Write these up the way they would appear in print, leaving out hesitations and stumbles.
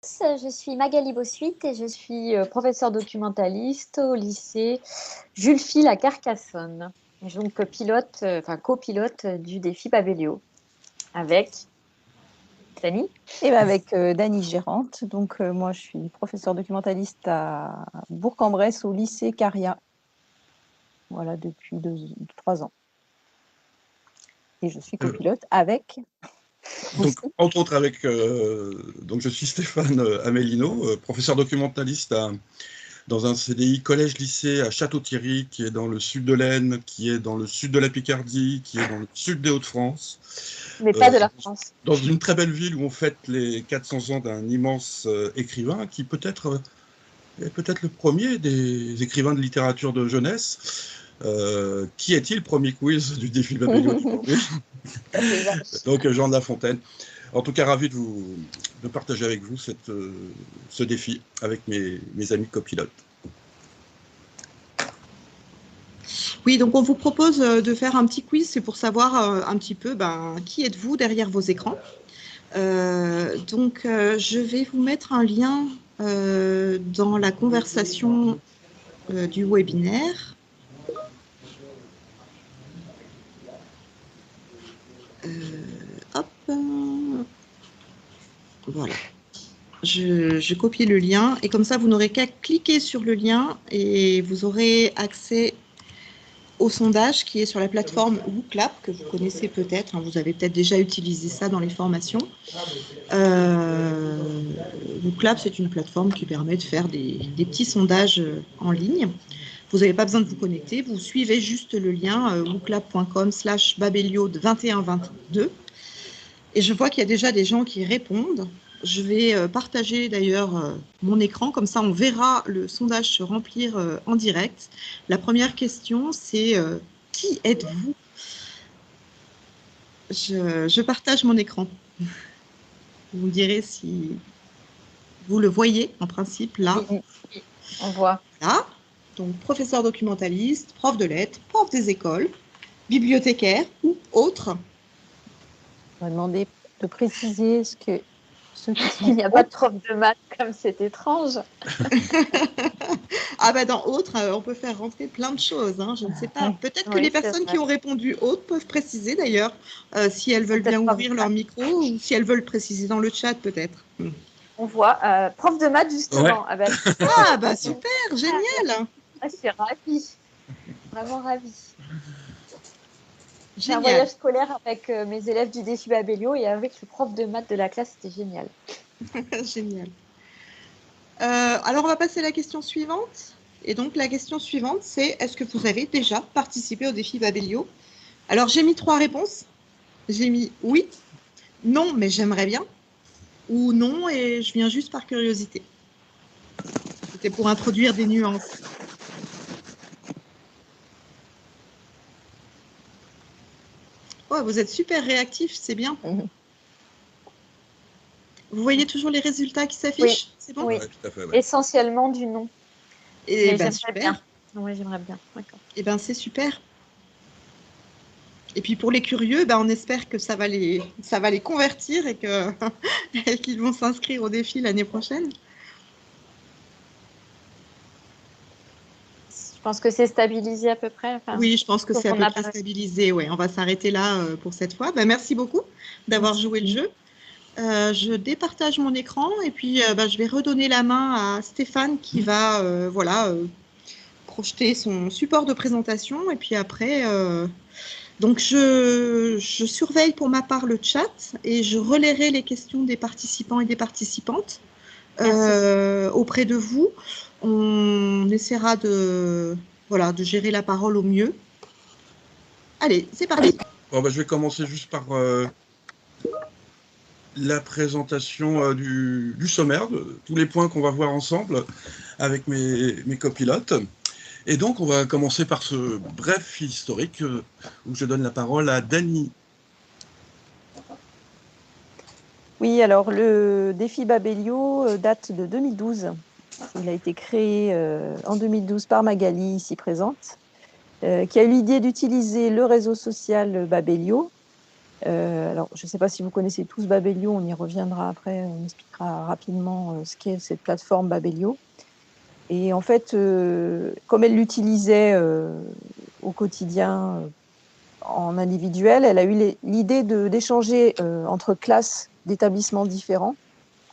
Je suis Magali Bossuit et je suis professeure documentaliste au lycée Jules Fil à Carcassonne. Et donc copilote du défi Babelio avec Dani. Et ben avec Dani Gérante. Donc moi je suis professeure documentaliste à Bourg-en-Bresse au lycée Caria. Voilà, depuis 3 ans. Et je suis copilote avec Donc, entre autres avec donc je suis Stéphane Amélino, professeur documentaliste dans un CDI collège-lycée à Château-Thierry, qui est dans le sud de l'Aisne, qui est dans le sud de la Picardie, qui est dans le sud des Hauts-de-France. Mais pas de la France. Dans une très belle ville où on fête les 400 ans d'un immense écrivain qui peut-être est peut-être le premier des écrivains de littérature de jeunesse. Qui est-il? Premier quiz du défi Babelio aujourd'hui. Donc Jean de La Fontaine. En tout cas, ravi de partager avec vous ce défi avec mes amis copilotes. Oui, donc on vous propose de faire un petit quiz, c'est pour savoir un petit peu qui êtes-vous derrière vos écrans. Je vais vous mettre un lien dans la conversation du webinaire. Hop. Voilà. Je copie le lien et comme ça, vous n'aurez qu'à cliquer sur le lien et vous aurez accès au sondage qui est sur la plateforme WooClap, que vous connaissez peut-être, vous avez peut-être déjà utilisé ça dans les formations. WooClap, c'est une plateforme qui permet de faire des petits sondages en ligne. Vous n'avez pas besoin de vous connecter, vous suivez juste le lien wooclap.com/babelio2122. Et je vois qu'il y a déjà des gens qui répondent. Je vais partager d'ailleurs mon écran, comme ça on verra le sondage se remplir en direct. La première question, c'est qui êtes-vous? Je partage mon écran. Vous me direz si vous le voyez en principe là. Oui, on voit. Là, donc professeur documentaliste, prof de lettres, prof des écoles, bibliothécaire ou autre. On va demander de préciser ce qui Il n'y a pas de prof de maths, comme c'est étrange. Dans autres, on peut faire rentrer plein de choses. Je ne sais pas. Peut-être que Oui, les personnes qui ont répondu autres peuvent préciser d'ailleurs si elles veulent bien ouvrir leur micro ou si elles veulent préciser dans le chat peut-être. On voit prof de maths justement. Ouais. Super, génial. Je suis ravie. Vraiment ravie. J'ai un Génial. voyage scolaire avec mes élèves du défi Babelio et avec le prof de maths de la classe, c'était génial. Génial. Alors, on va passer à la question suivante. Et donc, la question suivante, c'est est-ce que vous avez déjà participé au défi Babelio? Alors, j'ai mis 3 réponses. J'ai mis oui, non, mais j'aimerais bien, ou non, et je viens juste par curiosité. C'était pour introduire des nuances. Oh, vous êtes super réactifs, c'est bien. Vous voyez toujours les résultats qui s'affichent? Oui. C'est bon? Oui, Ouais, tout à fait, ouais. essentiellement du non. Et j'aimerais super. bien. Oui, j'aimerais bien. D'accord. Et c'est super. Et puis pour les curieux, on espère que ça va les convertir et qu'ils vont s'inscrire au défi l'année prochaine. Je pense que c'est stabilisé à peu près. Oui, je pense que c'est à peu près stabilisé. Ouais, on va s'arrêter là pour cette fois. Merci beaucoup d'avoir joué le jeu. Je départage mon écran et puis je vais redonner la main à Stéphane qui va projeter son support de présentation. Et puis après, donc je surveille pour ma part le chat et je relayerai les questions des participants et des participantes auprès de vous. On essaiera de gérer la parole au mieux. Allez, c'est parti. Bon, je vais commencer juste par la présentation du sommaire, de tous les points qu'on va voir ensemble avec mes copilotes. Et donc, on va commencer par ce bref historique où je donne la parole à Dani. Oui, alors le défi Babelio date de 2012. Il a été créé en 2012 par Magali, ici présente, qui a eu l'idée d'utiliser le réseau social Babelio alors, je ne sais pas si vous connaissez tous Babelio, on y reviendra après, on expliquera rapidement ce qu'est cette plateforme Babelio. Et en fait, comme elle l'utilisait au quotidien en individuel, elle a eu l'idée d'échanger entre classes d'établissements différents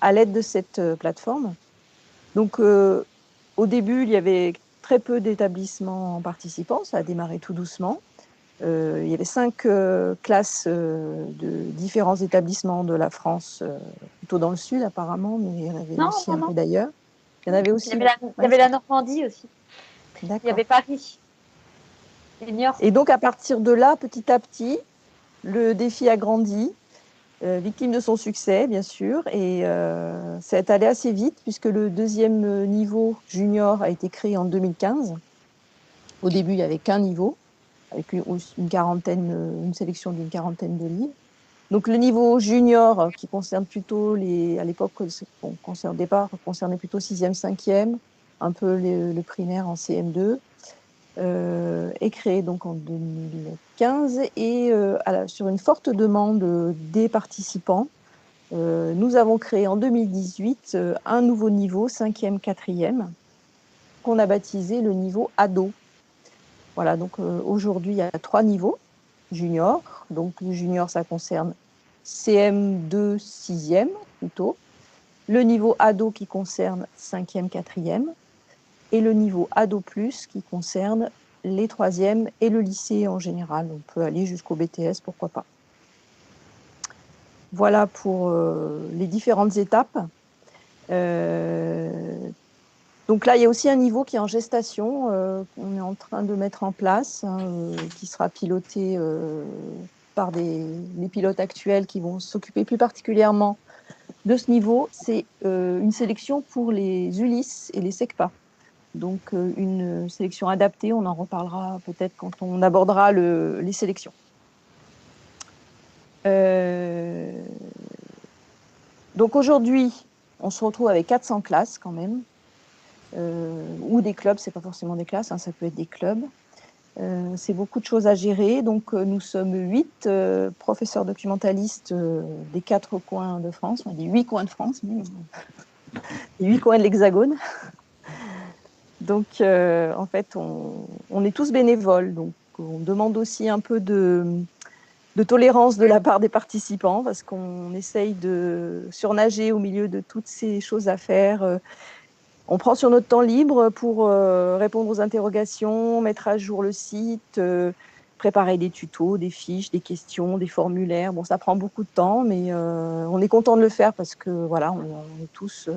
à l'aide de cette plateforme. Donc, au début, il y avait très peu d'établissements participants, ça a démarré tout doucement. Il y avait 5 classes de différents établissements de la France, plutôt dans le sud apparemment, mais il y en avait Non, aussi non, un non. peu d'ailleurs. Il y en avait Il y aussi. avait il y avait la Normandie aussi. Il y D'accord. avait Paris. Et Niort. Et donc, à partir de là, petit à petit, le défi a grandi, victime de son succès, bien sûr, et ça est allé assez vite, puisque le deuxième niveau junior a été créé en 2015. Au début, il n'y avait qu'un niveau, avec une sélection d'une quarantaine de livres. Donc, le niveau junior, qui concerne plutôt à l'époque, au départ, concernait plutôt 6e, 5e, un peu le primaire en CM2. Est créé donc en 2015 et sur une forte demande des participants, nous avons créé en 2018 un nouveau niveau, 5e, 4e, qu'on a baptisé le niveau ado. Voilà, donc aujourd'hui, il y a 3 niveaux juniors. Donc le junior, ça concerne CM2, 6e plutôt. Le niveau ado qui concerne 5e, 4e. Et le niveau ado plus qui concerne les 3e et le lycée en général. On peut aller jusqu'au BTS, pourquoi pas. Voilà pour les différentes étapes. Donc là, il y a aussi un niveau qui est en gestation, qu'on est en train de mettre en place, qui sera piloté par les pilotes actuels qui vont s'occuper plus particulièrement de ce niveau. C'est une sélection pour les ULIS et les SECPA. Donc, une sélection adaptée, on en reparlera peut-être quand on abordera les sélections. Donc, aujourd'hui, on se retrouve avec 400 classes quand même, ou des clubs, c'est pas forcément des classes, ça peut être des clubs. C'est beaucoup de choses à gérer. Donc, nous sommes 8 professeurs documentalistes des 4 coins de France, des 8 coins de France, les 8 coins de l'Hexagone. Donc, en fait, on est tous bénévoles. Donc, on demande aussi un peu de tolérance de la part des participants parce qu'on essaye de surnager au milieu de toutes ces choses à faire. On prend sur notre temps libre pour répondre aux interrogations, mettre à jour le site, préparer des tutos, des fiches, des questions, des formulaires. Bon, ça prend beaucoup de temps, mais on est content de le faire parce que voilà, on est tous...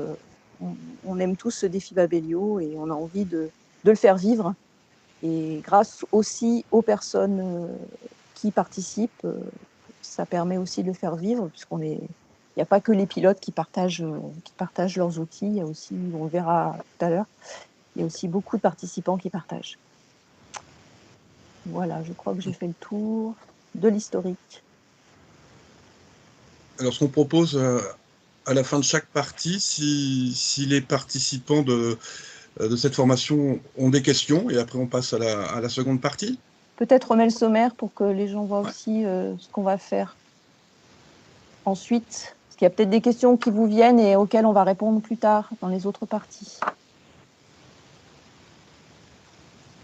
on aime tous ce défi Babelio et on a envie de le faire vivre. Et grâce aussi aux personnes qui participent, ça permet aussi de le faire vivre, il n'y a pas que les pilotes qui partagent leurs outils, il y a aussi, on le verra tout à l'heure, il y a aussi beaucoup de participants qui partagent. Voilà, je crois que j'ai fait le tour de l'historique. Alors, ce qu'on propose à la fin de chaque partie, si les participants de cette formation ont des questions, et après on passe à la seconde partie. Peut-être remets le sommaire pour que les gens voient aussi ce qu'on va faire ensuite. Parce qu'il y a peut-être des questions qui vous viennent et auxquelles on va répondre plus tard dans les autres parties.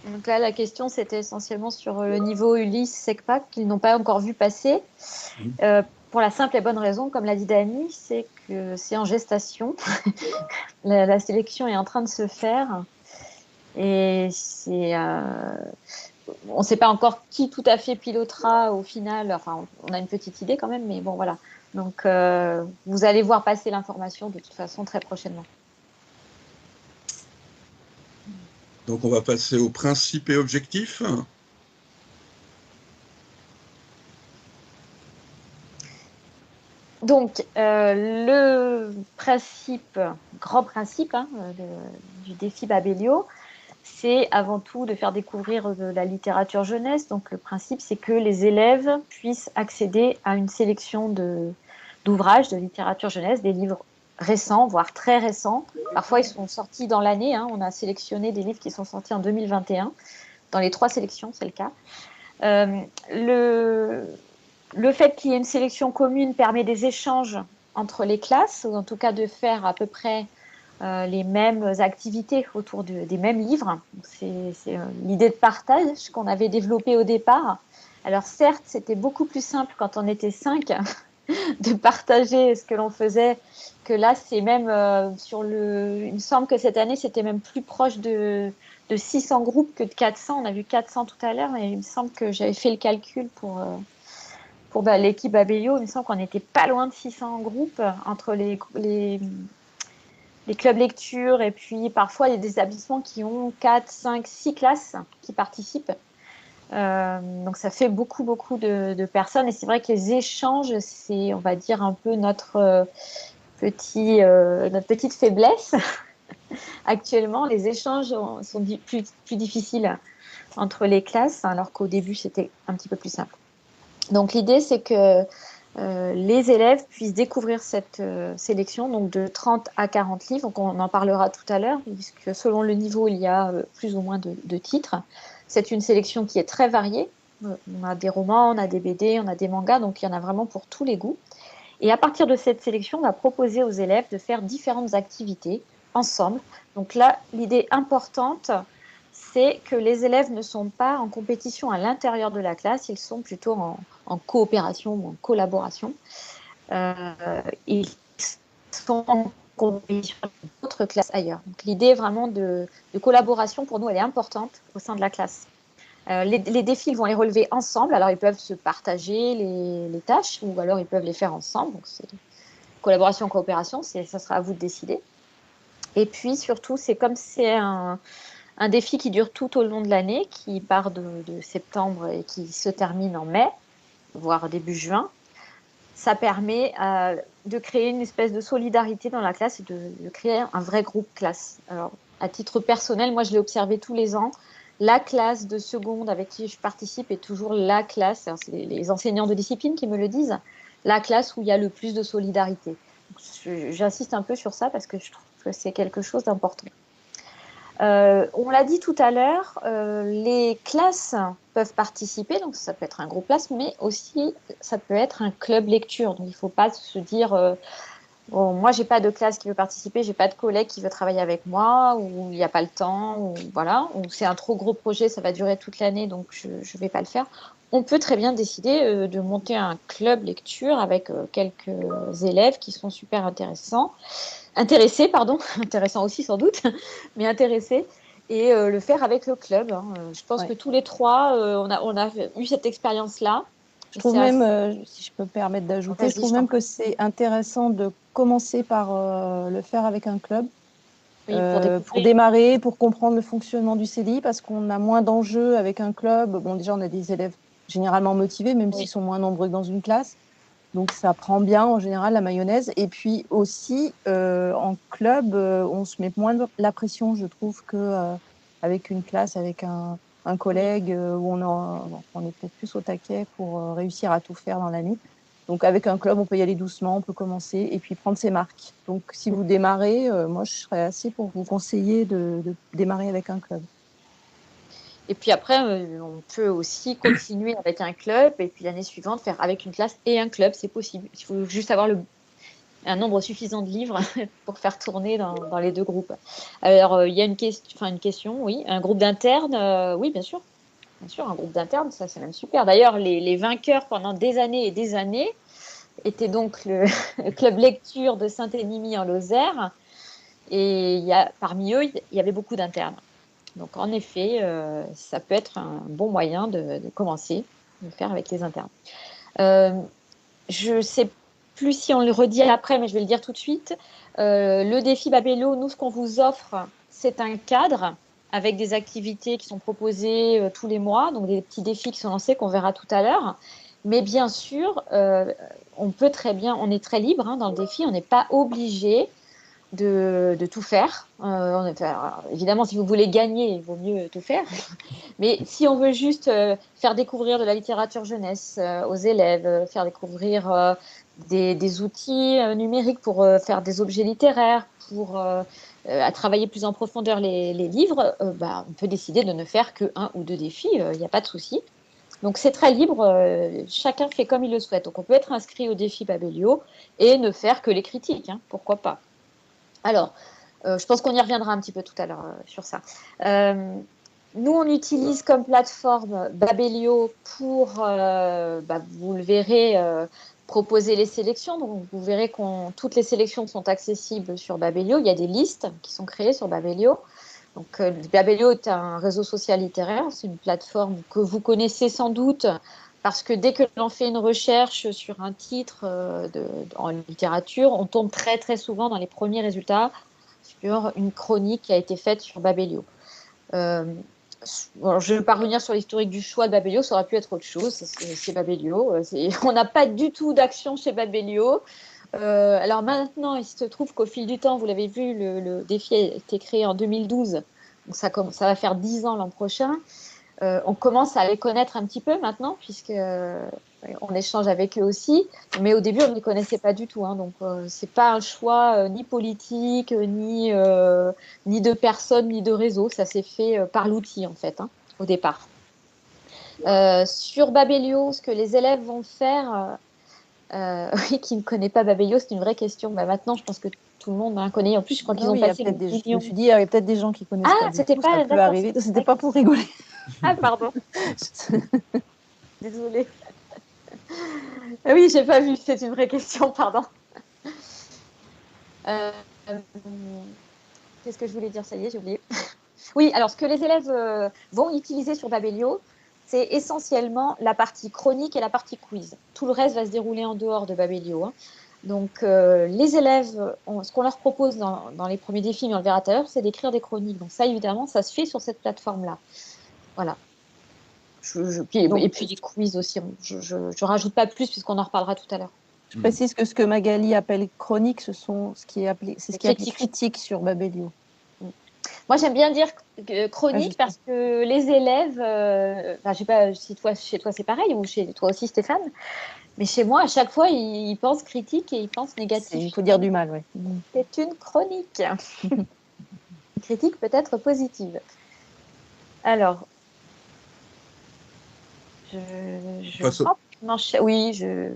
Donc là, la question, c'était essentiellement sur le niveau Ulysse, SECPA, qu'ils n'ont pas encore vu passer. Pour la simple et bonne raison, comme l'a dit Dany, c'est que c'est en gestation. La sélection est en train de se faire. Et on ne sait pas encore qui tout à fait pilotera au final. Enfin, on a une petite idée quand même, mais bon, voilà. Donc, vous allez voir passer l'information de toute façon très prochainement. Donc, on va passer aux principes et objectifs. Donc, le grand principe du défi Babelio, c'est avant tout de faire découvrir de la littérature jeunesse. Donc, le principe, c'est que les élèves puissent accéder à une sélection d'ouvrages de littérature jeunesse, des livres récents, voire très récents. Parfois, ils sont sortis dans l'année. On a sélectionné des livres qui sont sortis en 2021. Dans les 3 sélections, c'est le cas. Le fait qu'il y ait une sélection commune permet des échanges entre les classes, ou en tout cas de faire à peu près les mêmes activités autour des mêmes livres. C'est l'idée de partage qu'on avait développée au départ. Alors certes, c'était beaucoup plus simple quand on était 5 de partager ce que l'on faisait, que là, c'est même il me semble que cette année, c'était même plus proche de 600 groupes que de 400. On a vu 400 tout à l'heure, et il me semble que j'avais fait le calcul pour l'équipe Abellio. Il me semble qu'on n'était pas loin de 600 groupes entre les clubs lecture, et puis parfois il y a des établissements qui ont 4, 5, 6 classes qui participent. Donc ça fait beaucoup, beaucoup de personnes, et c'est vrai que les échanges, c'est, on va dire, un peu notre petite faiblesse. Actuellement, les échanges sont plus difficiles entre les classes, alors qu'au début, c'était un petit peu plus simple. Donc l'idée, c'est que les élèves puissent découvrir cette sélection, donc de 30 à 40 livres. Donc on en parlera tout à l'heure, puisque selon le niveau, il y a plus ou moins de titres. C'est une sélection qui est très variée. On a des romans, on a des BD, on a des mangas, donc il y en a vraiment pour tous les goûts. Et à partir de cette sélection, on va proposer aux élèves de faire différentes activités ensemble. Donc là, l'idée importante, c'est que les élèves ne sont pas en compétition à l'intérieur de la classe, ils sont plutôt en coopération ou en collaboration. Ils sont en compétition avec d'autres classes ailleurs. Donc l'idée vraiment de collaboration, pour nous, elle est importante au sein de la classe. Les défis, ils vont les relever ensemble. Alors, ils peuvent se partager les tâches, ou alors ils peuvent les faire ensemble. Donc, c'est collaboration, coopération, ça sera à vous de décider. Et puis, surtout, c'est un défi qui dure tout au long de l'année, qui part de septembre et qui se termine en mai, voire début juin. Ça permet de créer une espèce de solidarité dans la classe, et de créer un vrai groupe classe. Alors, à titre personnel, moi, je l'ai observé tous les ans. La classe de seconde avec qui je participe est toujours la classe, c'est les enseignants de discipline qui me le disent, la classe où il y a le plus de solidarité. J'insiste un peu sur ça parce que je trouve que c'est quelque chose d'important. On l'a dit tout à l'heure, les classes peuvent participer, donc ça peut être un groupe classe, mais aussi ça peut être un club lecture. Donc il ne faut pas se dire, bon, moi j'ai pas de classe qui veut participer, j'ai pas de collègue qui veut travailler avec moi, ou il n'y a pas le temps, ou voilà, ou c'est un trop gros projet, ça va durer toute l'année, donc je ne vais pas le faire. On peut très bien décider de monter un club lecture avec quelques élèves qui sont super intéressés, pardon, intéressants aussi sans doute, mais intéressés, et le faire avec le club. Hein. Je pense que tous les trois, on a eu cette expérience-là. Je trouve même, si je peux me permettre d'ajouter, je trouve même que c'est intéressant de commencer par le faire avec un club, oui, pour démarrer, pour comprendre le fonctionnement du CDI, parce qu'on a moins d'enjeux avec un club. Bon, déjà, on a des élèves généralement motivés, même s'ils sont moins nombreux que dans une classe. Donc, ça prend bien, en général, la mayonnaise. Et puis aussi, en club, on se met moins la pression, je trouve, qu'avec une classe, avec un collègue, où on est peut-être plus au taquet pour réussir à tout faire dans l'année. Donc, avec un club, on peut y aller doucement, on peut commencer et puis prendre ses marques. Donc, si vous démarrez, moi, je serais assez pour vous conseiller de démarrer avec un club. Et puis après, on peut aussi continuer avec un club, et puis l'année suivante faire avec une classe et un club, c'est possible. Il faut juste avoir un nombre suffisant de livres pour faire tourner dans les deux groupes. Alors, il y a une question, oui. Un groupe d'internes, oui, bien sûr. Bien sûr, un groupe d'internes, ça c'est même super. D'ailleurs, les vainqueurs pendant des années et des années étaient donc le club lecture de Saint-Énimie en Lozère. Et parmi eux, il y avait beaucoup d'internes. Donc, en effet, ça peut être un bon moyen de commencer, de faire avec les internes. Je ne sais plus si on le redit après, mais je vais le dire tout de suite. Le défi Babello, nous, ce qu'on vous offre, c'est un cadre avec des activités qui sont proposées tous les mois, donc des petits défis qui sont lancés qu'on verra tout à l'heure. Mais bien sûr, on est très libre hein, dans le défi, on n'est pas obligé de tout faire. Évidemment, si vous voulez gagner, il vaut mieux tout faire. Mais si on veut juste faire découvrir de la littérature jeunesse aux élèves, faire découvrir des outils numériques pour faire des objets littéraires, pour à travailler plus en profondeur les livres, on peut décider de ne faire que un ou deux défis, il n'y a pas de souci. Donc c'est très libre, chacun fait comme il le souhaite. Donc on peut être inscrit au défi Babelio et ne faire que les critiques, hein, pourquoi pas. Alors, je pense qu'on y reviendra un petit peu tout à l'heure sur ça. Nous, on utilise comme plateforme Babelio pour, vous le verrez, proposer les sélections. Donc, vous verrez que toutes les sélections sont accessibles sur Babelio. Il y a des listes qui sont créées sur Babelio. Donc, Babelio est un réseau social littéraire. C'est une plateforme que vous connaissez sans doute parce que dès que l'on fait une recherche sur un titre en littérature, on tombe très, très souvent dans les premiers résultats sur une chronique qui a été faite sur Babelio. Bon, je ne vais pas revenir sur l'historique du choix de Babelio, ça aurait pu être autre chose, c'est Babelio. On n'a pas du tout d'action chez Babelio. Alors maintenant, il se trouve qu'au fil du temps, vous l'avez vu, le défi a été créé en 2012, donc ça va faire 10 ans l'an prochain. On commence à les connaître un petit peu maintenant, puisque on échange avec eux aussi. Mais au début, on ne les connaissait pas du tout. Hein, donc, c'est pas un choix ni politique, ni de personne, ni de réseau. Ça s'est fait par l'outil, en fait, hein, au départ. Sur Babelio, ce que les élèves vont faire, oui, qui ne connaît pas Babelio, c'est une vraie question. Bah, maintenant, je pense que tout le monde en connaît. En plus, je crois qu'ils ont Oui, il y a passé le peut-être je me million. suis dit, il y avait peut-être des gens qui connaissent Ah, pas du c'était tout, ça pas, peut d'accord. arriver. C'était pas pour rigoler. Ah, pardon, désolée. Ah oui, j'ai pas vu, c'est une vraie question, pardon. Euh, Qu'est-ce que je voulais dire? Ça y est, j'ai oublié. Oui, alors ce que les élèves vont utiliser sur Babelio, c'est essentiellement la partie chronique et la partie quiz. Tout le reste va se dérouler en dehors de Babelio, hein. Donc, les élèves, ce qu'on leur propose dans les premiers défis, mais on le verra tout à l'heure, c'est d'écrire des chroniques. Donc, ça, évidemment, ça se fait sur cette plateforme-là. Voilà. Donc, Et puis, des quiz aussi. Je rajoute pas plus, puisqu'on en reparlera tout à l'heure. je précise que ce que Magali appelle chronique, c'est ce qui est appelé Critique. critique sur Babelio. Moi, j'aime bien dire Ah, chronique parce que les élèves, enfin, je sais pas si chez toi c'est pareil ou chez toi aussi, Stéphane, mais chez moi, à chaque fois, ils pensent critique et ils pensent négatif. il faut dire du mal, oui. C'est une chronique. Une critique peut-être positive. Alors, Face au- oui, je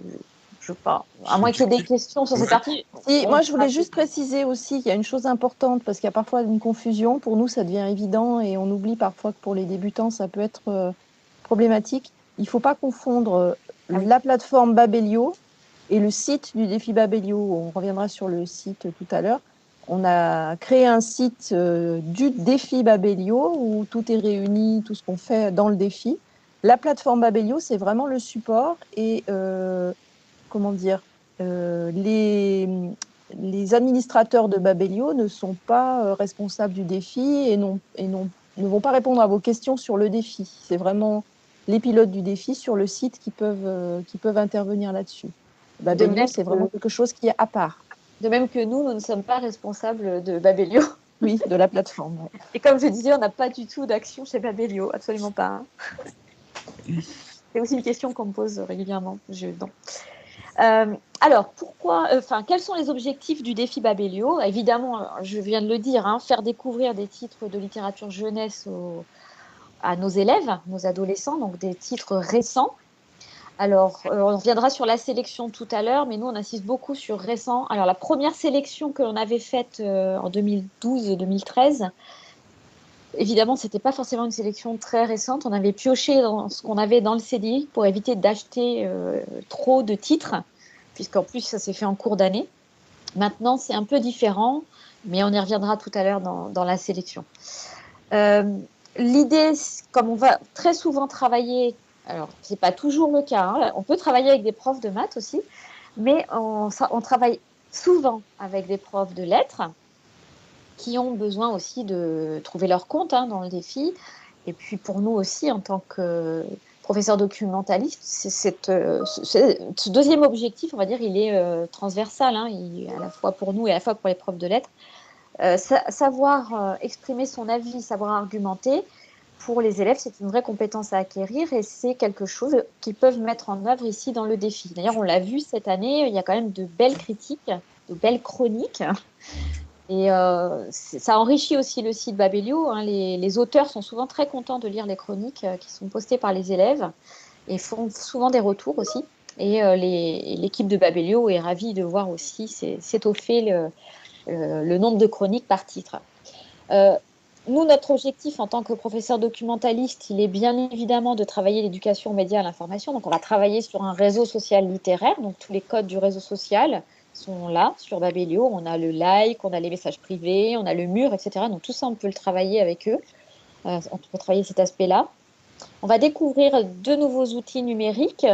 pas. À moins qu'il y ait des questions sur cette partie. Si, moi, je voulais juste préciser aussi qu'il y a une chose importante parce qu'il y a parfois une confusion. Pour nous, ça devient évident et on oublie parfois que pour les débutants, ça peut être problématique. Il ne faut pas confondre la plateforme Babelio et le site du défi Babelio. On reviendra sur le site tout à l'heure. On a créé un site du défi Babelio où tout est réuni, tout ce qu'on fait dans le défi. La plateforme Babelio, c'est vraiment le support et comment dire, les administrateurs de Babelio ne sont pas responsables du défi et ne vont pas répondre à vos questions sur le défi. C'est vraiment les pilotes du défi sur le site qui peuvent intervenir là-dessus. Babelio, c'est vraiment quelque chose qui est à part. De même que nous ne sommes pas responsables de Babelio. Oui, de la plateforme. Ouais. Et comme je disais, on n'a pas du tout d'action chez Babelio, absolument pas. C'est aussi une question qu'on me pose régulièrement. Alors, quels sont les objectifs du défi Babelio? Évidemment, je viens de le dire, hein, faire découvrir des titres de littérature jeunesse à nos élèves, nos adolescents, donc des titres récents. Alors, on reviendra sur la sélection tout à l'heure, mais nous, on insiste beaucoup sur récent. Alors, la première sélection que l'on avait faite en 2012-2013, évidemment, ce n'était pas forcément une sélection très récente. On avait pioché dans ce qu'on avait dans le CDI pour éviter d'acheter trop de titres, puisqu'en plus, ça s'est fait en cours d'année. Maintenant, c'est un peu différent, mais on y reviendra tout à l'heure dans la sélection. L'idée, comme on va très souvent travailler, alors ce n'est pas toujours le cas, hein, on peut travailler avec des profs de maths aussi, mais on travaille souvent avec des profs de lettres qui ont besoin aussi de trouver leur compte dans le défi. Et puis pour nous aussi, en tant que professeur documentaliste, ce deuxième objectif, on va dire, il est transversal, hein, à la fois pour nous et à la fois pour les profs de lettres. Savoir exprimer son avis, savoir argumenter, pour les élèves, c'est une vraie compétence à acquérir et c'est quelque chose qu'ils peuvent mettre en œuvre ici dans le défi. D'ailleurs, on l'a vu cette année, il y a quand même de belles critiques, de belles chroniques. Et ça enrichit aussi le site Babelio, hein. Les auteurs sont souvent très contents de lire les chroniques qui sont postées par les élèves. et font souvent des retours aussi. Et l'équipe de Babelio est ravie de voir aussi s'étoffer le nombre de chroniques par titre. Euh, Nous, notre objectif en tant que professeur documentaliste, il est bien évidemment de travailler l'éducation aux médias et à l'information. Donc, on va travailler sur un réseau social littéraire. Donc, tous les codes du réseau social sont là sur Babelio. On a le like, on a les messages privés, on a le mur, etc. Donc, tout ça, on peut le travailler avec eux. On peut travailler cet aspect-là. On va découvrir de nouveaux outils numériques.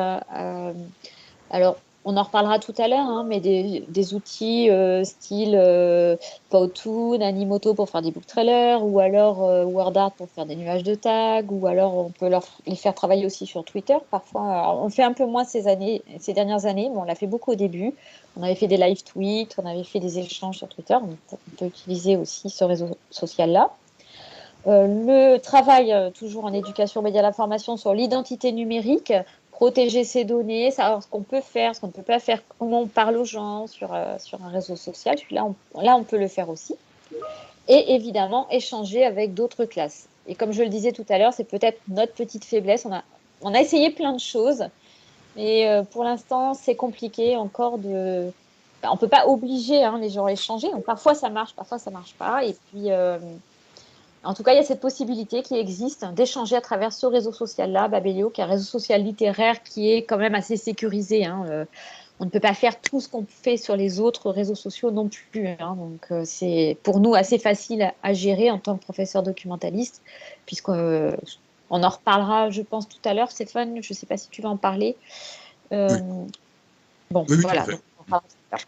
Alors, on en reparlera tout à l'heure, hein, mais des outils style Powtoon, Animoto pour faire des book trailers, ou alors WordArt pour faire des nuages de tags, ou alors on peut les faire travailler aussi sur Twitter. Parfois, alors, on le fait un peu moins ces dernières années, mais on l'a fait beaucoup au début. On avait fait des live tweets, on avait fait des échanges sur Twitter. Donc, on peut utiliser aussi ce réseau social-là. Le travail, toujours en éducation média à l'information, sur l'identité numérique, protéger ses données, savoir ce qu'on peut faire, ce qu'on ne peut pas faire, comment on parle aux gens sur un réseau social. Là, on peut le faire aussi. Et évidemment, échanger avec d'autres classes. Et comme je le disais tout à l'heure, c'est peut-être notre petite faiblesse. On a essayé plein de choses, mais pour l'instant, c'est compliqué encore de... On ne peut pas obliger les gens à échanger. Donc, parfois, ça marche, parfois, ça ne marche pas. Et puis... en tout cas, il y a cette possibilité qui existe d'échanger à travers ce réseau social-là, Babelio, qui est un réseau social littéraire qui est quand même assez sécurisé. On ne peut pas faire tout ce qu'on fait sur les autres réseaux sociaux non plus. Donc, c'est pour nous assez facile à gérer en tant que professeur documentaliste, puisqu'on on en reparlera, je pense, tout à l'heure. Stéphane, je ne sais pas si tu vas en parler. Oui, Bon, oui, oui, tout à voilà. fait. Donc, on en parlera tout à l'heure.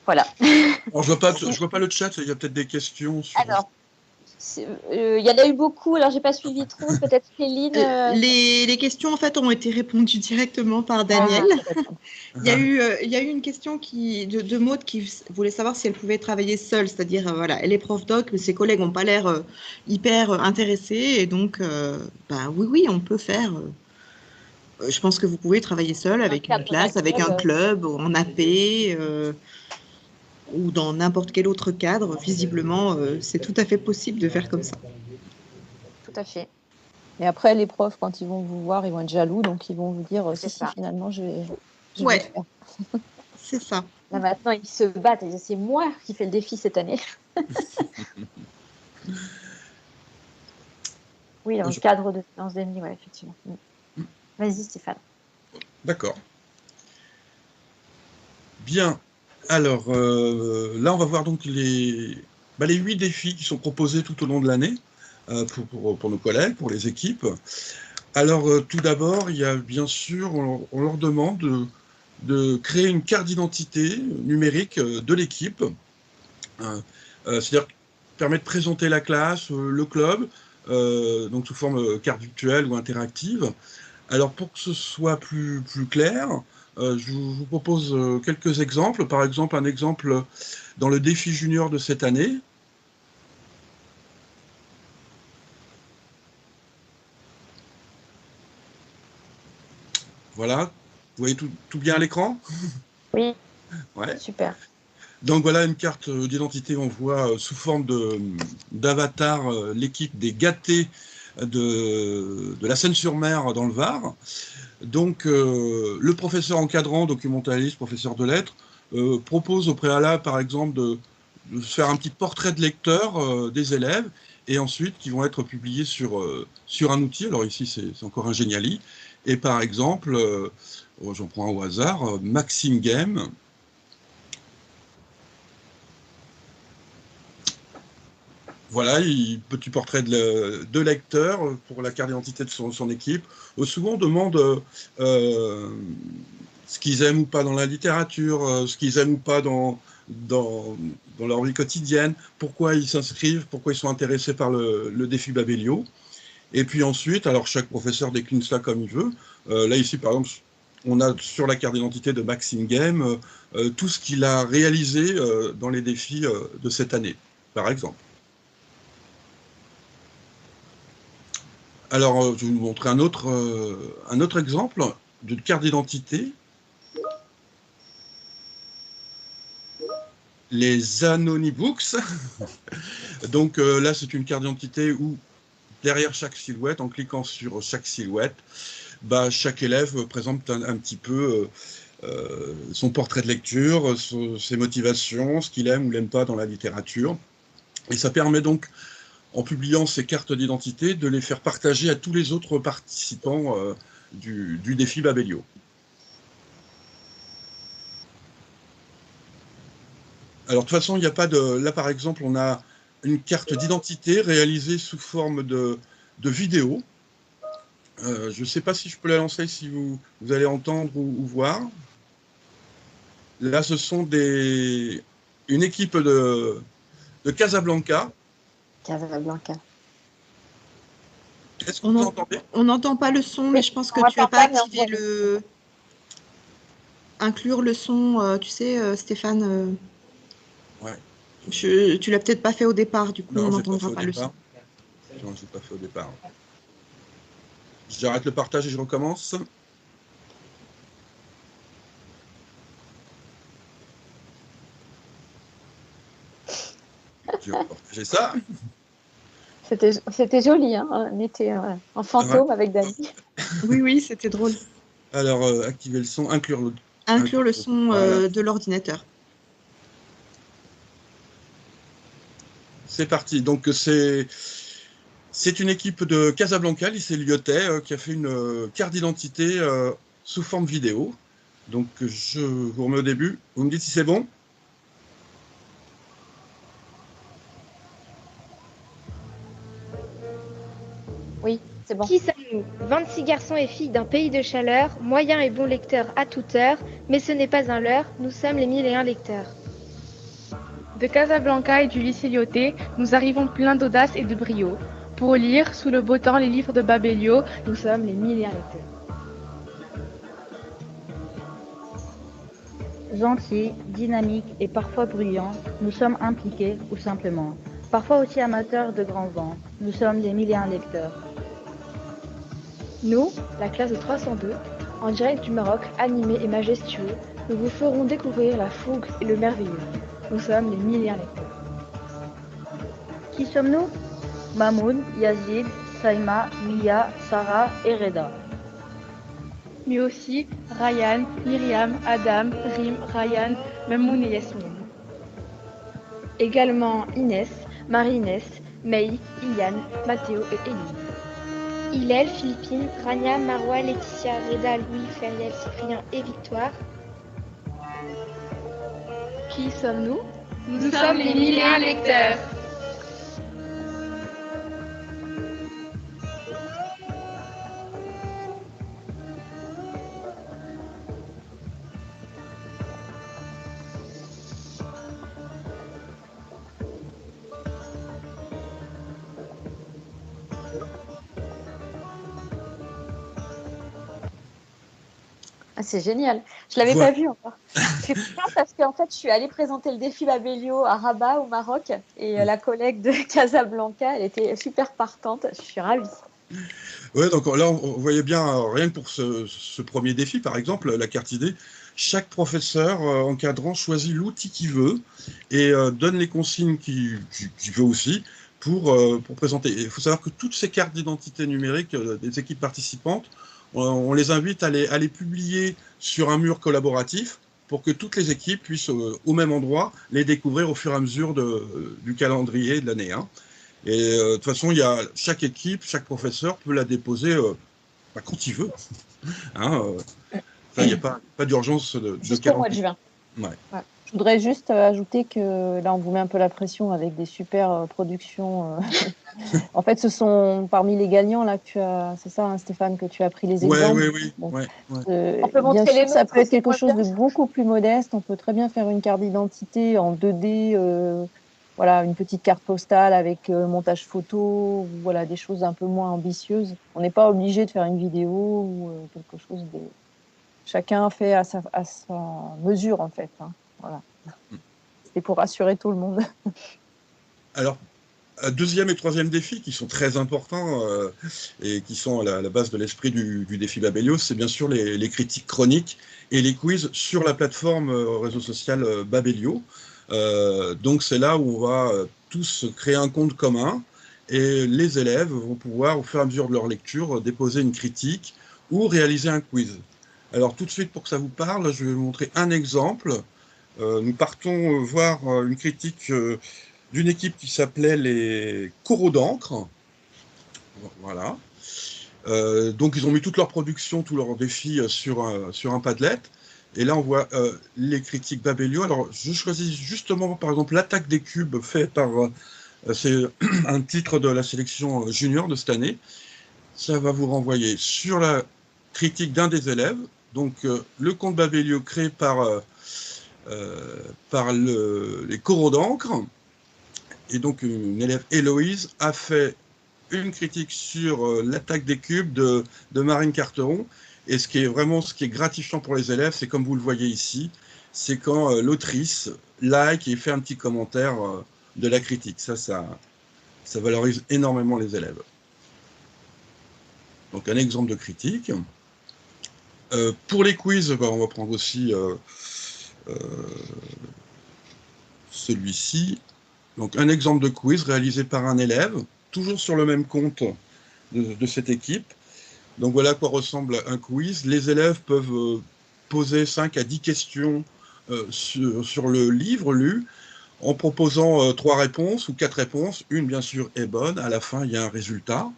Voilà. Alors, je vois pas le chat, il y a peut-être des questions sur. Alors, il y en a eu beaucoup, alors j'ai pas suivi trop. Peut-être Céline. Les questions, en fait, ont été répondues directement par Daniel. D'accord. Il y a eu une question de Maud qui voulait savoir si elle pouvait travailler seule, c'est-à-dire, voilà, elle est prof doc, mais ses collègues n'ont pas l'air hyper intéressés, et donc, bah, oui, on peut faire. Je pense que vous pouvez travailler seul Dans le avec une cadre d'un classe, avec un club, club, en AP, ou dans n'importe quel autre cadre. Visiblement, c'est tout à fait possible de faire comme ça. tout à fait. Et après, les profs, quand ils vont vous voir, ils vont être jaloux, donc ils vont vous dire C'est si, ça. finalement, je vais le Ouais, faire. c'est ça. Là maintenant, ils se battent. Et c'est moi qui fais le défi cette année. Oui, dans le Je- cadre de séance d'ennemi, ouais, effectivement. Vas-y, Stéphane. D'accord. Bien. Alors, là, on va voir donc les 8 défis qui sont proposés tout au long de l'année pour nos collègues, pour les équipes. Alors, tout d'abord, il y a bien sûr, on leur demande de créer une carte d'identité numérique de l'équipe. C'est-à-dire permet de présenter la classe, le club, donc sous forme carte virtuelle ou interactive. Alors pour que ce soit plus clair, je vous propose quelques exemples. Par exemple, un exemple dans le défi junior de cette année. Voilà, vous voyez tout bien à l'écran? Oui, Ouais. super. Donc voilà une carte d'identité, on voit sous forme d'avatar l'équipe des gâtés de la Seine-sur-Mer dans le Var. Donc le professeur encadrant, documentaliste, professeur de lettres, propose au préalable par exemple de faire un petit portrait de lecteur des élèves et ensuite qui vont être publiés sur un outil. Alors ici c'est encore un Geniali. Et par exemple, j'en prends un au hasard, Maxime Game. Voilà, petit portrait de lecteur pour la carte d'identité de son équipe. Souvent, on demande ce qu'ils aiment ou pas dans la littérature, ce qu'ils aiment ou pas dans leur vie quotidienne, pourquoi ils s'inscrivent, pourquoi ils sont intéressés par le défi Babelio. Et puis ensuite, alors chaque professeur décline cela comme il veut. Là, ici, par exemple, on a sur la carte d'identité de Maxime Game tout ce qu'il a réalisé dans les défis de cette année, par exemple. Alors, je vais vous montrer un autre exemple d'une carte d'identité. Les Anonybooks. Donc là, c'est une carte d'identité où derrière chaque silhouette, en cliquant sur chaque silhouette, chaque élève présente un petit peu son portrait de lecture, ses motivations, ce qu'il aime ou n'aime pas dans la littérature. Et ça permet donc, en publiant ces cartes d'identité, de les faire partager à tous les autres participants du défi Babelio. Alors, de toute façon, il n'y a pas de... Là, par exemple, on a une carte d'identité réalisée sous forme de vidéo. Je ne sais pas si je peux la lancer, si vous allez entendre ou voir. Là, ce sont une équipe de Casablanca. Casablanca. Est-ce que vous entendez? On n'entend pas le son, mais je pense que tu n'as pas activé inclure le son, tu sais, Stéphane. Ouais. Tu l'as peut-être pas fait au départ, du coup, Non, on je n'entendra pas le son. Non, je l'ai pas fait au départ. J'arrête le partage et je recommence. Je vais partager ça. C'était joli, hein. On était en fantôme avec Dani. Oui, c'était drôle. Alors, activer le son, inclure le son de l'ordinateur. C'est parti. Donc, c'est une équipe de Casablanca, lycée Lyotais, qui a fait une carte d'identité sous forme vidéo. Donc, je vous remets au début. Vous me dites si c'est bon? Oui, c'est bon. Qui sommes-nous? 26 garçons et filles d'un pays de chaleur, moyens et bons lecteurs à toute heure, mais ce n'est pas un leurre, nous sommes les 1001 lecteurs. De Casablanca et du lycée Lyoté, nous arrivons pleins d'audace et de brio. Pour lire, sous le beau temps, les livres de Babelio, nous sommes les 1001 lecteurs. Gentils, dynamiques et parfois bruyants, nous sommes impliqués ou simplement. Parfois aussi amateurs de grands vents, nous sommes les 1001 lecteurs. Nous, la classe de 302, en direct du Maroc, animés et majestueux, nous vous ferons découvrir la fougue et le merveilleux. Nous sommes les 1001 lecteurs. Qui sommes-nous? Mamoun, Yazid, Saïma, Mia, Sarah et Reda. Mais aussi Ryan, Myriam, Adam, Rim, Ryan, Mamoun et Yasmine. Également Inès, Marie-Inès, May, Iliane, Mathéo et Éline. Hillel, Philippine, Rania, Marwa, Laetitia, Reda, Louis, Feriel, Cyprien et Victoire. Qui sommes-nous? Nous sommes les 1001 lecteurs. Ah, c'est génial. Je ne l'avais pas vu encore. C'est bien parce qu'en fait, je suis allée présenter le défi Babelio à Rabat, au Maroc. Et la collègue de Casablanca, elle était super partante. Je suis ravie. Oui, donc là, on voyait bien, rien que pour ce premier défi, par exemple, la carte idée, chaque professeur encadrant choisit l'outil qu'il veut et donne les consignes qu'il veut aussi pour présenter. Il faut savoir que toutes ces cartes d'identité numérique des équipes participantes, on les invite à les publier sur un mur collaboratif pour que toutes les équipes puissent, au même endroit, les découvrir au fur et à mesure du calendrier de l'année. Hein. Et de toute façon, chaque équipe, chaque professeur peut la déposer quand il veut. Hein, il n'y a pas d'urgence de jusqu'au mois de juin. Ouais. Ouais. Je voudrais juste ajouter que là, on vous met un peu la pression avec des super productions. En fait, ce sont parmi les gagnants là que tu as, c'est ça, hein, Stéphane, que tu as pris les exemples. Oui. Bon. Ouais. On peut montrer bien sûr, les ça noms, peut être quelque chose bien. de beaucoup plus modeste. On peut très bien faire une carte d'identité en 2D, voilà, une petite carte postale avec montage photo, voilà, des choses un peu moins ambitieuses. On n'est pas obligé de faire une vidéo ou quelque chose de. Chacun fait à sa mesure, en fait. Hein. Voilà. C'était pour rassurer tout le monde. Alors, deuxième et troisième défi, qui sont très importants et qui sont à la base de l'esprit du défi Babelio, c'est bien sûr les critiques chroniques et les quiz sur la plateforme réseau social Babelio. Donc, c'est là où on va tous créer un compte commun et les élèves vont pouvoir, au fur et à mesure de leur lecture, déposer une critique ou réaliser un quiz. Alors tout de suite, pour que ça vous parle, je vais vous montrer un exemple. Nous partons voir une critique d'une équipe qui s'appelait les Coraux d'encre. Voilà. Donc ils ont mis toute leur production, tous leurs défis sur un Padlet. Et là, on voit les critiques Babelio. Alors, je choisis justement, par exemple, l'attaque des cubes fait par... c'est un titre de la sélection junior de cette année. Ça va vous renvoyer sur la critique d'un des élèves. Donc, le conte Babelio créé par les coraux d'encre. Et donc, une élève, Héloïse, a fait une critique sur l'attaque des cubes de Marine Carteron. Et ce qui est gratifiant pour les élèves, c'est comme vous le voyez ici, c'est quand l'autrice like et fait un petit commentaire de la critique. Ça valorise énormément les élèves. Donc un exemple de critique. Pour les quiz, on va prendre aussi celui-ci. Donc un exemple de quiz réalisé par un élève, toujours sur le même compte de cette équipe. Donc voilà à quoi ressemble un quiz. Les élèves peuvent poser 5 à 10 questions sur le livre lu, en proposant 3 réponses ou 4 réponses. Une, bien sûr, est bonne. À la fin, il y a un résultat.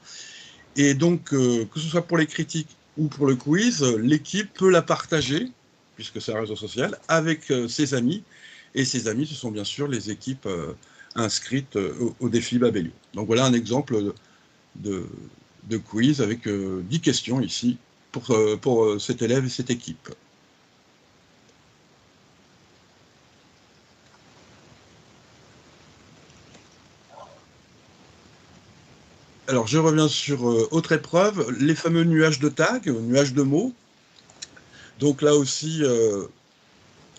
Et donc, que ce soit pour les critiques ou pour le quiz, l'équipe peut la partager, puisque c'est un réseau social, avec ses amis. Et ses amis, ce sont bien sûr les équipes inscrites au défi Babelio. Donc voilà un exemple de quiz avec 10 questions ici pour cet élève et cette équipe. Alors, je reviens sur autre épreuve, les fameux nuages de tags, nuages de mots. Donc là aussi,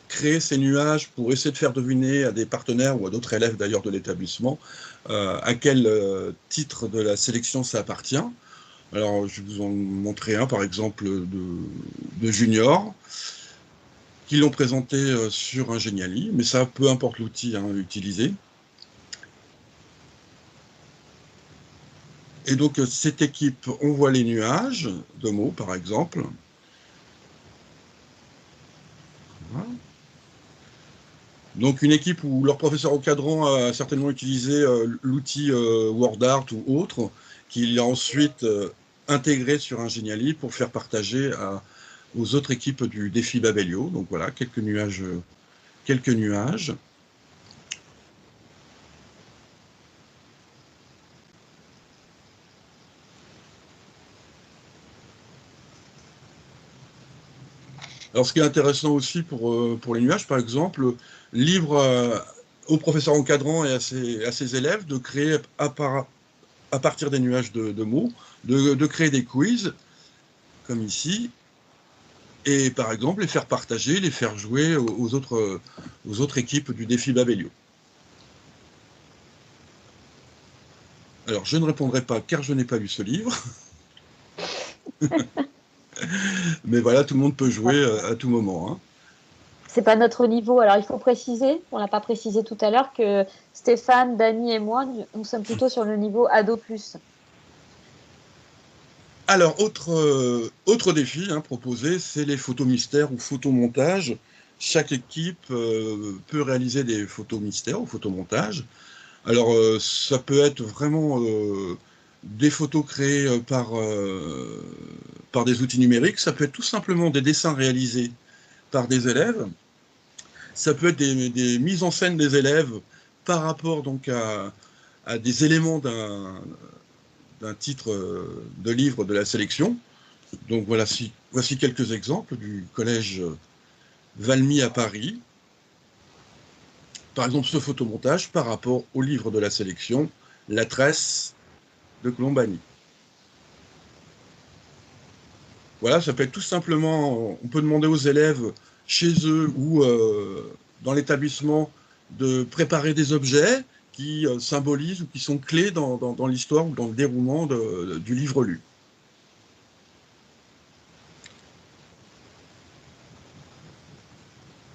créer ces nuages pour essayer de faire deviner à des partenaires ou à d'autres élèves d'ailleurs de l'établissement à quel titre de la sélection ça appartient. Alors, je vais vous en montrer un, par exemple, de Junior, qui l'ont présenté sur un Geniali, mais ça, peu importe l'outil utilisé. Et donc, cette équipe, on voit les nuages de mots, par exemple. Voilà. Donc, une équipe où leur professeur encadrant a certainement utilisé l'outil WordArt ou autre, qu'il a ensuite intégré sur un Geniali pour faire partager aux autres équipes du défi Babelio. Donc voilà, quelques nuages. Alors, ce qui est intéressant aussi pour les nuages, par exemple, livre au professeur encadrant et à ses élèves de créer à partir des nuages de mots, de créer des quiz, comme ici, et par exemple les faire partager, les faire jouer aux autres équipes du défi Babelio. Alors, je ne répondrai pas car je n'ai pas lu ce livre. Mais voilà, tout le monde peut jouer à tout moment. Hein. C'est pas notre niveau. Alors, il faut préciser, on l'a pas précisé tout à l'heure, que Stéphane, Dany et moi, nous sommes plutôt sur le niveau Ado+. Alors, autre défi proposé, c'est les photos mystères ou photomontages. Chaque équipe peut réaliser des photos mystères ou photomontages. Alors, ça peut être vraiment des photos créées par des outils numériques. Ça peut être tout simplement des dessins réalisés par des élèves. Ça peut être des mises en scène des élèves par rapport donc à des éléments d'un titre de livre de la sélection. Donc voici quelques exemples du collège Valmy à Paris. Par exemple, ce photomontage par rapport au livre de la sélection, La Tresse de Colombani. Voilà, ça peut être tout simplement, on peut demander aux élèves chez eux ou dans l'établissement de préparer des objets qui symbolisent ou qui sont clés dans l'histoire ou dans le déroulement du livre lu.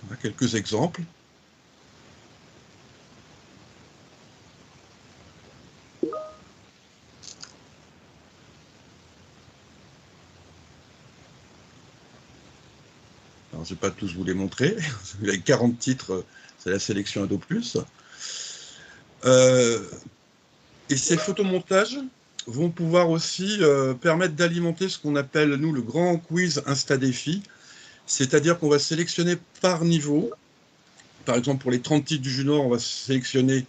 On a quelques exemples. je ne vais pas tous vous les montrer. Avec 40 titres, c'est la sélection Ado+. Et ces photomontages vont pouvoir aussi permettre d'alimenter ce qu'on appelle, nous, le grand quiz Insta-Défi. C'est-à-dire qu'on va sélectionner par niveau. Par exemple, pour les 30 titres du junior, on va sélectionner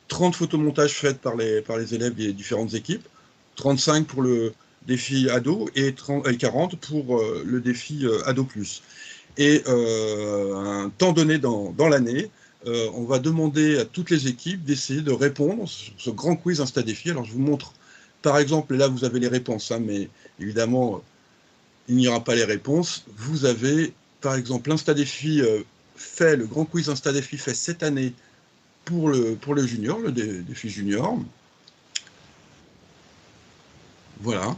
30 photomontages faits par les élèves des différentes équipes, 35 pour le défi ado et 40 pour le défi ado+. Et un temps donné dans l'année, on va demander à toutes les équipes d'essayer de répondre sur ce grand quiz Insta-Défi. Alors je vous montre, par exemple, et là vous avez les réponses, hein, mais évidemment, il n'y aura pas les réponses. Vous avez, par exemple, l'Insta-Défi fait, le grand quiz Insta-Défi fait cette année pour le junior, le défi junior. Voilà.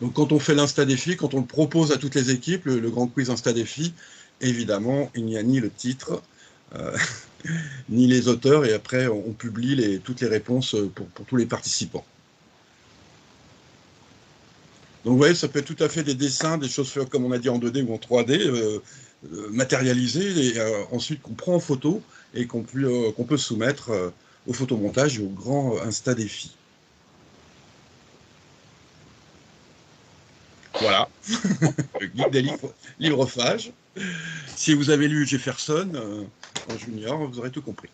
Donc quand on fait l'Insta-Défi, quand on le propose à toutes les équipes, le grand quiz Insta-Défi, évidemment, il n'y a ni le titre, ni les auteurs, et après on publie toutes les réponses pour tous les participants. Donc vous voyez, ça peut être tout à fait des dessins, des choses faites, comme on a dit, en 2D ou en 3D, matérialisées, et ensuite qu'on prend en photo et qu'on peut soumettre au photomontage et au grand Insta-Défi. Voilà, le guide des livrephages. Si vous avez lu Jefferson en junior, vous aurez tout compris.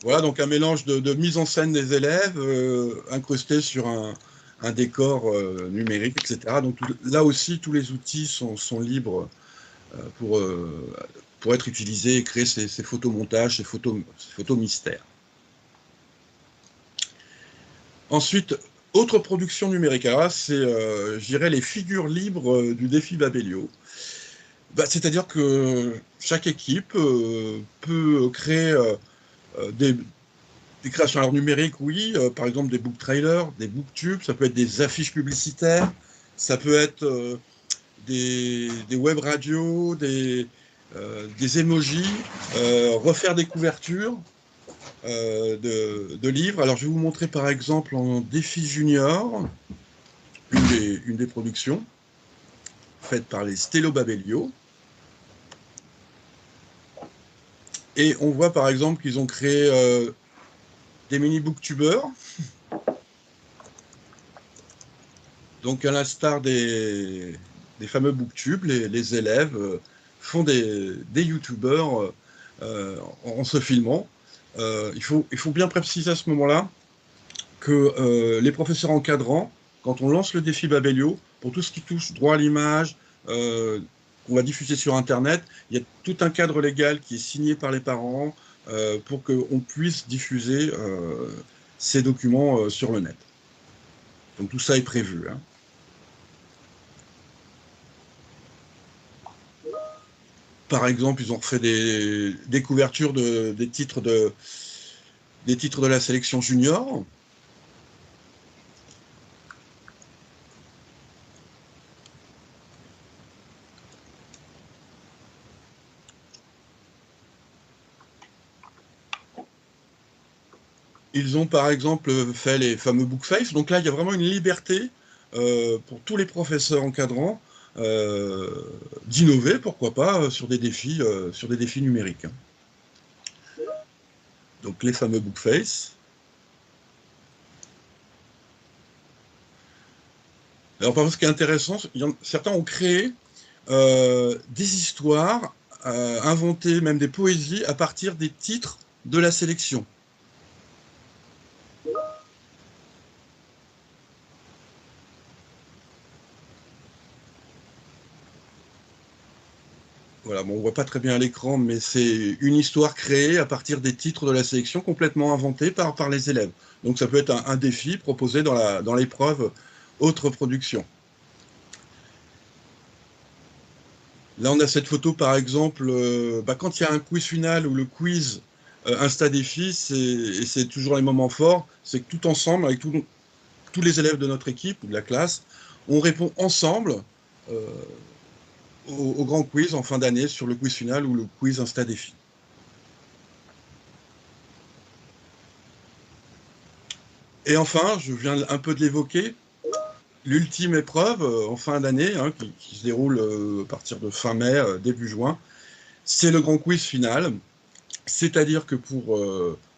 Voilà, donc un mélange de mise en scène des élèves, incrusté sur un décor numérique, etc. Donc là aussi, tous les outils sont libres pour être utilisés et créer ces photomontages, ces photos mystères. Ensuite, autre production numérique, alors là, c'est, je dirais, les figures libres du défi Babelio. C'est-à-dire que chaque équipe peut créer des créations alors numériques, oui, par exemple des book trailers, des booktubes, ça peut être des affiches publicitaires, ça peut être des web radios, des emojis, refaire des couvertures de livres. Alors je vais vous montrer par exemple en défi junior une des productions faites par les Stello Babelio. Et on voit par exemple qu'ils ont créé des mini booktubers. Donc à l'instar des fameux booktubes, les élèves font des youtubeurs en se filmant. Il faut bien préciser à ce moment-là que les professeurs encadrants, quand on lance le défi Babelio, pour tout ce qui touche droit à l'image, qu'on va diffuser sur Internet, il y a tout un cadre légal qui est signé par les parents pour qu'on puisse diffuser ces documents sur le net. Donc tout ça est prévu. Hein. Par exemple, ils ont refait des couvertures des titres de la sélection junior. Ils ont par exemple fait les fameux bookface. Donc là, il y a vraiment une liberté pour tous les professeurs encadrants d'innover, pourquoi pas, sur des défis numériques. Donc les fameux bookface. Alors par contre, ce qui est intéressant, certains ont créé des histoires, inventé même des poésies à partir des titres de la sélection. Voilà, bon, on ne voit pas très bien à l'écran, mais c'est une histoire créée à partir des titres de la sélection complètement inventés par les élèves. Donc ça peut être un défi proposé dans l'épreuve autre production. Là, on a cette photo, par exemple, quand il y a un quiz final ou le quiz Insta-Défi, et c'est toujours les moments forts, c'est que tout ensemble, avec tous les élèves de notre équipe ou de la classe, on répond ensemble au grand quiz en fin d'année sur le quiz final ou le quiz Insta-Défi. Et enfin, je viens un peu de l'évoquer, l'ultime épreuve en fin d'année, hein, qui se déroule à partir de fin mai, début juin, c'est le grand quiz final. C'est-à-dire que pour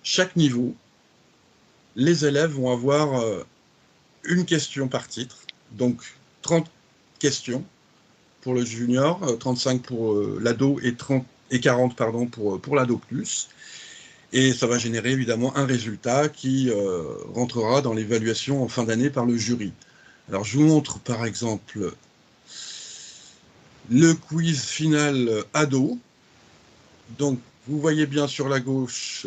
chaque niveau, les élèves vont avoir une question par titre, donc 30 questions pour le junior, 35 pour l'ado et 40 pardon, pour l'ado plus. Et ça va générer évidemment un résultat qui rentrera dans l'évaluation en fin d'année par le jury. Alors je vous montre par exemple le quiz final ado. Donc vous voyez bien sur la gauche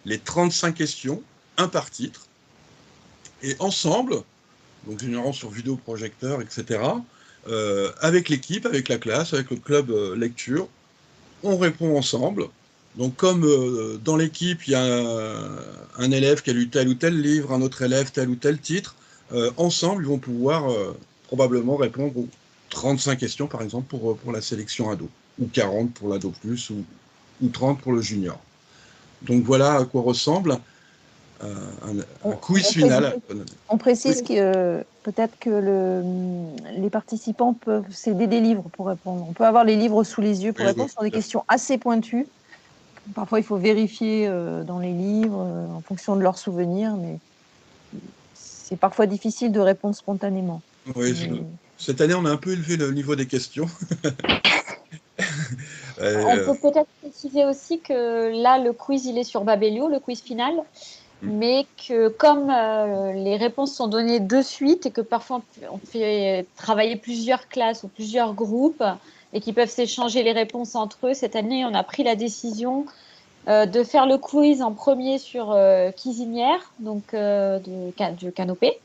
les 35 questions, un par titre. Et ensemble, donc généralement sur vidéoprojecteur, etc., avec l'équipe, avec la classe, avec le club lecture, on répond ensemble. Donc comme dans l'équipe, il y a un élève qui a lu tel ou tel livre, un autre élève tel ou tel titre, ensemble, ils vont pouvoir probablement répondre aux 35 questions, par exemple, pour la sélection ado, ou 40 pour l'ado plus, ou 30 pour le junior. Donc voilà à quoi ressemble un quiz final. On précise que peut-être que les participants peuvent céder des livres pour répondre. On peut avoir les livres sous les yeux pour répondre sur des questions assez pointues. Parfois, il faut vérifier dans les livres en fonction de leurs souvenirs, mais c'est parfois difficile de répondre spontanément. Oui, cette année, on a un peu élevé le niveau des questions. On peut peut-être préciser aussi que là, le quiz, il est sur Babelio, le quiz final, mais que comme les réponses sont données de suite et que parfois on fait travailler plusieurs classes ou plusieurs groupes et qui peuvent s'échanger les réponses entre eux, cette année, on a pris la décision de faire le quiz en premier sur Cuisinière, donc du Canopé.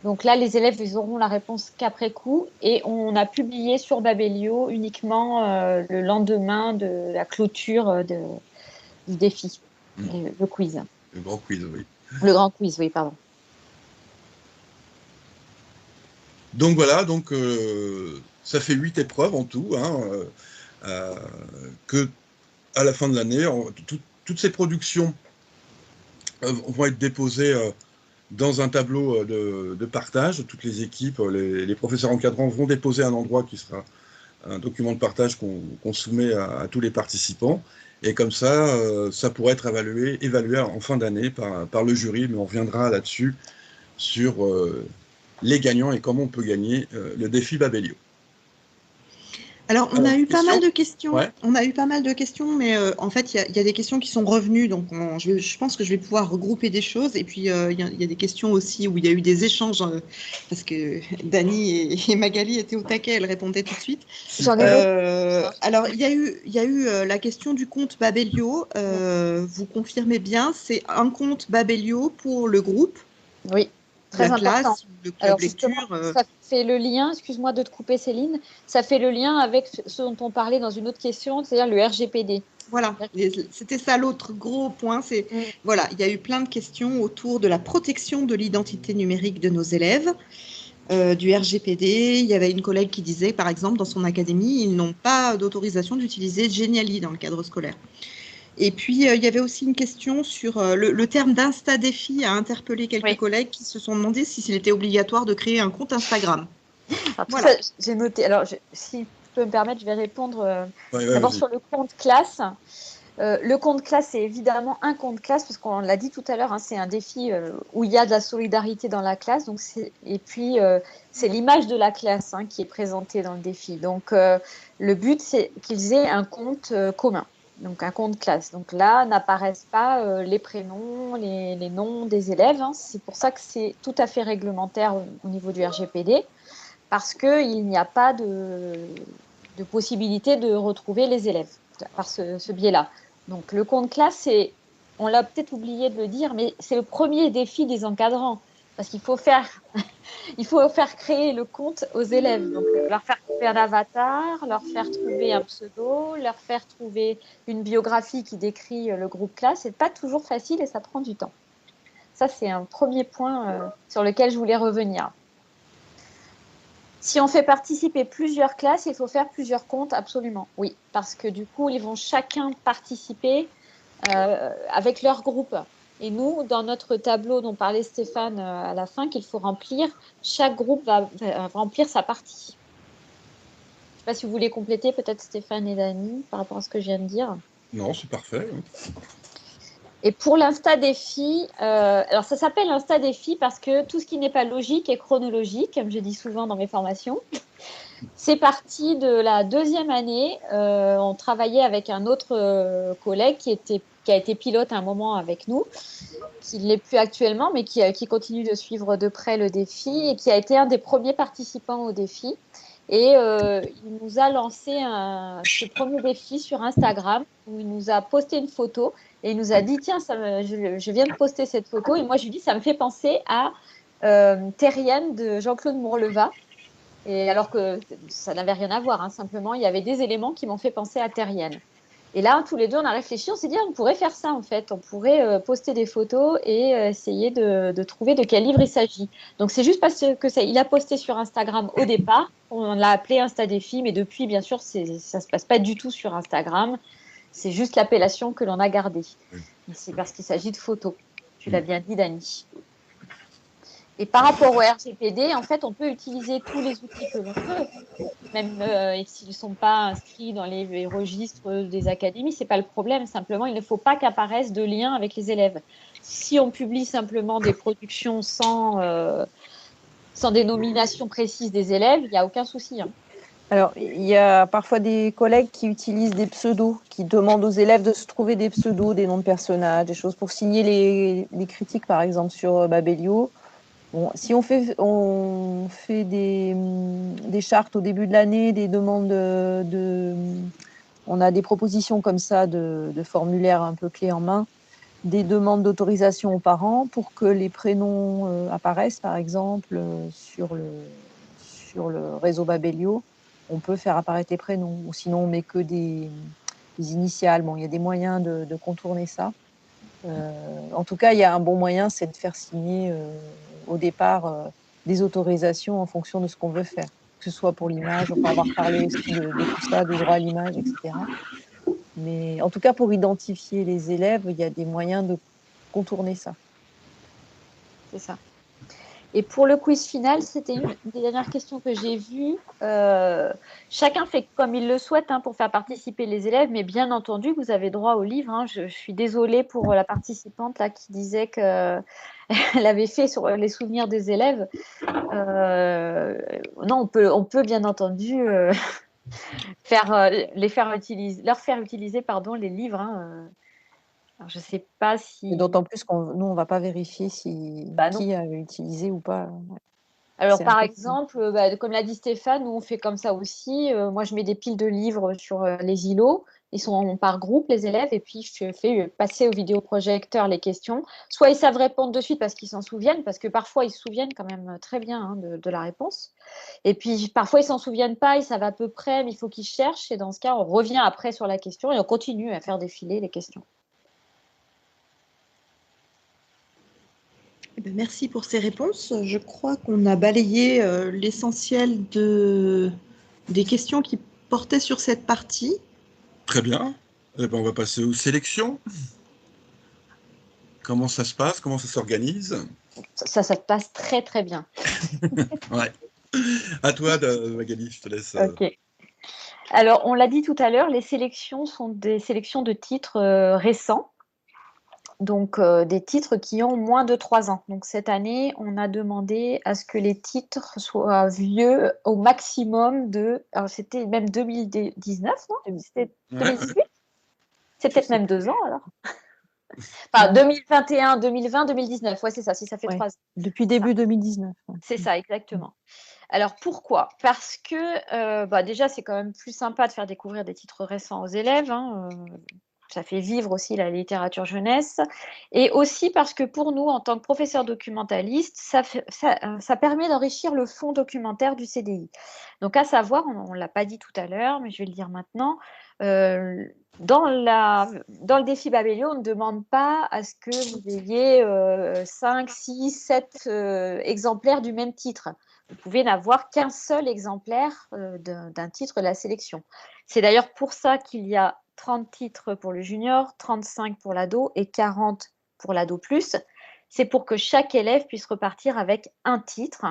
Donc là, les élèves, ils auront la réponse qu'après coup. Et on a publié sur Babelio uniquement le lendemain de la clôture du défi, le quiz. Le grand quiz, oui. Le grand quiz, oui, pardon. Donc voilà, donc ça fait 8 épreuves en tout, que à la fin de l'année, toutes ces productions vont être déposées dans un tableau de partage. Toutes les équipes, les professeurs encadrants vont déposer un endroit qui sera un document de partage qu'on soumet à tous les participants. Et comme ça, ça pourrait être évalué en fin d'année par le jury, mais on reviendra là-dessus sur les gagnants et comment on peut gagner le défi Babelio. Alors, on a eu pas mal de questions. Ouais. On a eu pas mal de questions, mais en fait, il y a des questions qui sont revenues. Donc, je pense que je vais pouvoir regrouper des choses. Et puis, il y a des questions aussi où il y a eu des échanges, parce que Dani et Magali étaient au taquet, elles répondaient tout de suite. J'en ai d'autres. Alors, il y a eu la question du compte Babelio. Vous confirmez bien, c'est un compte Babelio pour le groupe. Oui. Très la important. Classe, le club Alors lecture. ça fait le lien, excuse-moi de te couper Céline, ça fait le lien avec ce dont on parlait dans une autre question, c'est-à-dire le RGPD. Voilà, c'était ça l'autre gros point. C'est voilà, il y a eu plein de questions autour de la protection de l'identité numérique de nos élèves, du RGPD. Il y avait une collègue qui disait, par exemple, dans son académie, ils n'ont pas d'autorisation d'utiliser Geniali dans le cadre scolaire. Et puis, il y avait aussi une question sur le terme d'Insta-défi a interpellé quelques collègues qui se sont demandé s'il était obligatoire de créer un compte Instagram. Alors, voilà. J'ai noté. Alors, si tu peux me permettre, je vais répondre d'abord sur le compte classe. Le compte classe, c'est évidemment un compte classe, parce qu'on l'a dit tout à l'heure, c'est un défi où il y a de la solidarité dans la classe. Donc et puis, c'est l'image de la classe qui est présentée dans le défi. Donc, le but, c'est qu'ils aient un compte commun. Donc, un compte classe. Donc là, n'apparaissent pas les prénoms, les noms des élèves. C'est pour ça que c'est tout à fait réglementaire au niveau du RGPD, parce qu'il n'y a pas de possibilité de retrouver les élèves par ce biais-là. Donc, le compte classe, on l'a peut-être oublié de le dire, mais c'est le premier défi des encadrants, parce qu'il faut faire créer le compte aux élèves. Donc, leur faire trouver un avatar, leur faire trouver un pseudo, leur faire trouver une biographie qui décrit le groupe classe. C'est pas toujours facile et ça prend du temps. Ça, c'est un premier point sur lequel je voulais revenir. Si on fait participer plusieurs classes, il faut faire plusieurs comptes, absolument. Oui, parce que du coup, ils vont chacun participer avec leur groupe. Et nous, dans notre tableau dont parlait Stéphane à la fin, qu'il faut remplir, chaque groupe va remplir sa partie. Je ne sais pas si vous voulez compléter, peut-être Stéphane et Dany, par rapport à ce que je viens de dire. Non, c'est parfait. Et pour l'Insta défi, alors ça s'appelle Insta défi parce que tout ce qui n'est pas logique est chronologique, comme je dis souvent dans mes formations. C'est parti de la 2e année. On travaillait avec un autre collègue qui a été pilote à un moment avec nous, qui ne l'est plus actuellement, mais qui continue de suivre de près le défi et qui a été un des premiers participants au défi. Et il nous a lancé ce premier défi sur Instagram où il nous a posté une photo et il nous a dit tiens, je viens de poster cette photo. Et moi, je lui dis ça me fait penser à Terrienne de Jean-Claude Mourleva. Et alors que ça n'avait rien à voir, hein, simplement, il y avait des éléments qui m'ont fait penser à Terrienne. Et là, tous les deux, on a réfléchi, on s'est dit, on pourrait faire ça en fait. On pourrait poster des photos et essayer de trouver de quel livre il s'agit. Donc, c'est juste parce que il a posté sur Instagram au départ. On l'a appelé Insta Défi, mais depuis, bien sûr, ça ne se passe pas du tout sur Instagram. C'est juste l'appellation que l'on a gardée. C'est parce qu'il s'agit de photos. Tu l'as bien dit, Dany. Et par rapport au RGPD, en fait, on peut utiliser tous les outils que l'on veut, même s'ils ne sont pas inscrits dans les registres des académies, ce n'est pas le problème. Simplement, il ne faut pas qu'apparaissent de liens avec les élèves. Si on publie simplement des productions sans dénomination précise des élèves, il n'y a aucun souci. Hein. Alors, il y a parfois des collègues qui utilisent des pseudos, qui demandent aux élèves de se trouver des pseudos, des noms de personnages, des choses pour signer les critiques, par exemple, sur Babelio. Bon, si on fait des chartes au début de l'année, des demandes on a des propositions comme ça de formulaires un peu clés en main, des demandes d'autorisation aux parents pour que les prénoms apparaissent, par exemple, sur le réseau Babelio. On peut faire apparaître les prénoms, ou sinon on met que des initiales. Bon, il y a des moyens de contourner ça. En tout cas, il y a un bon moyen, c'est de faire signer au départ des autorisations en fonction de ce qu'on veut faire, que ce soit pour l'image, on peut avoir parlé aussi de tout ça, du droit à l'image, etc. Mais en tout cas, pour identifier les élèves, il y a des moyens de contourner ça. C'est ça. Et pour le quiz final, c'était une des dernières questions que j'ai vues. Chacun fait comme il le souhaite hein, pour faire participer les élèves, mais bien entendu, vous avez droit au livre. Hein. Je suis désolée pour la participante là, qui disait qu'elle avait fait sur les souvenirs des élèves. Non, on peut bien entendu leur faire utiliser les livres. Hein. Alors, je ne sais pas si… Et d'autant plus nous, on ne va pas vérifier qui a utilisé ou pas. Alors, par exemple, comme l'a dit Stéphane, nous, on fait comme ça aussi. Moi, je mets des piles de livres sur les îlots. Ils sont par groupe, les élèves, et puis je fais passer au vidéoprojecteur les questions. Soit ils savent répondre de suite parce qu'ils s'en souviennent, parce que parfois, ils se souviennent quand même très bien hein, de la réponse. Et puis, parfois, ils ne s'en souviennent pas, ils savent à peu près, mais il faut qu'ils cherchent. Et dans ce cas, on revient après sur la question et on continue à faire défiler les questions. Merci pour ces réponses. Je crois qu'on a balayé l'essentiel des questions qui portaient sur cette partie. Très bien. Eh ben, on va passer aux sélections. Comment ça se passe? Comment ça s'organise? Ça se passe très, très bien. Ouais. À toi, Magali, je te laisse. Ok. Alors, on l'a dit tout à l'heure, les sélections sont des sélections de titres récents. Donc, des titres qui ont moins de 3 ans. Donc, cette année, on a demandé à ce que les titres soient vieux au maximum de… Alors, c'était même 2019, non? C'était 2018? Ouais. C'est peut-être même 2 ans, alors. Enfin, 2021, 2020, 2019. Ouais, c'est ça, si ça fait 3 ans. Depuis début 2019. C'est ça, exactement. Alors, pourquoi? Parce que, déjà, c'est quand même plus sympa de faire découvrir des titres récents aux élèves. Hein, ça fait vivre aussi la littérature jeunesse. Et aussi parce que pour nous, en tant que professeurs documentalistes, ça permet d'enrichir le fond documentaire du CDI. Donc, à savoir, on ne l'a pas dit tout à l'heure, mais je vais le dire maintenant, dans le défi Babelio, on ne demande pas à ce que vous ayez 5, 6, 7 exemplaires du même titre. Vous pouvez n'avoir qu'un seul exemplaire d'un titre de la sélection. C'est d'ailleurs pour ça qu'il y a 30 titres pour le junior, 35 pour l'ado et 40 pour l'ado plus, c'est pour que chaque élève puisse repartir avec un titre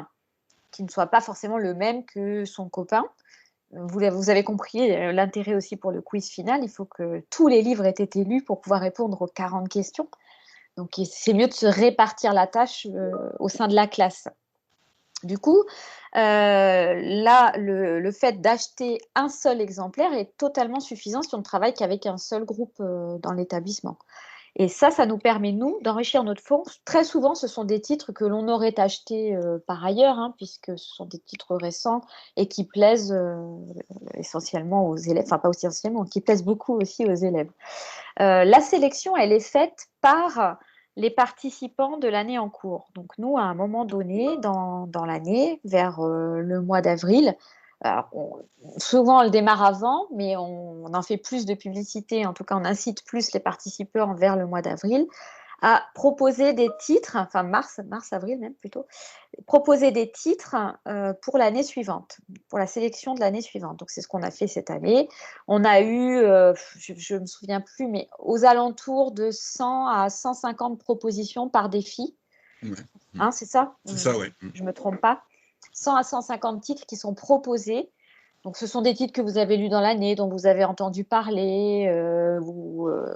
qui ne soit pas forcément le même que son copain. Vous avez compris l'intérêt aussi pour le quiz final. Il faut que tous les livres aient été lus pour pouvoir répondre aux 40 questions. Donc, c'est mieux de se répartir la tâche au sein de la classe. Du coup, là, le fait d'acheter un seul exemplaire est totalement suffisant si on ne travaille qu'avec un seul groupe dans l'établissement. Et ça nous permet, nous, d'enrichir notre fonds. Très souvent, ce sont des titres que l'on aurait achetés par ailleurs, hein, puisque ce sont des titres récents et qui plaisent essentiellement aux élèves, enfin pas aussi essentiellement, qui plaisent beaucoup aussi aux élèves. La sélection, elle est faite par les participants de l'année en cours. Donc nous, à un moment donné, dans l'année, vers le mois d'avril, souvent on le démarre avant, mais on en fait plus de publicité, en tout cas on incite plus les participants vers le mois d'avril à proposer des titres, enfin mars-avril même plutôt, proposer des titres pour l'année suivante, pour la sélection de l'année suivante. Donc c'est ce qu'on a fait cette année. On a eu, je ne me souviens plus, mais aux alentours de 100 à 150 propositions par défi. Ouais. Hein, c'est ça? C'est ça, oui. Je ne me trompe pas. 100 à 150 titres qui sont proposés. Donc, ce sont des titres que vous avez lus dans l'année, dont vous avez entendu parler,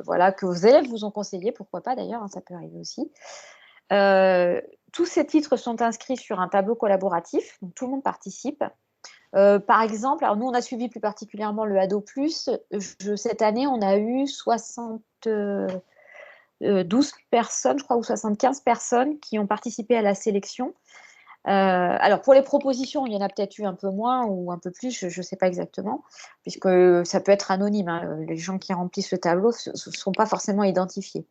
voilà, que vos élèves vous ont conseillé, pourquoi pas d'ailleurs, hein, ça peut arriver aussi. Tous ces titres sont inscrits sur un tableau collaboratif, donc tout le monde participe. Par exemple, alors nous, on a suivi plus particulièrement le Ado+. Cette année, on a eu 12 personnes, je crois, ou 75 personnes qui ont participé à la sélection. Alors, pour les propositions, il y en a peut-être eu un peu moins ou un peu plus, je ne sais pas exactement, puisque ça peut être anonyme. Hein, les gens qui remplissent le tableau ne sont pas forcément identifiés.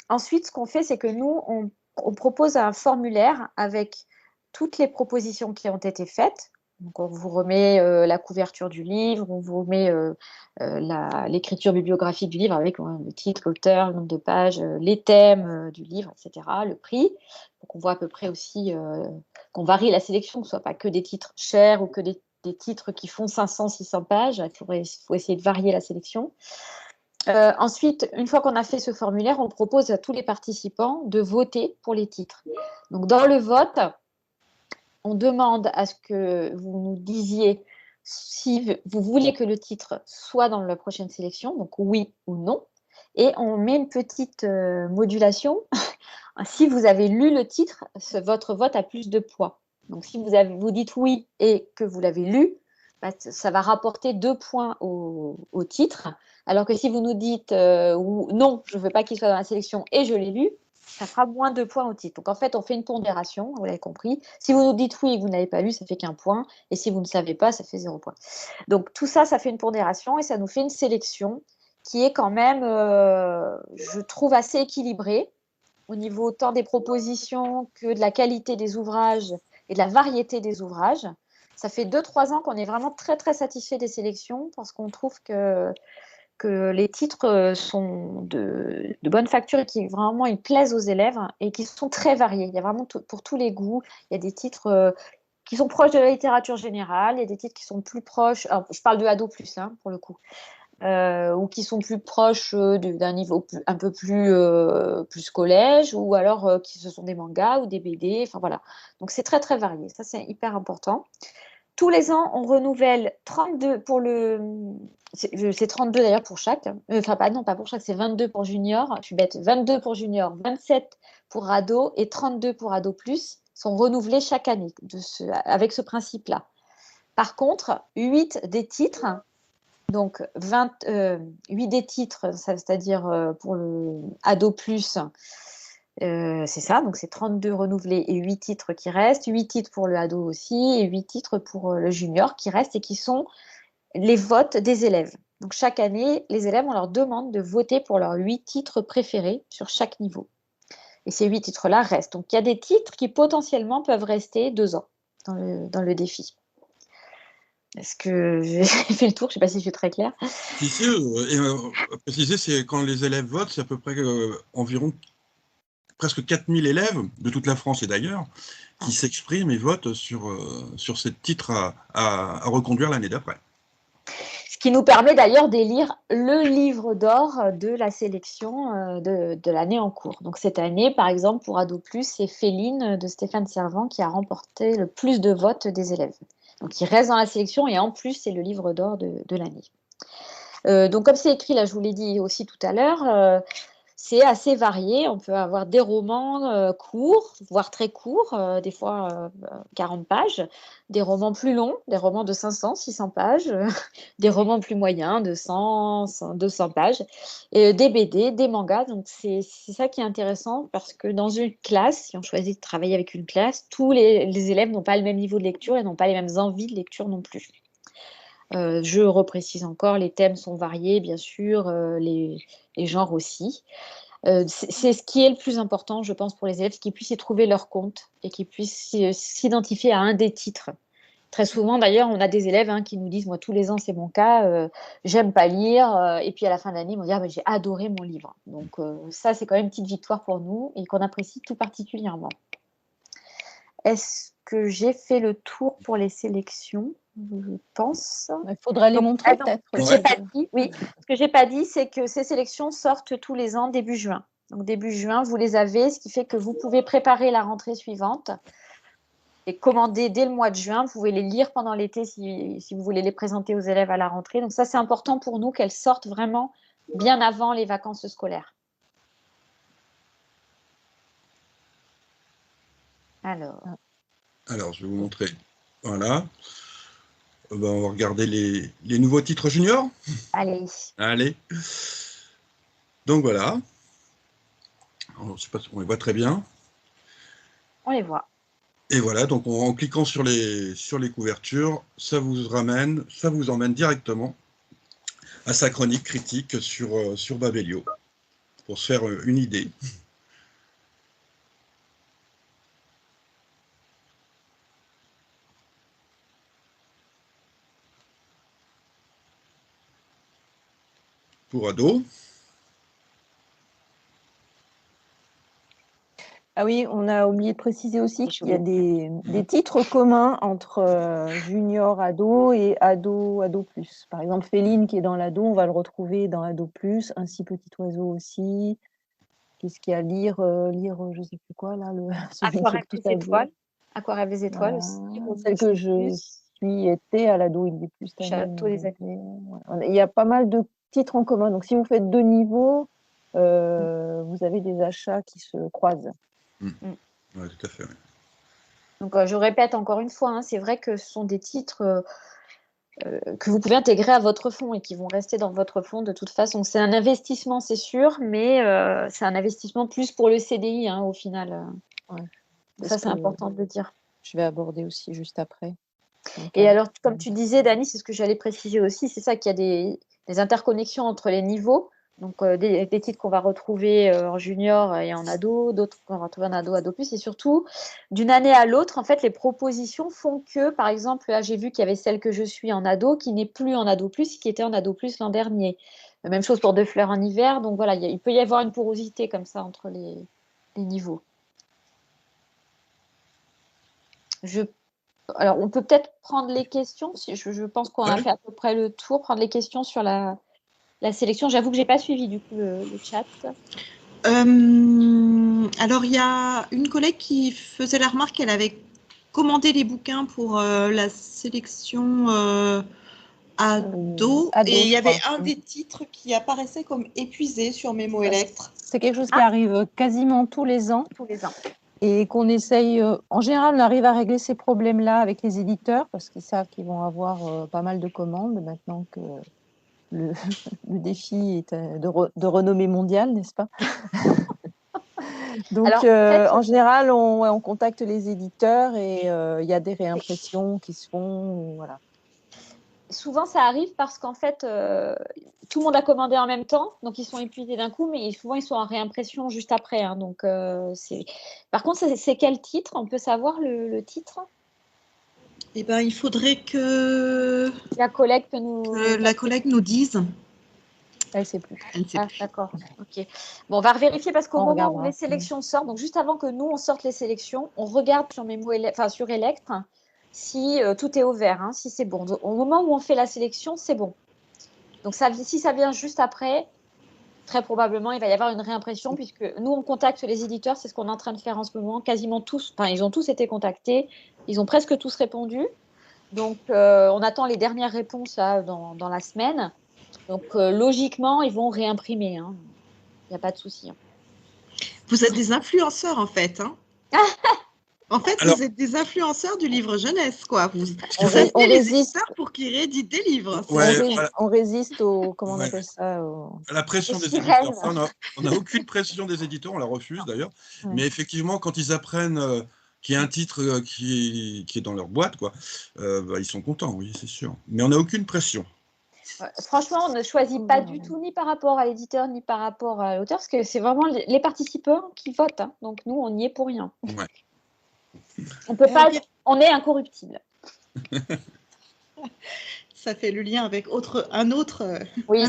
Ensuite, ce qu'on fait, c'est que nous, on propose un formulaire avec toutes les propositions qui ont été faites. Donc, on vous remet la couverture du livre, on vous remet l'écriture bibliographique du livre avec le titre, l'auteur, le nombre de pages, les thèmes du livre, etc., le prix. Donc, on voit à peu près aussi qu'on varie la sélection, que ce ne soit pas que des titres chers ou que des titres qui font 500, 600 pages. Il faut essayer de varier la sélection. Ensuite, une fois qu'on a fait ce formulaire, on propose à tous les participants de voter pour les titres. Donc, dans le vote, on demande à ce que vous nous disiez si vous voulez que le titre soit dans la prochaine sélection, donc oui ou non. Et on met une petite modulation. Si vous avez lu le titre, votre vote a plus de poids. Donc, si vous dites oui et que vous l'avez lu, ça va rapporter 2 points au titre. Alors que si vous nous dites non, je ne veux pas qu'il soit dans la sélection et je l'ai lu, ça fera moins 2 points au titre. Donc en fait, on fait une pondération, vous l'avez compris. Si vous nous dites oui et que vous n'avez pas lu, ça fait qu'1 point. Et si vous ne savez pas, ça fait 0 point. Donc tout ça, ça fait une pondération et ça nous fait une sélection qui est quand même, je trouve, assez équilibrée au niveau tant des propositions que de la qualité des ouvrages et de la variété des ouvrages. Ça fait 2-3 ans qu'on est vraiment très, très satisfait des sélections parce qu'on trouve que les titres sont de bonne facture et qui vraiment ils plaisent aux élèves et qui sont très variés. Il y a vraiment pour tous les goûts. Il y a des titres qui sont proches de la littérature générale, il y a des titres qui sont plus proches, alors, je parle de Ado+, hein, pour le coup, ou qui sont plus proches d'un niveau un peu plus collège, ou alors qui ce sont des mangas ou des BD, enfin voilà. Donc c'est très très varié, ça c'est hyper important. Tous les ans, on renouvelle 32 pour le. C'est 32 d'ailleurs pour chaque. Enfin, pas pour chaque, c'est 22 pour junior. Je suis bête. 22 pour junior, 27 pour ado et 32 pour ado plus sont renouvelés chaque année avec ce principe-là. Par contre, 8 des titres, donc 8 des titres, c'est-à-dire pour le ado plus, c'est ça, donc c'est 32 renouvelés et 8 titres qui restent, 8 titres pour le ado aussi et 8 titres pour le junior qui restent et qui sont les votes des élèves. Donc chaque année, les élèves, on leur demande de voter pour leurs 8 titres préférés sur chaque niveau. Et ces 8 titres-là restent. Donc il y a des titres qui potentiellement peuvent rester 2 ans dans le défi. Est-ce que j'ai fait le tour? Je ne sais pas si je suis très claire. Ici, préciser, c'est quand les élèves votent, c'est à peu près environ presque 4000 élèves de toute la France et d'ailleurs qui s'expriment et votent sur ces titres à reconduire l'année d'après. Ce qui nous permet d'ailleurs d'élire le livre d'or de la sélection de l'année en cours. Donc cette année, par exemple, pour Ado+, c'est Féline de Stéphane Servant qui a remporté le plus de votes des élèves. Donc il reste dans la sélection et en plus, c'est le livre d'or de l'année. Donc comme c'est écrit, là je vous l'ai dit aussi tout à l'heure, c'est assez varié. On peut avoir des romans courts, voire très courts, des fois 40 pages, des romans plus longs, des romans de 500, 600 pages, des romans plus moyens de 100, 200 pages, et des BD, des mangas. Donc c'est ça qui est intéressant parce que dans une classe, si on choisit de travailler avec une classe, tous les élèves n'ont pas le même niveau de lecture et n'ont pas les mêmes envies de lecture non plus. Je reprécise encore, les thèmes sont variés, bien sûr, les genres aussi. C'est ce qui est le plus important, je pense, pour les élèves, c'est qu'ils puissent y trouver leur compte et qu'ils puissent s'identifier à un des titres. Très souvent, d'ailleurs, on a des élèves qui nous disent, moi, tous les ans, c'est mon cas, j'aime pas lire, et puis à la fin de l'année, ils vont dire, j'ai adoré mon livre. Donc ça, c'est quand même une petite victoire pour nous et qu'on apprécie tout particulièrement. Est-ce que j'ai fait le tour pour les sélections? Je pense. Il faudrait les montrer peut-être. Ce que j'ai pas dit, oui. Ce que j'ai pas dit, c'est que ces sélections sortent tous les ans début juin. Donc début juin, vous les avez, ce qui fait que vous pouvez préparer la rentrée suivante et commander dès le mois de juin. Vous pouvez les lire pendant l'été si vous voulez les présenter aux élèves à la rentrée. Donc ça, c'est important pour nous qu'elles sortent vraiment bien avant les vacances scolaires. Alors, je vais vous montrer. Voilà. On va regarder les nouveaux titres juniors. Allez. Donc voilà. Alors, je ne sais pas si on les voit très bien. On les voit. Et voilà, donc en cliquant sur les couvertures, ça vous emmène directement à sa chronique critique sur Babelio, pour se faire une idée. Pour ados. Ah oui, on a oublié de préciser aussi qu'il y a des titres communs entre junior ado et ado plus. Par exemple, Féline qui est dans l'ado, on va le retrouver dans ado plus, ainsi Petit oiseau aussi. Qu'est-ce qu'il y a lire, je sais plus quoi là, Aquarelle des étoiles. Aquarelle des étoiles aussi. Celle que je était à l'ado, il est plus Château des Il y a pas mal de titres en commun. Donc si vous faites 2 niveaux, vous avez des achats qui se croisent. Oui, tout à fait. Oui. Donc je répète encore une fois, c'est vrai que ce sont des titres que vous pouvez intégrer à votre fonds et qui vont rester dans votre fonds de toute façon. C'est un investissement, c'est sûr, mais c'est un investissement plus pour le CDI au final. Ça, c'est important de le dire. Je vais aborder aussi juste après. Et alors, comme tu disais, Dani, c'est ce que j'allais préciser aussi, c'est ça qu'il y a des interconnexions entre les niveaux. Donc, des titres qu'on va retrouver en junior et en ado, d'autres qu'on va retrouver en ado plus. Et surtout, d'une année à l'autre, en fait, les propositions font que, par exemple, là, j'ai vu qu'il y avait celle que je suis en ado qui n'est plus en ado plus, qui était en ado plus l'an dernier. Même chose pour Deux fleurs en hiver. Donc, voilà, il peut y avoir une porosité comme ça entre les niveaux. Alors, on peut peut-être prendre les questions. Je pense qu'on a fait à peu près le tour. Prendre les questions sur la sélection. J'avoue que je n'ai pas suivi du coup le chat. Alors, il y a une collègue qui faisait la remarque qu'elle avait commandé les bouquins pour la sélection ado. Et il y avait un des titres qui apparaissait comme épuisé sur Mémo Electre. C'est quelque chose qui arrive quasiment tous les ans. Et qu'on essaye, en général, on arrive à régler ces problèmes-là avec les éditeurs parce qu'ils savent qu'ils vont avoir pas mal de commandes maintenant que le défi est de renommée mondiale, n'est-ce pas? Donc, en général, on contacte les éditeurs et il y a des réimpressions qui se font. Voilà. Souvent, ça arrive parce qu'en fait, tout le monde a commandé en même temps, donc ils sont épuisés d'un coup, mais souvent, ils sont en réimpression juste après. Donc, par contre, c'est quel titre? On peut savoir le titre? Eh ben, il faudrait que la collègue nous dise. Elle ne sait plus. D'accord. Ok. Bon, on va vérifier parce qu'au moment où les sélections sortent, donc juste avant que nous on sorte les sélections, on regarde sur sur Electre si tout est au vert, si c'est bon. Donc, au moment où on fait la sélection, c'est bon. Donc si ça vient juste après, très probablement, il va y avoir une réimpression puisque nous, on contacte les éditeurs. C'est ce qu'on est en train de faire en ce moment. Quasiment tous, enfin, ils ont tous été contactés. Ils ont presque tous répondu. Donc, on attend les dernières réponses là, dans la semaine. Donc, logiquement, ils vont réimprimer. Hein. Il n'y a pas de souci. Hein. Vous êtes des influenceurs, en fait. Hein. En fait, Alors- vous êtes des influenceurs du livre jeunesse, quoi. Vous On appelez les résiste, éditeurs pour qu'ils rééditent des livres. Ouais, voilà. on résiste au, comment on Ouais. appelle ça, À la pression Les des sirènes. éditeurs. Ça, on n'a aucune pression des éditeurs, on la refuse d'ailleurs. Ouais. Mais effectivement, quand ils apprennent qu'il y a un titre qui est dans leur boîte, quoi, bah, ils sont contents, oui, c'est sûr. Mais on n'a aucune pression. Franchement, on ne choisit pas du tout ni par rapport à l'éditeur ni par rapport à l'auteur, parce que c'est vraiment les participants qui votent. Hein. Donc nous, on n'y est pour rien. Ouais. On peut pas. On est incorruptible. Ça fait le lien avec un autre Oui.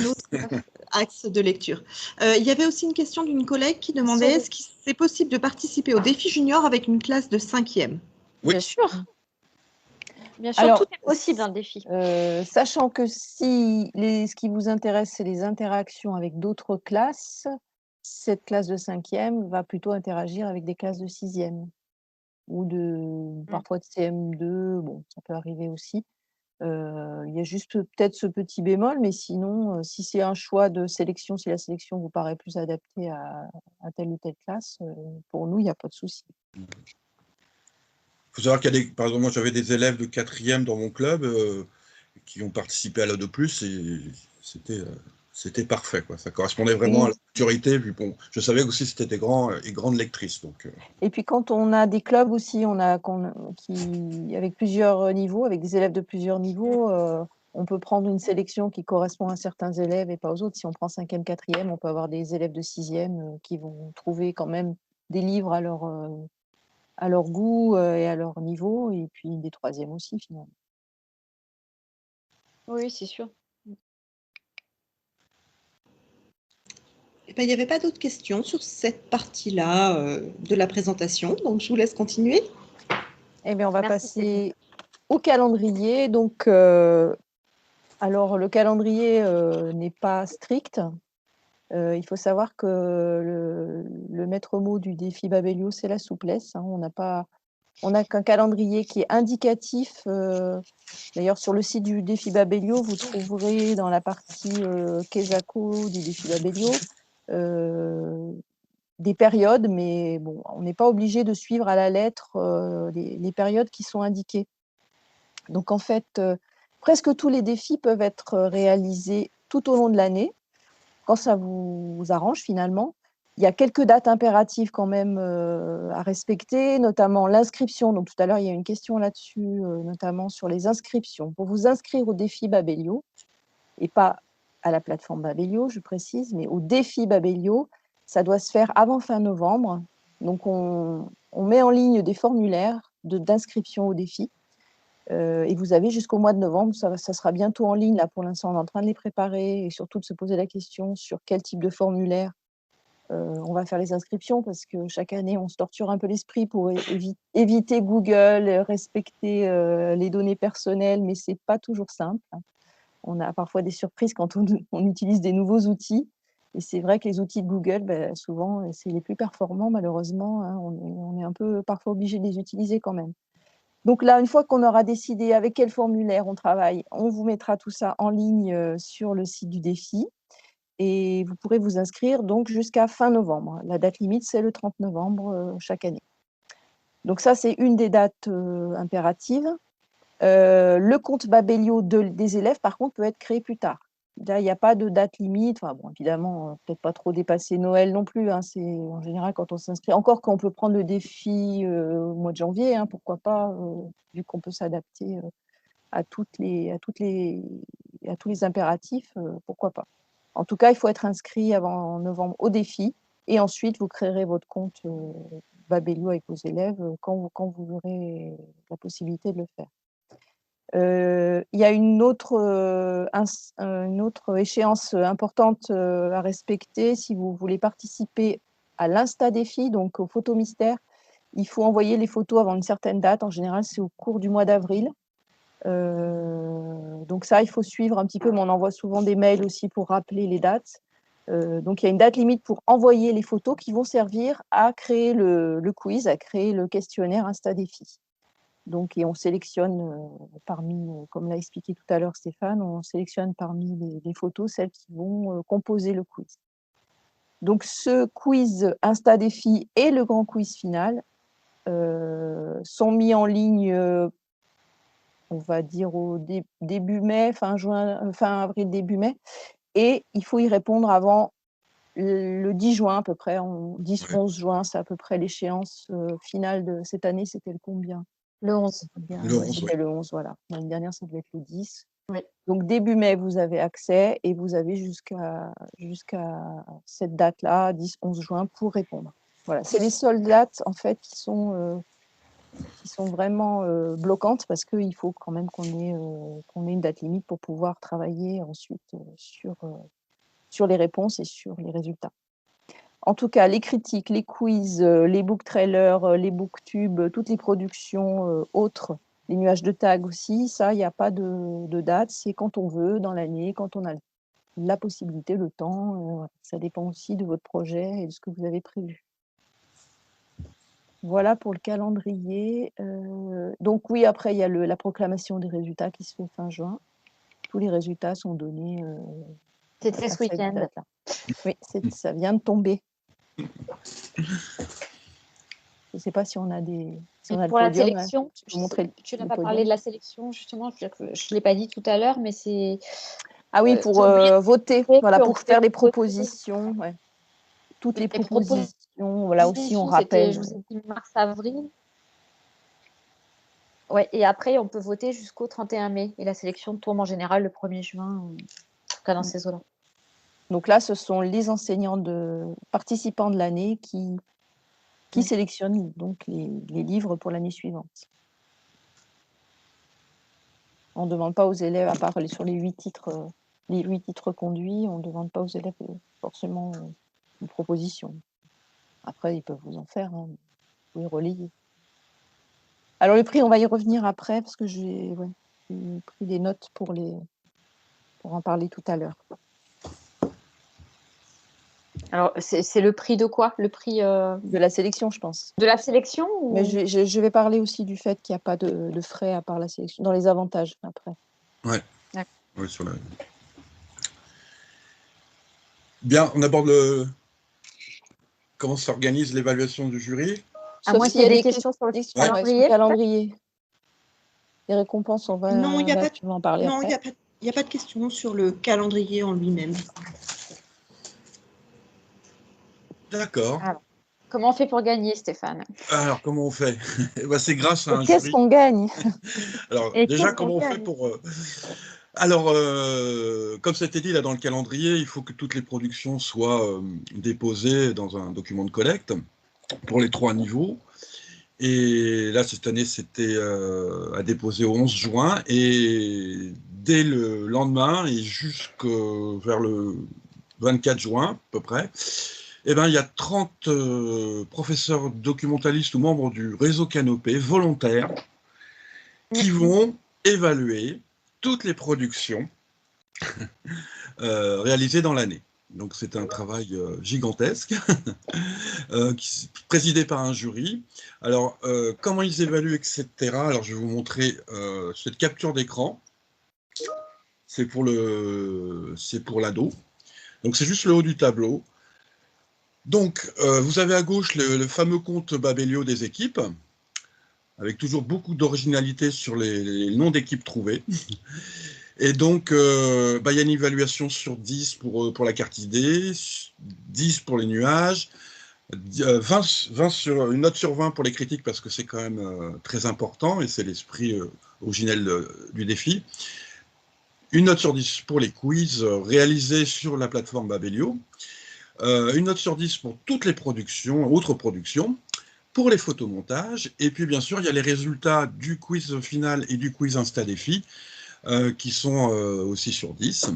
axe de lecture. Il y avait aussi une question d'une collègue qui demandait est-ce que c'est possible de participer au défi junior avec une classe de 5e? Oui. Bien sûr. Bien sûr, Alors, tout est possible dans le défi. sachant que si ce qui vous intéresse, c'est les interactions avec d'autres classes, cette classe de 5e va plutôt interagir avec des classes de 6e ou parfois de CM2, bon, ça peut arriver aussi. Il y a juste peut-être ce petit bémol, mais sinon, si c'est un choix de sélection, si la sélection vous paraît plus adaptée à telle ou telle classe, pour nous, il n'y a pas de souci. Il faut savoir qu'il y a par exemple, moi j'avais des élèves de 4e dans mon club qui ont participé à l'A2+, et c'était parfait, quoi. Ça correspondait vraiment à la maturité. Puis bon, je savais aussi que c'était des grands et grandes lectrices. Donc, Et puis quand on a des clubs aussi, avec plusieurs niveaux, avec des élèves de plusieurs niveaux, on peut prendre une sélection qui correspond à certains élèves et pas aux autres. Si on prend 5e, 4e, on peut avoir des élèves de 6e qui vont trouver quand même des livres à leur goût et à leur niveau, et puis des 3e aussi, finalement. Oui, c'est sûr. Eh ben, il n'y avait pas d'autres questions sur cette partie-là de la présentation, donc je vous laisse continuer. Eh bien, on va Merci, passer au calendrier. Donc, alors, le calendrier n'est pas strict. Il faut savoir que le maître mot du défi Babelio, c'est la souplesse. Hein. On n'a qu'un calendrier qui est indicatif. D'ailleurs, sur le site du défi Babelio, vous trouverez dans la partie Kesako du défi Babelio des périodes, mais bon, on n'est pas obligé de suivre à la lettre les périodes qui sont indiquées. Donc, en fait, presque tous les défis peuvent être réalisés tout au long de l'année, quand ça vous arrange finalement. Il y a quelques dates impératives quand même à respecter, notamment l'inscription. Donc, tout à l'heure, il y a une question là-dessus, notamment sur les inscriptions. Pour vous inscrire au défi Babelio, et pas à la plateforme Babelio, je précise, mais au défi Babelio, ça doit se faire avant fin novembre. Donc, on met en ligne des formulaires d'inscription au défi. Et vous avez jusqu'au mois de novembre, ça sera bientôt en ligne. Là, pour l'instant, on est en train de les préparer et surtout de se poser la question sur quel type de formulaire on va faire les inscriptions, parce que chaque année, on se torture un peu l'esprit pour éviter Google, respecter les données personnelles, mais ce n'est pas toujours simple. On a parfois des surprises quand on utilise des nouveaux outils. Et c'est vrai que les outils de Google, souvent, c'est les plus performants, malheureusement. Hein, on est un peu parfois obligé de les utiliser quand même. Donc là, une fois qu'on aura décidé avec quel formulaire on travaille, on vous mettra tout ça en ligne sur le site du défi. Et vous pourrez vous inscrire donc jusqu'à fin novembre. La date limite, c'est le 30 novembre chaque année. Donc ça, c'est une des dates impératives. Le compte Babelio des élèves, par contre, peut être créé plus tard. Là, il n'y a pas de date limite. Enfin, bon, évidemment, peut-être pas trop dépasser Noël non plus. Hein. C'est en général quand on s'inscrit. Encore qu'on peut prendre le défi au mois de janvier, hein, pourquoi pas, vu qu'on peut s'adapter à tous les impératifs, pourquoi pas. En tout cas, il faut être inscrit avant novembre au défi. Et ensuite, vous créerez votre compte Babelio avec vos élèves quand vous aurez la possibilité de le faire. Il y a une autre échéance importante à respecter si vous voulez participer à l'Insta Défi, donc au Photomystère. Il faut envoyer les photos avant une certaine date. En général, c'est au cours du mois d'avril. Donc ça, il faut suivre un petit peu, mais on envoie souvent des mails aussi pour rappeler les dates. Donc il y a une date limite pour envoyer les photos qui vont servir à créer le quiz, à créer le questionnaire InstaDéfi. Donc, et on sélectionne parmi, comme l'a expliqué tout à l'heure Stéphane, on sélectionne parmi les photos celles qui vont composer le quiz. Donc, ce quiz InstaDéfi et le grand quiz final sont mis en ligne, on va dire au début mai, fin avril, début mai, et il faut y répondre avant le 10 juin à peu près, 10-11 juin, c'est à peu près l'échéance finale de cette année. C'était le combien? Le 11. Le 11, c'était le 11, voilà. L'année dernière, ça devait être le 10. Oui. Donc, début mai, vous avez accès et vous avez jusqu'à cette date-là, 10-11 juin, pour répondre. Voilà, c'est les seules dates, en fait, qui sont vraiment bloquantes parce qu'il faut quand même qu'on ait une date limite pour pouvoir travailler ensuite sur les réponses et sur les résultats. En tout cas, les critiques, les quiz, les book trailers, les booktubes, toutes les productions autres, les nuages de tag aussi, ça, il n'y a pas de date, c'est quand on veut, dans l'année, quand on a la possibilité, le temps. Ça dépend aussi de votre projet et de ce que vous avez prévu. Voilà pour le calendrier. Donc oui, après, il y a la proclamation des résultats qui se fait fin juin. Tous les résultats sont donnés C'était ce week-end. date-là. Oui, ça vient de tomber. Je ne sais pas si on a des. Si on a pour le la podium, sélection, je montrer tu n'as le pas podium. parlé de la sélection, justement, je ne l'ai pas dit tout à l'heure, mais c'est. Ah oui, pour voter, voilà, pour faire les propositions. Ouais. Toutes les propositions, voilà aussi, on rappelle. Je vous ai dit mars-avril. Ouais, et après, on peut voter jusqu'au 31 mai. Et la sélection tourne en général le 1er juin, en tout cas dans ces eaux-là. Donc là, ce sont les enseignants participants de l'année qui sélectionnent donc les livres pour l'année suivante. On ne demande pas aux élèves, à part sur les 8 titres conduits, on ne demande pas aux élèves forcément une proposition. Après, ils peuvent vous en faire, hein, vous pouvez relayer. Alors le prix, on va y revenir après, parce que j'ai pris des notes pour en parler tout à l'heure. Alors, c'est le prix de quoi? Le prix de la sélection, je pense. De la sélection ou... Mais je vais parler aussi du fait qu'il n'y a pas de frais à part la sélection, dans les avantages après. Ouais. Ouais, sur la... Bien, on aborde comment s'organise l'évaluation du jury. À moins qu'il y ait des questions sur le calendrier. Les récompenses, on va en parler non, après. Il n'y a pas de questions sur le calendrier en lui-même. D'accord. Alors, comment on fait pour gagner, Stéphane? Alors, comment on fait? C'est grâce à un jury. Qu'est-ce qu'on gagne? Alors, déjà, comment on fait pour... Alors, comme ça a été dit là dans le calendrier, il faut que toutes les productions soient déposées dans un document de collecte pour les 3 niveaux. Et là, cette année, c'était à déposer au 11 juin. Et dès le lendemain et vers le 24 juin, à peu près, eh ben, il y a 30 professeurs documentalistes ou membres du réseau Canopé, volontaires, qui vont évaluer toutes les productions réalisées dans l'année. Donc c'est un travail gigantesque, présidé par un jury. Alors, comment ils évaluent, etc. Alors, je vais vous montrer cette capture d'écran. C'est pour l'ado. Donc, c'est juste le haut du tableau. Donc, vous avez à gauche le fameux compte Babelio des équipes, avec toujours beaucoup d'originalité sur les noms d'équipes trouvées. Et donc, il y a une évaluation sur 10 pour la carte idée, 10 pour les nuages, une note sur 20 pour les critiques, parce que c'est quand même très important, et c'est l'esprit originel du défi. Une note sur 10 pour les quiz réalisés sur la plateforme Babelio. Une note sur 10 pour toutes les productions, autres productions, pour les photomontages, et puis bien sûr, il y a les résultats du quiz final et du quiz InstaDéfi, qui sont aussi sur 10,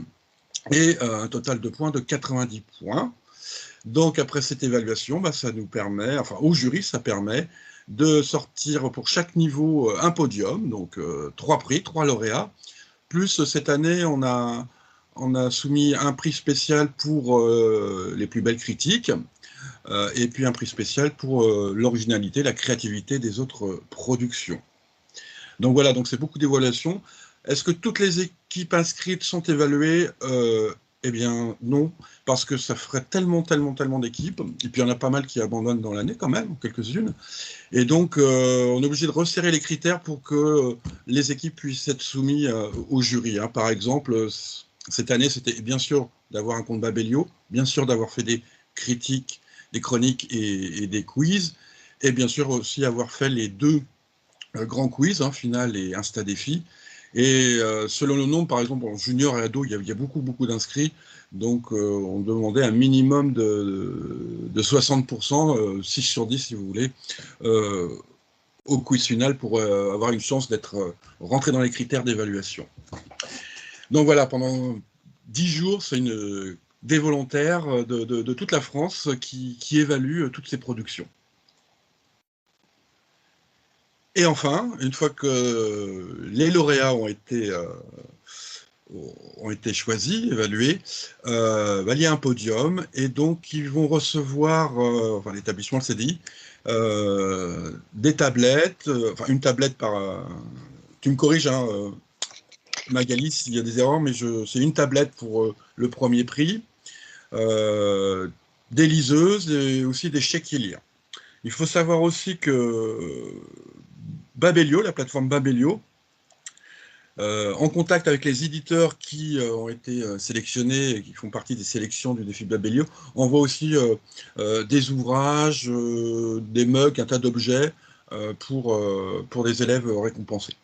et un total de points de 90 points. Donc, après cette évaluation, ça nous permet, enfin, au jury, ça permet de sortir pour chaque niveau un podium, donc 3 prix, 3 lauréats. Plus cette année, on a soumis un prix spécial pour les plus belles critiques, et puis un prix spécial pour l'originalité, la créativité des autres productions. Donc voilà, donc c'est beaucoup d'évaluations. Est-ce que toutes les équipes inscrites sont évaluées? Eh bien non, parce que ça ferait tellement d'équipes, et puis il y en a pas mal qui abandonnent dans l'année quand même, quelques-unes, et donc on est obligé de resserrer les critères pour que les équipes puissent être soumises au jury. Hein. Par exemple, cette année, c'était bien sûr d'avoir un compte Babelio, bien sûr d'avoir fait des critiques, des chroniques et des quiz, et bien sûr aussi avoir fait les 2 grands quiz, hein, Finale et Insta Défi. Et selon le nombre, par exemple, en junior et ado, il y a beaucoup d'inscrits, donc on demandait un minimum de 60%, 6 sur 10 si vous voulez, au quiz final pour avoir une chance d'être rentré dans les critères d'évaluation. Donc voilà, pendant 10 jours, c'est des volontaires de toute la France qui évaluent toutes ces productions. Et enfin, une fois que les lauréats ont été choisis, évalués, il y a un podium, et donc ils vont recevoir, enfin l'établissement, le CDI, des tablettes, enfin une tablette par... tu me corriges, hein, Magali, s'il y a des erreurs, mais c'est une tablette pour le premier prix, des liseuses et aussi des chèques lire. Il faut savoir aussi que Babelio, la plateforme Babelio, en contact avec les éditeurs qui ont été sélectionnés et qui font partie des sélections du défi Babelio, envoie aussi des ouvrages, des mugs, un tas d'objets pour des élèves récompensés.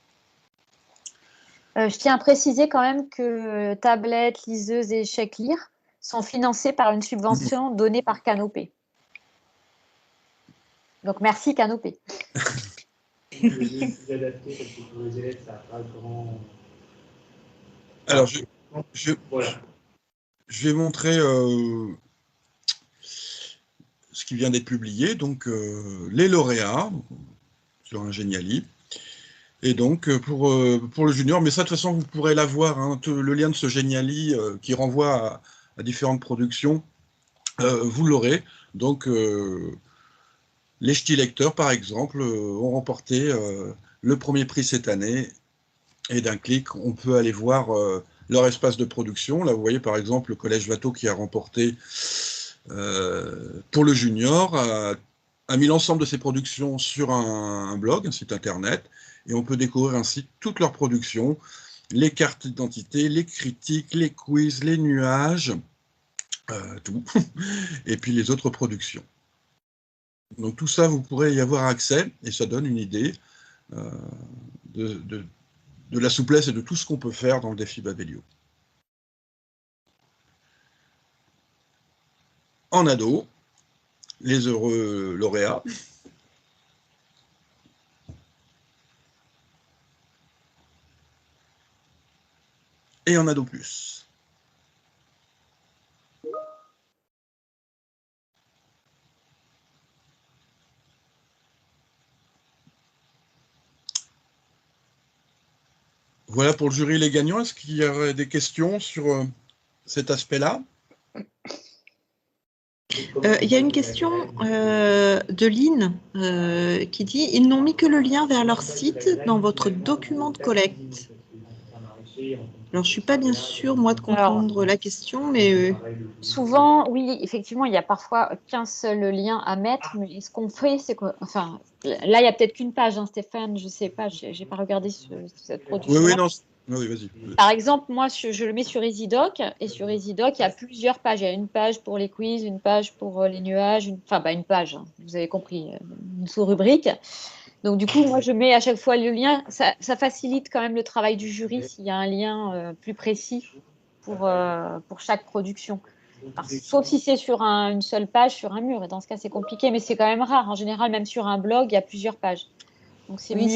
Je tiens à préciser quand même que tablettes, liseuses et chèques lire sont financés par une subvention donnée par Canopé. Donc merci Canopé. Alors je vais montrer ce qui vient d'être publié, donc les lauréats sur un Geniali. Et donc pour le junior, mais ça de toute façon vous pourrez l'avoir, hein, le lien de ce Geniali qui renvoie à différentes productions, vous l'aurez. Donc les ch'tis lecteurs par exemple ont remporté le premier prix cette année, et d'un clic on peut aller voir leur espace de production. Là vous voyez par exemple le collège Watteau qui a remporté pour le junior, a mis l'ensemble de ses productions sur un blog, un site internet, et on peut découvrir ainsi toutes leurs productions, les cartes d'identité, les critiques, les quiz, les nuages, tout, et puis les autres productions. Donc tout ça, vous pourrez y avoir accès, et ça donne une idée de la souplesse et de tout ce qu'on peut faire dans le défi Babelio. En ado, les heureux lauréats. Et en ado plus. Voilà pour le jury et les gagnants. Est-ce qu'il y aurait des questions sur cet aspect-là? Il y a une question de Lynn qui dit « Ils n'ont mis que le lien vers leur site dans votre document de collecte ». Alors, je ne suis pas bien sûre, moi, de comprendre la question, mais... Souvent, oui, effectivement, il n'y a parfois qu'un seul lien à mettre, mais ce qu'on fait, c'est que... Enfin, là, il n'y a peut-être qu'une page, hein, Stéphane, je ne sais pas, je n'ai pas regardé cette production. Oui, non. Oui, vas-y. Par exemple, moi, je le mets sur EasyDoc, et sur EasyDoc, il y a plusieurs pages. Il y a une page pour les quiz, une page pour les nuages, enfin, pas une page, hein, vous avez compris, une sous-rubrique. Donc, du coup, moi, je mets à chaque fois le lien. Ça facilite quand même le travail du jury s'il y a un lien plus précis pour chaque production. Alors, sauf si c'est sur une seule page, sur un mur. Et dans ce cas, c'est compliqué, mais c'est quand même rare. En général, même sur un blog, il y a plusieurs pages. Donc, c'est mieux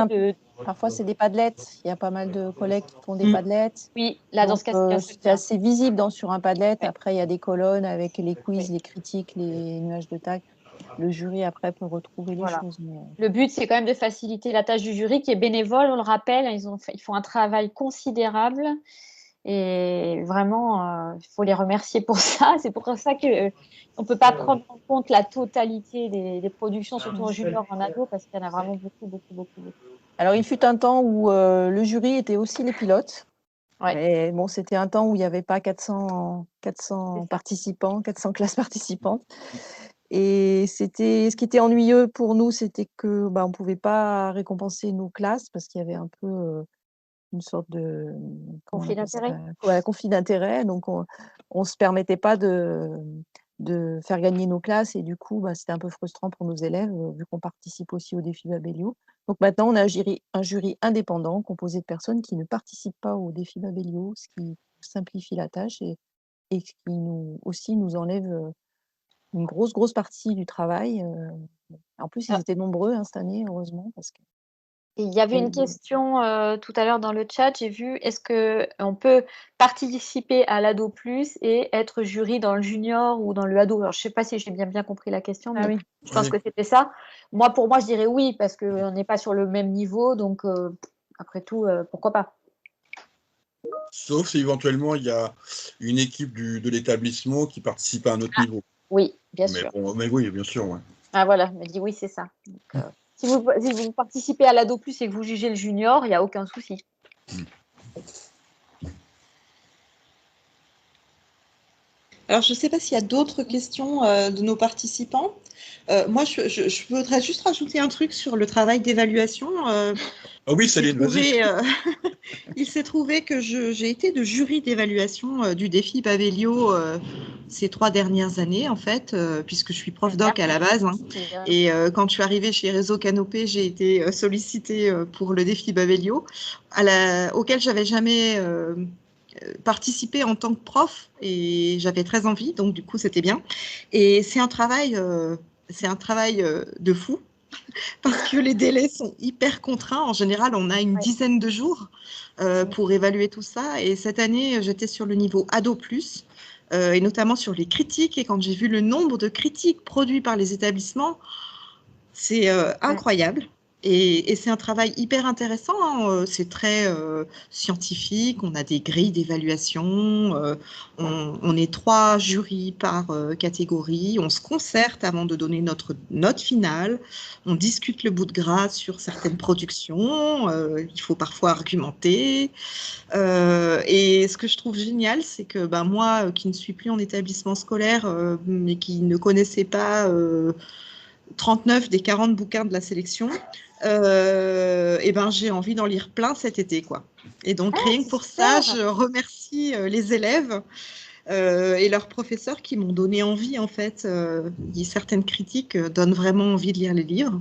de... Parfois, c'est des padlets. Il y a pas mal de collègues qui font des padlets. Oui, là, dans ce cas, c'est assez visible sur un padlet. Après, il y a des colonnes avec les quiz, les critiques, les nuages de tag. le jury après peut retrouver les Voilà. choses. Mais, Le but, c'est quand même de faciliter la tâche du jury qui est bénévole, on le rappelle. Ils font un travail considérable et vraiment, il faut les remercier pour ça. C'est pour ça que on ne peut pas prendre en compte la totalité des productions, surtout en junior, en ado, parce qu'il y en a vraiment beaucoup, beaucoup, beaucoup, beaucoup. Alors, il fut un temps où le jury était aussi les pilotes. Ouais. Mais bon, c'était un temps où il n'y avait pas 400 C'est ça. participants, 400 classes participantes. Et ce qui était ennuyeux pour nous, c'était que on ne pouvait pas récompenser nos classes parce qu'il y avait un peu une sorte de comment on Conflit appelle ça? d'intérêt. Ouais, conflit d'intérêt. Donc, on se permettait pas de faire gagner nos classes et du coup, c'était un peu frustrant pour nos élèves vu qu'on participe aussi au défi Babelio. Donc maintenant, on a un jury indépendant composé de personnes qui ne participent pas au défi Babelio, ce qui simplifie la tâche et qui nous enlève une grosse partie du travail. En plus, ils Ah. étaient nombreux cette année, heureusement, parce que Et il y avait une question tout à l'heure dans le chat, j'ai vu, est-ce qu'on peut participer à l'ado plus et être jury dans le junior ou dans le ado? Alors, je ne sais pas si j'ai bien compris la question, mais oui. je pense que c'était ça. Pour moi, je dirais oui, parce qu'on n'est pas sur le même niveau, donc après tout, pourquoi pas? Sauf si éventuellement il y a une équipe de l'établissement qui participe à un autre niveau. Oui, bien Mais sûr. bon, mais oui, bien sûr. Ouais. Ah voilà, elle me dit oui, c'est ça. Donc, si vous participez à l'ado plus et que vous jugez le junior, il n'y a aucun souci. Alors, je ne sais pas s'il y a d'autres questions de nos participants. Moi, je voudrais juste rajouter un truc sur le travail d'évaluation. Ah oui, Céline, vas-y. Il s'est trouvé que j'ai été de jury d'évaluation du défi Babelio ces 3 dernières années, en fait, puisque je suis prof doc à la base. Hein. Et quand je suis arrivée chez Réseau Canopé, j'ai été sollicitée pour le défi Babelio, auquel j'avais jamais participé en tant que prof, et j'avais très envie, donc du coup, c'était bien. Et c'est un travail de fou. Parce que les délais sont hyper contraints. En général, on a une dizaine de jours pour évaluer tout ça. Et cette année, j'étais sur le niveau Ado+, et notamment sur les critiques. Et quand j'ai vu le nombre de critiques produites par les établissements, c'est incroyable. Et c'est un travail hyper intéressant. Hein. C'est très scientifique. On a des grilles d'évaluation. On est 3 jurys par catégorie. On se concerte avant de donner notre note finale. On discute le bout de gras sur certaines productions. Il faut parfois argumenter. Et ce que je trouve génial, c'est que moi, qui ne suis plus en établissement scolaire, mais qui ne connaissais pas 39 des 40 bouquins de la sélection, j'ai envie d'en lire plein cet été, quoi. Et donc, rien que pour ça, je remercie les élèves et leurs professeurs qui m'ont donné envie, en fait. Certaines critiques donnent vraiment envie de lire les livres.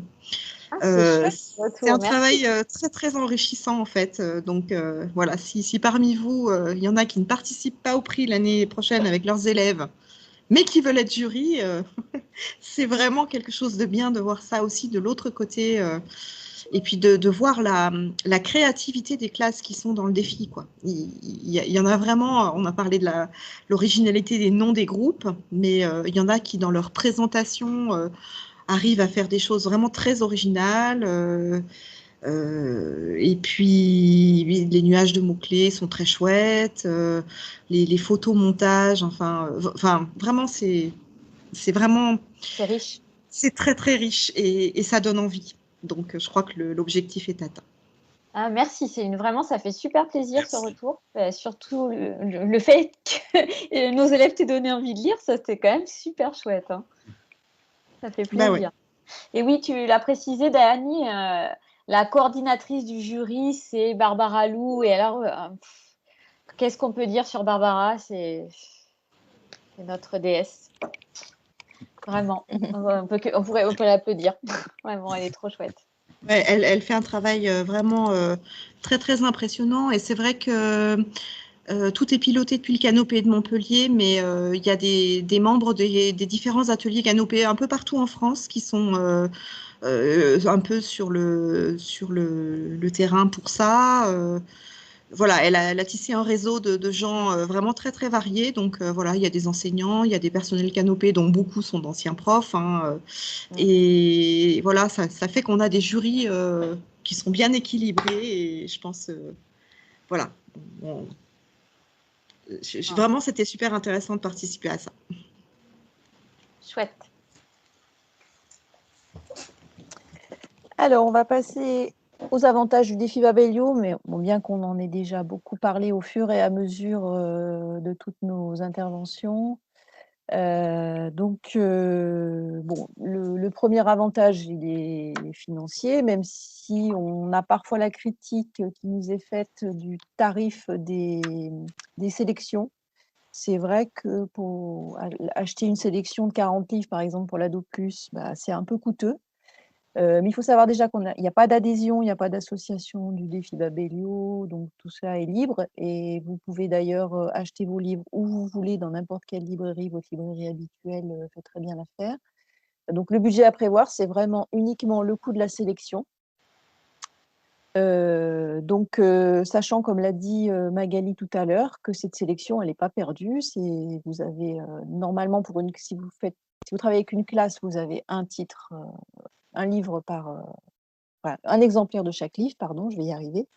C'est un travail très, très enrichissant, en fait. Donc, voilà, si parmi vous, il y en a qui ne participent pas au prix l'année prochaine avec leurs élèves, mais qui veulent être jury, c'est vraiment quelque chose de bien de voir ça aussi de l'autre côté, et puis de voir la créativité des classes qui sont dans le défi, quoi. Il y en a vraiment, on a parlé de l'originalité des noms des groupes, mais il y en a qui, dans leur présentation, arrivent à faire des choses vraiment très originales. Et puis, les nuages de mots-clés sont très chouettes, les photomontages, enfin vraiment, c'est vraiment... C'est riche. C'est très, très riche et ça donne envie. Donc, je crois que l'objectif est atteint. Ah, merci, vraiment, ça fait super plaisir ce retour. Surtout le fait que nos élèves t'aient donné envie de lire, ça c'était quand même super chouette. Hein. Ça fait plaisir. Ouais. Et oui, tu l'as précisé, Dani, la coordinatrice du jury, c'est Barbara Lou. Et alors, qu'est-ce qu'on peut dire sur Barbara? C'est notre déesse. Vraiment, on peut l'applaudir. Vraiment, elle est trop chouette. Ouais, elle fait un travail vraiment très, très impressionnant. Et c'est vrai que tout est piloté depuis le Canopé de Montpellier, mais il y a des membres des différents ateliers Canopé un peu partout en France qui sont un peu sur le terrain pour ça. voilà, elle a tissé un réseau de gens vraiment très très variés. Donc voilà, il y a des enseignants, il y a des personnels canopés, dont beaucoup sont d'anciens profs, hein, et voilà, ça fait qu'on a des jurys qui sont bien équilibrés. Et je pense, voilà, bon, vraiment, c'était super intéressant de participer à ça. Chouette. Alors, on va passer aux avantages du défi Babelio, mais bon, bien qu'on en ait déjà beaucoup parlé au fur et à mesure de toutes nos interventions. Bon, le premier avantage, il est financier, même si on a parfois la critique qui nous est faite du tarif des sélections. C'est vrai que pour acheter une sélection de 40 livres, par exemple, pour l'Ado Plus, bah, c'est un peu coûteux. Mais il faut savoir déjà qu'il n'y a pas d'adhésion, il n'y a pas d'association du défi Babelio, donc tout ça est libre. Et vous pouvez d'ailleurs acheter vos livres où vous voulez, dans n'importe quelle librairie. Votre librairie habituelle fait très bien l'affaire. Donc le budget à prévoir, c'est vraiment uniquement le coût de la sélection. Sachant, comme l'a dit Magali tout à l'heure, que cette sélection, elle n'est pas perdue. Vous avez normalement, si vous travaillez avec une classe, vous avez un titre, un livre un exemplaire de chaque livre, pardon, je vais y arriver.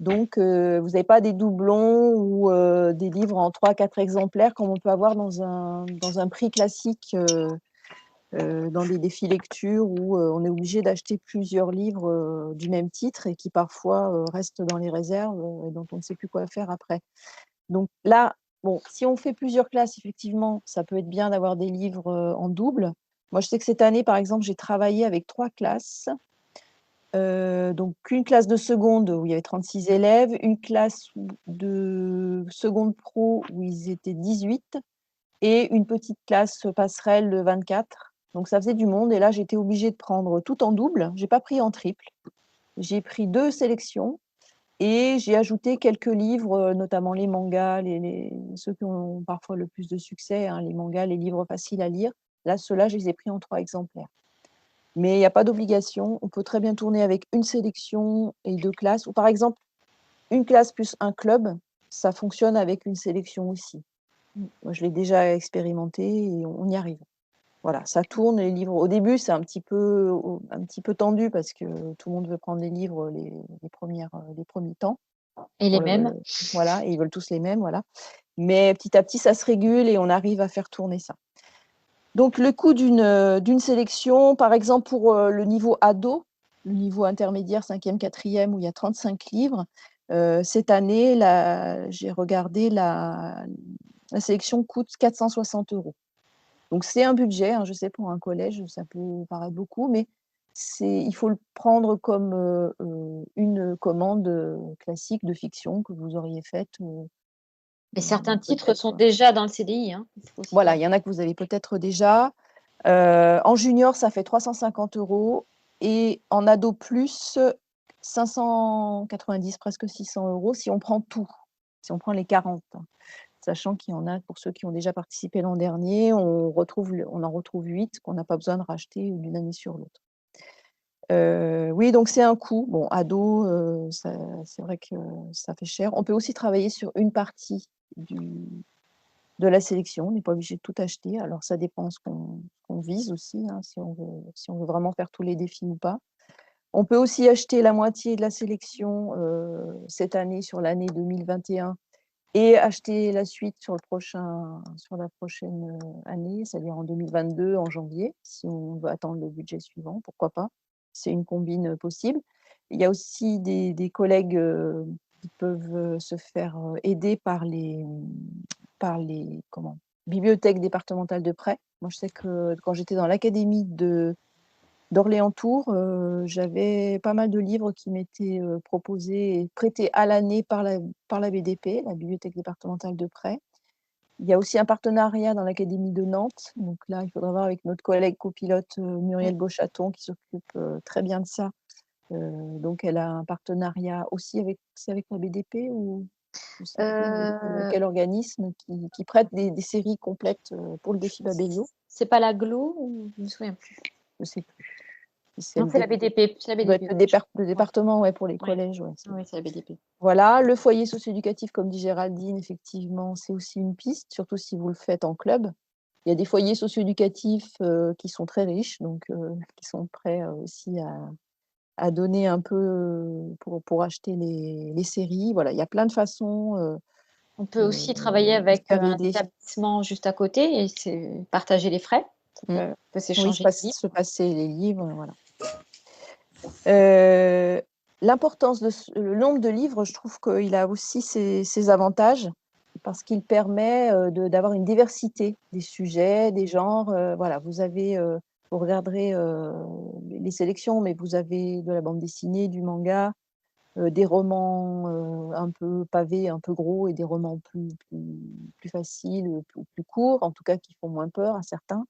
Donc, vous n'avez pas des doublons ou des livres en 3-4 exemplaires comme on peut avoir dans un prix classique, dans des défis lecture où on est obligé d'acheter plusieurs livres du même titre et qui parfois restent dans les réserves et dont on ne sait plus quoi faire après. Donc là, bon, si on fait plusieurs classes, effectivement, ça peut être bien d'avoir des livres en double. Moi, je sais que cette année, par exemple, j'ai travaillé avec 3 classes. Donc une classe de seconde où il y avait 36 élèves, une classe de seconde pro où ils étaient 18 et une petite classe passerelle de 24. Donc ça faisait du monde et là j'étais obligée de prendre tout en double. J'ai pas pris en triple. J'ai pris 2 sélections et j'ai ajouté quelques livres, notamment les mangas, ceux qui ont parfois le plus de succès, hein, les mangas, les livres faciles à lire. Là, ceux-là, je les ai pris en 3 exemplaires. Mais il n'y a pas d'obligation. On peut très bien tourner avec une sélection et 2 classes. Ou par exemple, une classe plus un club, ça fonctionne avec une sélection aussi. Moi, je l'ai déjà expérimenté et on y arrive. Voilà, ça tourne les livres. Au début, c'est un petit peu tendu parce que tout le monde veut prendre les livres les premiers temps. Et les mêmes. Voilà, et ils veulent tous les mêmes, voilà. Mais petit à petit, ça se régule et on arrive à faire tourner ça. Donc, le coût d'une sélection, par exemple, pour le niveau ado, le niveau intermédiaire, 5e, 4e, où il y a 35 livres, cette année, j'ai regardé, la sélection coûte 460 €. Donc, c'est un budget, hein, je sais, pour un collège, ça peut paraître beaucoup, mais il faut le prendre comme une commande classique de fiction que vous auriez faite. Mais certains titres sont déjà dans le CDI. Hein. Voilà, il y en a que vous avez peut-être déjà. En junior, ça fait 350 € et en ado plus, 590, presque 600 € si on prend tout, si on prend les 40. Sachant qu'il y en a, pour ceux qui ont déjà participé l'an dernier, on en retrouve 8 qu'on n'a pas besoin de racheter d'une année sur l'autre. Oui, donc c'est un coût. Bon, ado, c'est vrai que ça fait cher. On peut aussi travailler sur une partie de la sélection. On n'est pas obligé de tout acheter. Alors, ça dépend ce qu'on vise aussi, hein, si on veut vraiment faire tous les défis ou pas. On peut aussi acheter la moitié de la sélection cette année, sur l'année 2021, et acheter la suite sur la prochaine année, c'est-à-dire en 2022, en janvier, si on veut attendre le budget suivant, pourquoi pas. C'est une combine possible. Il y a aussi des collègues qui peuvent se faire aider par les bibliothèques départementales de prêt. Moi, je sais que quand j'étais dans l'académie d'Orléans-Tours, j'avais pas mal de livres qui m'étaient proposés et prêtés à l'année par la BDP, la bibliothèque départementale de prêt. Il y a aussi un partenariat dans l'académie de Nantes. Donc là, il faudra voir avec notre collègue copilote Muriel Beauchaton qui s'occupe très bien de ça. Donc elle a un partenariat aussi avec la BDP ou je sais plus quel organisme qui prête des séries complètes pour le défi Babelio. C'est pas la GLO ou je me souviens plus. Je sais plus. Non, c'est la BDP. C'est la doit être BDP. le département, ouais, pour les collèges. Ouais, Oui, c'est la BDP. Voilà, le foyer socio-éducatif, comme dit Géraldine, effectivement, c'est aussi une piste, surtout si vous le faites en club. Il y a des foyers socio-éducatifs qui sont très riches, donc qui sont prêts aussi à donner un peu pour acheter les séries. Voilà, il y a plein de façons On peut aussi travailler de avec faire un aider. établissement juste à côté et partager les frais. Mm. On peut Oui, s'échanger les livres. se passer les livres, voilà. L'importance le nombre de livres, je trouve qu'il a aussi ses avantages parce qu'il permet d'avoir une diversité des sujets, des genres. Voilà, vous regarderez les sélections, mais vous avez de la bande dessinée, du manga, des romans un peu pavés, un peu gros, et des romans plus faciles, plus courts, en tout cas qui font moins peur à certains.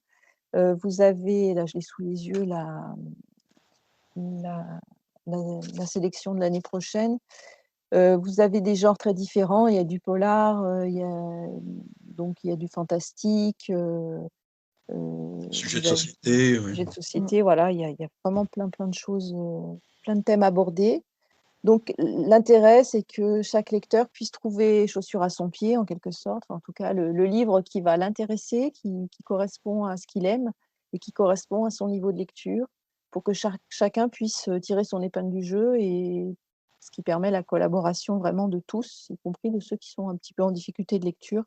Vous avez, là je l'ai sous les yeux, la sélection de l'année prochaine. Vous avez des genres très différents. Il y a du polar, il y a du fantastique, Sujet de vous avez société, oui. sujet de société. Voilà, il y a vraiment plein de choses, plein de thèmes abordés. Donc l'intérêt, c'est que chaque lecteur puisse trouver chaussure à son pied, en quelque sorte. En tout cas, le livre qui va l'intéresser, qui correspond à ce qu'il aime et qui correspond à son niveau de lecture, pour que chacun puisse tirer son épingle du jeu, et ce qui permet la collaboration vraiment de tous, y compris de ceux qui sont un petit peu en difficulté de lecture.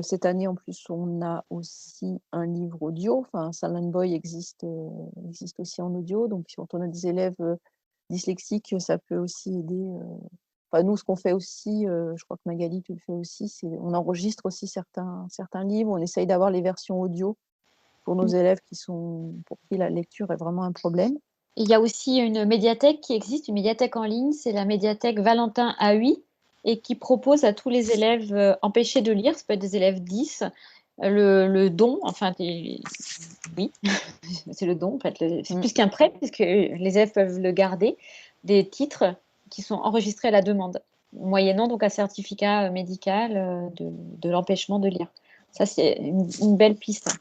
Cette année, en plus, on a aussi un livre audio. Enfin, Silent Boy existe aussi en audio. Donc, quand on a des élèves dyslexiques, ça peut aussi aider. Enfin, nous, ce qu'on fait aussi, je crois que Magali, tu le fais aussi, c'est on enregistre aussi certains livres. On essaye d'avoir les versions audio pour nos élèves pour qui la lecture est vraiment un problème. Et il y a aussi une médiathèque qui existe, une médiathèque en ligne, c'est la médiathèque Valentin AI, et qui propose à tous les élèves empêchés de lire, ça peut être des élèves 10, le don, enfin, oui, c'est le don, en fait, c'est plus qu'un prêt, puisque les élèves peuvent le garder, des titres qui sont enregistrés à la demande, moyennant donc un certificat médical de l'empêchement de lire. Ça, c'est une belle piste.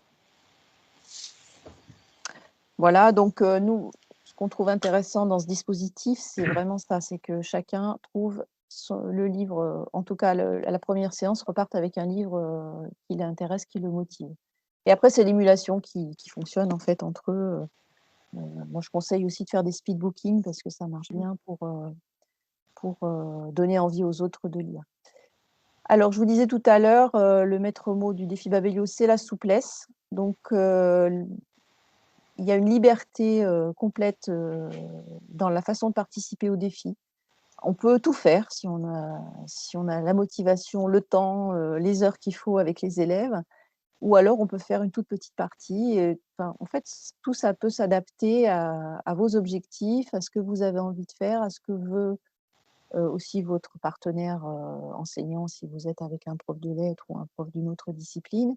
Voilà, donc nous, ce qu'on trouve intéressant dans ce dispositif, c'est vraiment ça, c'est que chacun trouve le livre, en tout cas à la première séance, reparte avec un livre qui l'intéresse, qui le motive. Et après, c'est l'émulation qui fonctionne en fait entre eux. Moi, je conseille aussi de faire des speed bookings parce que ça marche bien pour donner envie aux autres de lire. Alors, je vous disais tout à l'heure, le maître mot du défi Babelio, c'est la souplesse. Donc, il y a une liberté complète dans la façon de participer au défi. On peut tout faire si on a la motivation, le temps, les heures qu'il faut avec les élèves, ou alors on peut faire une toute petite partie. En fait, tout ça peut s'adapter à vos objectifs, à ce que vous avez envie de faire, à ce que veut aussi votre partenaire enseignant, si vous êtes avec un prof de lettres ou un prof d'une autre discipline.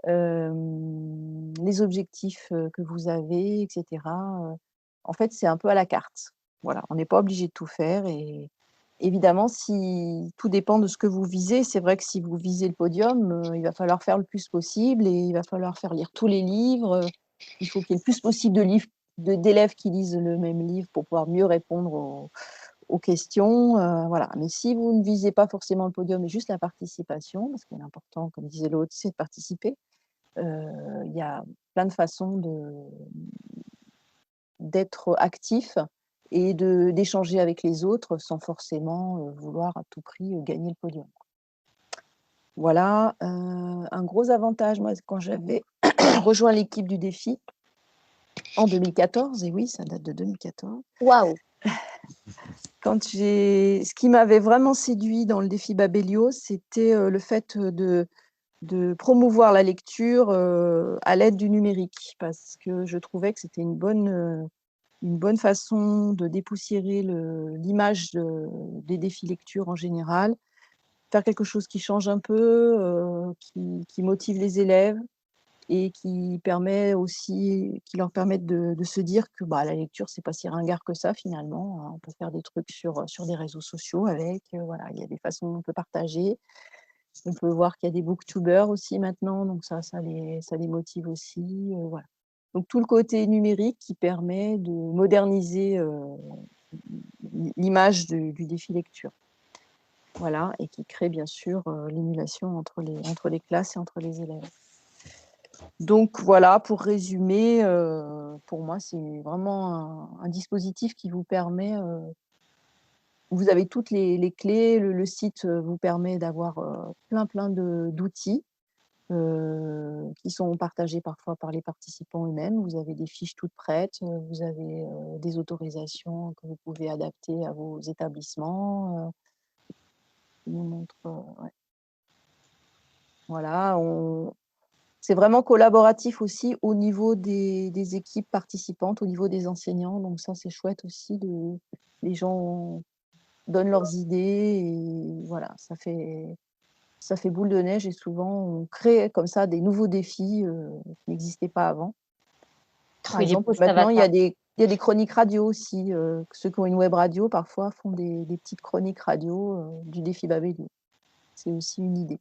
Les objectifs que vous avez, etc. En fait, c'est un peu à la carte. Voilà, on n'est pas obligé de tout faire. Et évidemment, si tout dépend de ce que vous visez, c'est vrai que si vous visez le podium, il va falloir faire le plus possible, et il va falloir faire lire tous les livres. Il faut qu'il y ait le plus possible d'élèves qui lisent le même livre pour pouvoir mieux répondre aux questions. Voilà. Mais si vous ne visez pas forcément le podium, mais juste la participation, parce que l'important, comme disait l'autre, c'est de participer, il y a plein de façons d'être actif et d'échanger avec les autres sans forcément vouloir à tout prix gagner le podium. Voilà, un gros avantage, moi, quand j'avais rejoint l'équipe du défi en 2014, et oui, ça date de 2014. Waouh! Ce qui m'avait vraiment séduit dans le défi Babelio, c'était le fait de promouvoir la lecture à l'aide du numérique, parce que je trouvais que c'était une bonne façon de dépoussiérer l'image des défis lecture en général, faire quelque chose qui change un peu, qui motive les élèves, et qui leur permette de se dire que la lecture, c'est pas si ringard que ça finalement, hein. On peut faire des trucs sur des réseaux sociaux avec, voilà, il y a des façons dont on peut partager. On peut voir qu'il y a des booktubers aussi maintenant, donc ça les motive aussi, voilà. Donc tout le côté numérique qui permet de moderniser l'image du défi lecture. Voilà, et qui crée bien sûr l'émulation entre les classes et entre les élèves. Donc voilà, pour résumer, pour moi, c'est vraiment un dispositif qui vous permet, vous avez toutes les clés, le site vous permet d'avoir plein d'outils qui sont partagés parfois par les participants eux-mêmes. Vous avez des fiches toutes prêtes, vous avez des autorisations que vous pouvez adapter à vos établissements. Je vous montre, ouais. Voilà, c'est vraiment collaboratif aussi au niveau des équipes participantes, au niveau des enseignants. Donc ça, c'est chouette aussi. Les gens donnent leurs idées et voilà, ça fait boule de neige et souvent on crée comme ça des nouveaux défis qui n'existaient pas avant. Par Oui, des exemple, posts maintenant, il y avatars. a des chroniques radio aussi. Ceux qui ont une web radio, parfois, font des petites chroniques radio du défi Babelio. C'est aussi une idée.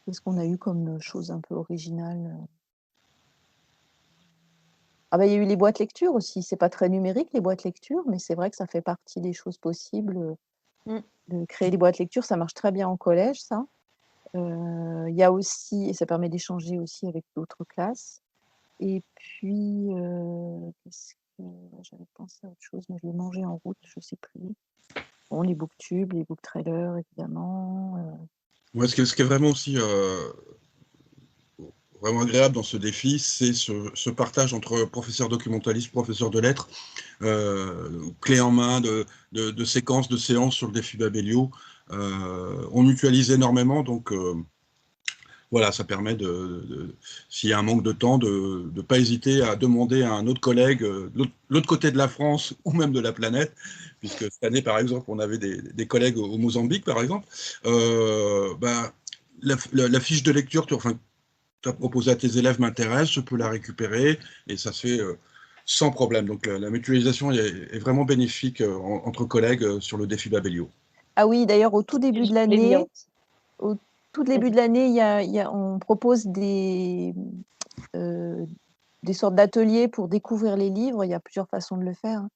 Qu'est-ce qu'on a eu comme chose un peu originale? Ah bah, il y a eu les boîtes lecture aussi. C'est pas très numérique, les boîtes lecture, mais c'est vrai que ça fait partie des choses possibles. De créer des boîtes lecture, ça marche très bien en collège, ça. Il y a aussi, et ça permet d'échanger aussi avec d'autres classes. Et puis, qu'est-ce que j'avais pensé à autre chose, mais je l'ai mangé en route, je sais plus. Bon, les booktubes, les booktrailers, évidemment. Ouais, ce qui est vraiment aussi vraiment agréable dans ce défi, c'est ce partage entre professeurs documentalistes, professeurs de lettres, clés en main de séquences, de séances sur le défi Babelio. On mutualise énormément, donc voilà, ça permet s'il y a un manque de temps, de ne pas hésiter à demander à un autre collègue de l'autre côté de la France ou même de la planète, puisque cette année, par exemple, on avait des collègues au Mozambique, par exemple. La fiche de lecture, enfin, tu as proposé à tes élèves m'intéresse, je peux la récupérer et ça se fait sans problème. Donc la mutualisation est vraiment bénéfique entre collègues sur le défi Babelio. Ah oui, d'ailleurs, au tout début de l'année, on propose des sortes d'ateliers pour découvrir les livres. Il y a plusieurs façons de le faire.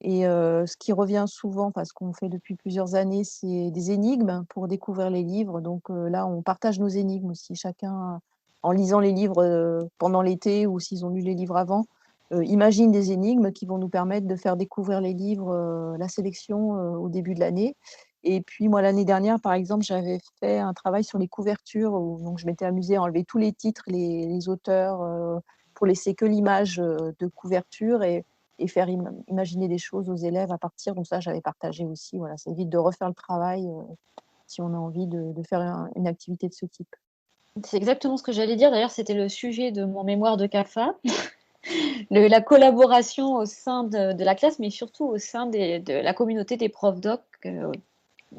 Et ce qui revient souvent, parce qu'on fait depuis plusieurs années, c'est des énigmes pour découvrir les livres. Donc là, on partage nos énigmes aussi. Chacun, en lisant les livres pendant l'été ou s'ils ont lu les livres avant, imagine des énigmes qui vont nous permettre de faire découvrir les livres, la sélection au début de l'année. Et puis moi, l'année dernière, par exemple, j'avais fait un travail sur les couvertures. Donc je m'étais amusée à enlever tous les titres, les auteurs, pour laisser que l'image de couverture et faire imaginer des choses aux élèves à partir. Donc ça, j'avais partagé aussi. Voilà, ça évite de refaire le travail si on a envie de faire une activité de ce type. C'est exactement ce que j'allais dire. D'ailleurs, c'était le sujet de mon mémoire de CAFA. La collaboration au sein de la classe, mais surtout au sein de la communauté des profs doc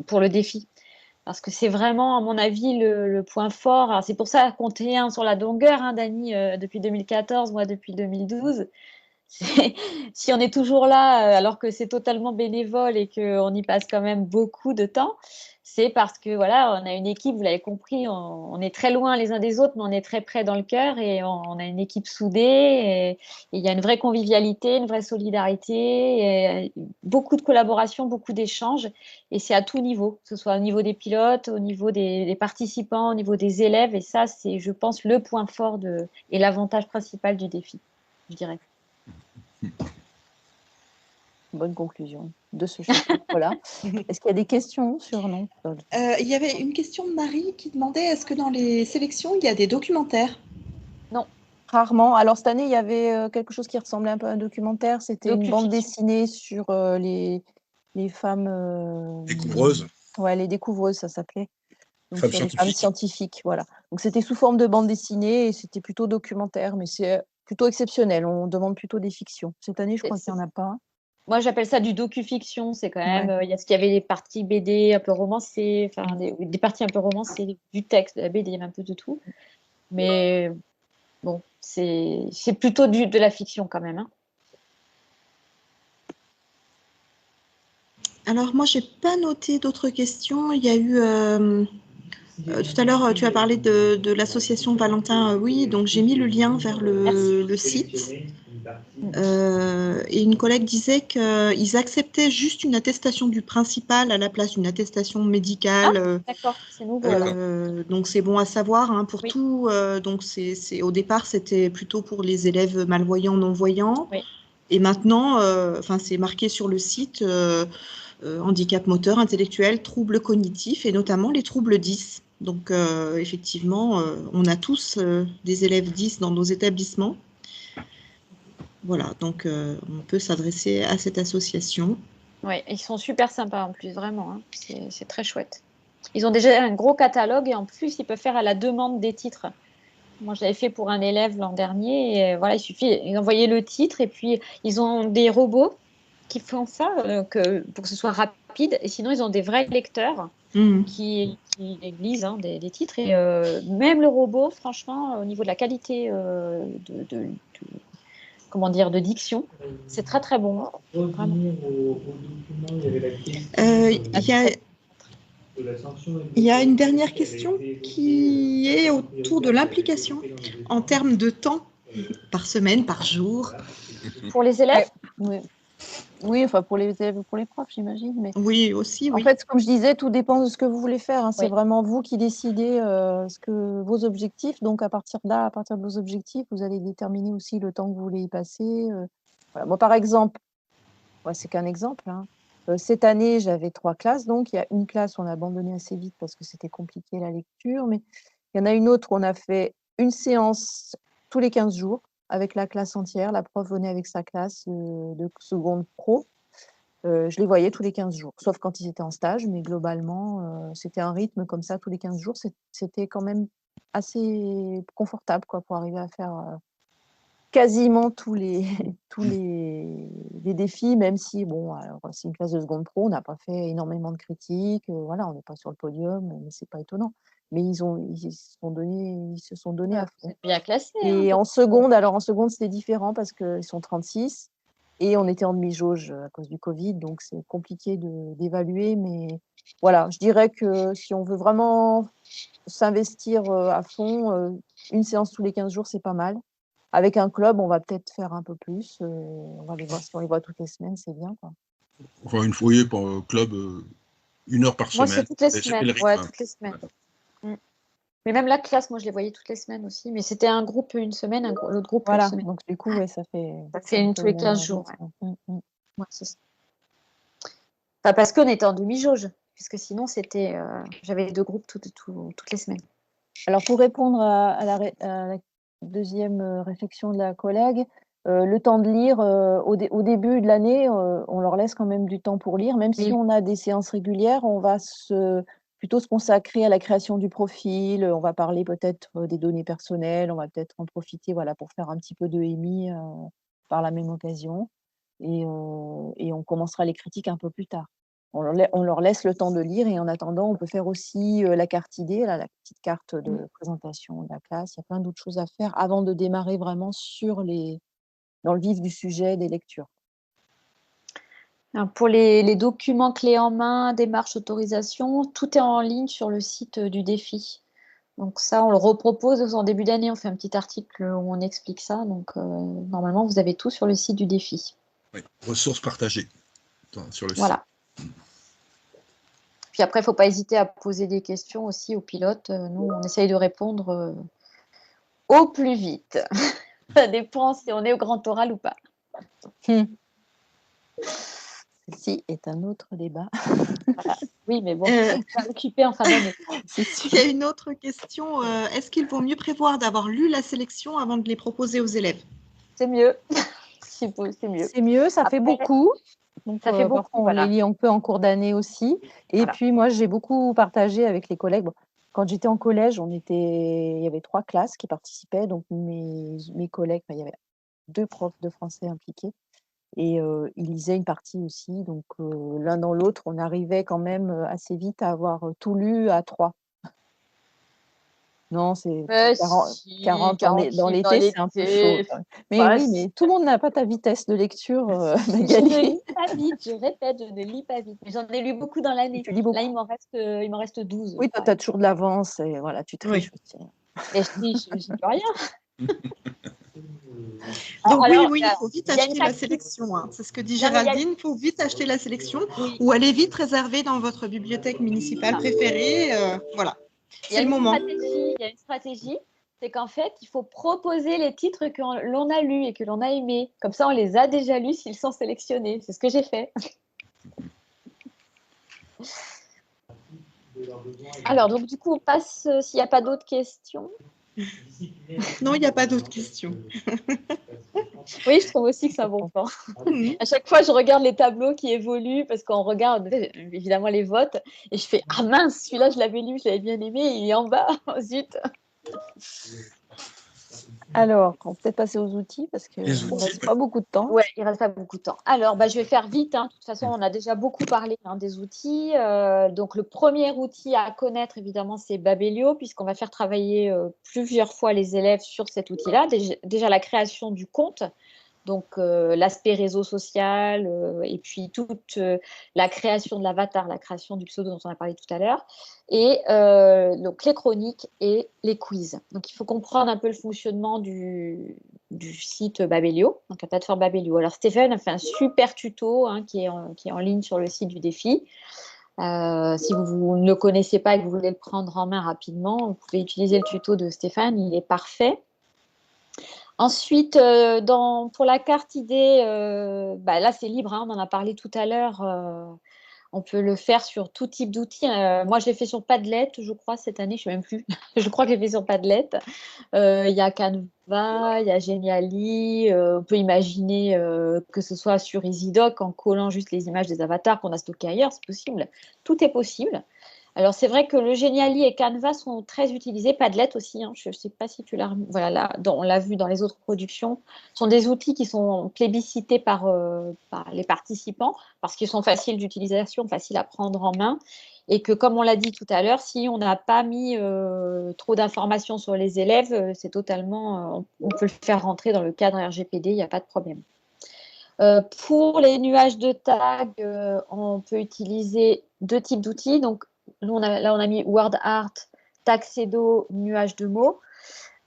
pour le défi. Parce que c'est vraiment, à mon avis, le point fort. Alors, c'est pour ça qu'on compter sur la longueur, hein, Dani, depuis 2014, moi depuis 2012. Si on est toujours là, alors que c'est totalement bénévole et qu'on y passe quand même beaucoup de temps, c'est parce que voilà, on a une équipe, vous l'avez compris, on est très loin les uns des autres, mais on est très près dans le cœur et on a une équipe soudée. Et il y a une vraie convivialité, une vraie solidarité, et beaucoup de collaboration, beaucoup d'échanges. Et c'est à tout niveau, que ce soit au niveau des pilotes, au niveau des participants, au niveau des élèves. Et ça, c'est, je pense, le point fort et l'avantage principal du défi, je dirais. Bonne conclusion de ce chapitre. Voilà. Est-ce qu'il y a des questions sur non? Il y avait une question de Marie qui demandait est-ce que dans les sélections, il y a des documentaires? Non, rarement. Alors cette année, il y avait quelque chose qui ressemblait un peu à un documentaire. C'était une bande dessinée sur les femmes découvreuses. Ouais, les découvreuses, ça s'appelait. Donc Femmes sur les femmes scientifiques, voilà. Donc c'était sous forme de bande dessinée et c'était plutôt documentaire, mais c'est plutôt exceptionnel. On demande plutôt des fictions. Cette année, je crois qu'il n'y en a pas. Moi, j'appelle ça du docu-fiction. C'est quand même, il y a des parties BD un peu romancées, enfin des parties un peu romancées, du texte, de la BD, il y a un peu de tout. Mais bon, c'est plutôt de la fiction quand même, hein. Alors moi, j'ai pas noté d'autres questions. Il y a eu Tout à l'heure, tu as parlé de l'association Valentin, oui, donc j'ai mis le lien vers le site. Et une collègue disait qu'ils acceptaient juste une attestation du principal à la place d'une attestation médicale. D'accord, c'est nouveau alors. Donc c'est bon à savoir hein, pour Oui. tout. Donc au départ, c'était plutôt pour les élèves malvoyants, non-voyants. Oui. Et maintenant, c'est marqué sur le site handicap moteur, intellectuel, troubles cognitifs et notamment les troubles 10. Donc effectivement, on a tous des élèves 10 dans nos établissements. Voilà, donc on peut s'adresser à cette association. Oui, ils sont super sympas en plus, vraiment. Hein. C'est très chouette. Ils ont déjà un gros catalogue et en plus, ils peuvent faire à la demande des titres. Moi, je l'avais fait pour un élève l'an dernier. Et voilà, il suffit d'envoyer le titre et puis ils ont des robots qui font ça pour que ce soit rapide. Et sinon, ils ont des vrais lecteurs qui lisent hein, des titres. Et même le robot, franchement, au niveau de la qualité comment dire, de diction, c'est très très bon. Vraiment. Il y a une dernière question qui est autour de l'implication en termes de temps par semaine, par jour. Pour les élèves Oui, enfin pour les élèves ou pour les profs, j'imagine. Mais oui, aussi, oui. En fait, comme je disais, tout dépend de ce que vous voulez faire. Hein. C'est Oui. vraiment vous qui décidez vos objectifs. Donc, à partir de là, à partir de vos objectifs, vous allez déterminer aussi le temps que vous voulez y passer. Voilà. Moi, par exemple, c'est qu'un exemple. Hein. Cette année, j'avais 3 classes. Donc, il y a une classe, on a abandonné assez vite parce que c'était compliqué la lecture. Mais il y en a une autre, on a fait une séance tous les 15 jours avec la classe entière. La prof venait avec sa classe de seconde pro. Je les voyais tous les 15 jours, sauf quand ils étaient en stage, mais globalement, c'était un rythme comme ça tous les 15 jours. C'était quand même assez confortable quoi, pour arriver à faire quasiment tous les, les défis, même si, bon, alors, c'est une classe de seconde pro, on n'a pas fait énormément de critiques, voilà, on n'est pas sur le podium, mais c'est pas étonnant. Mais ils se sont donnés à fond. C'est bien classé. Et hein, en seconde, c'était différent parce qu'ils sont 36 et on était en demi-jauge à cause du Covid, donc c'est compliqué d'évaluer. Mais voilà, je dirais que si on veut vraiment s'investir à fond, une séance tous les 15 jours, c'est pas mal. Avec un club, on va peut-être faire un peu plus. On va les voir, si on les voit toutes les semaines, c'est bien. Quoi. Enfin, une foyer par club, 1 heure par Moi, semaine. c'est toutes les Et semaines. le rythme, Ouais, hein. toutes les semaines. Mais même la classe, moi, je les voyais toutes les semaines aussi. Mais c'était un groupe une semaine, l'autre groupe Voilà, une semaine. donc du coup, ça fait Ça fait une peu tous les le 15 même jours. rythme. Ouais, c'est ça. Enfin, parce qu'on était en demi-jauge, puisque sinon, j'avais les 2 groupes toutes les semaines. Alors, pour répondre à la deuxième réflexion de la collègue, le temps de lire, au début de l'année, on leur laisse quand même du temps pour lire. Même si Oui. on a des séances régulières, on va plutôt se consacrer à la création du profil. On va parler peut-être des données personnelles. On va peut-être en profiter voilà, pour faire un petit peu de EMI par la même occasion. Et on commencera les critiques un peu plus tard. On leur laisse le temps de lire et en attendant, on peut faire aussi la carte idée, là, la petite carte de présentation de la classe. Il y a plein d'autres choses à faire avant de démarrer vraiment dans le vif du sujet des lectures. Alors, pour les documents clés en main, démarche, autorisation, tout est en ligne sur le site du défi. Donc ça, on le repropose en début d'année. On fait un petit article où on explique ça. Donc normalement, vous avez tout sur le site du défi. Oui. Ressources partagées sur le voilà. Site. Puis après, il ne faut pas hésiter à poser des questions aussi aux pilotes. Nous, on essaye de répondre au plus vite. Ça dépend si on est au grand oral ou pas. Ceci est un autre débat. Voilà. Oui, mais bon, ça va occuper en fin d'année. Il y a une autre question. Est-ce qu'il vaut mieux prévoir d'avoir lu la sélection avant de les proposer aux élèves? C'est mieux. C'est mieux. C'est mieux, ça fait beaucoup. Donc, ça fait beaucoup. Parfois, on les lit un peu en cours d'année aussi. Et puis, moi, j'ai beaucoup partagé avec les collègues. Bon, quand j'étais en collège, il y avait 3 classes qui participaient. Donc, mes collègues, il y avait 2 profs de français impliqués. Et ils lisaient une partie aussi. Donc, l'un dans l'autre, on arrivait quand même assez vite à avoir tout lu à 3. Non, c'est Si, 40 dans 46 dans l'été, c'est un peu chaud. l'été. Mais Bah, oui, mais tout le monde n'a pas ta vitesse de lecture, je ne Magali. lis pas vite, je répète, je ne lis pas vite. Mais j'en ai lu beaucoup dans l'année. Tu lis Là, beaucoup. il m'en reste 12, Oui, toi, par tu as exemple. toujours de l'avance et voilà, tu Oui. triches aussi. Mais je triche, j'y peux rien. Donc Alors, oui, il faut vite il y a une acheter la tactique. sélection, hein. C'est ce que dit Non, mais Géraldine, il faut vite acheter la sélection oui, ou aller vite réserver dans votre bibliothèque municipale préférée. Voilà, il y a c'est le une moment. stratégie, c'est qu'en fait, il faut proposer les titres que l'on a lus et que l'on a aimés. Comme ça, on les a déjà lus s'ils sont sélectionnés. C'est ce que j'ai fait. Alors, donc du coup, on passe, s'il n'y a pas d'autres questions. Non, il n'y a pas d'autres questions. Oui, je trouve aussi que c'est un bon plan. À chaque fois, je regarde les tableaux qui évoluent parce qu'on regarde évidemment les votes et je fais ah mince, celui-là, je l'avais lu, je l'avais bien aimé, il est en bas. Zut. Alors, on va peut-être passer aux outils parce qu'il Les ne outils, reste pas beaucoup de temps. Ouais, il reste pas beaucoup de temps. Alors, je vais faire vite, hein. De toute façon, on a déjà beaucoup parlé des outils. Donc, le premier outil à connaître, évidemment, c'est Babelio, puisqu'on va faire travailler plusieurs fois les élèves sur cet outil-là. Déjà, la création du compte. Donc, l'aspect réseau social et puis toute la création de l'avatar, la création du pseudo dont on a parlé tout à l'heure, et donc les chroniques et les quiz. Donc, il faut comprendre un peu le fonctionnement du site Babelio, donc la plateforme Babelio. Alors, Stéphane a fait un super tuto qui est en ligne sur le site du défi. Si vous ne le connaissez pas et que vous voulez le prendre en main rapidement, vous pouvez utiliser le tuto de Stéphane, il est parfait. Ensuite, pour la carte idée, là c'est libre, hein, on en a parlé tout à l'heure. On peut le faire sur tout type d'outils. Moi, je l'ai fait sur Padlet, je crois, cette année, je ne sais même plus. Je crois que je l'ai fait sur Padlet. Il y a Canva, il y a Geniali. On peut imaginer que ce soit sur EasyDoc en collant juste les images des avatars qu'on a stockés ailleurs, c'est possible. Tout est possible. Alors, c'est vrai que le Geniali et Canva sont très utilisés, Padlet aussi, hein. Je ne sais pas si tu l'as... Voilà, là, on l'a vu dans les autres productions. Ce sont des outils qui sont plébiscités par les participants parce qu'ils sont faciles d'utilisation, faciles à prendre en main. Et que, comme on l'a dit tout à l'heure, si on n'a pas mis trop d'informations sur les élèves, c'est totalement... on peut le faire rentrer dans le cadre RGPD, il n'y a pas de problème. Pour les nuages de tags, on peut utiliser deux types d'outils. Donc, nous, on a mis WordArt, Taxedo, nuage de mots.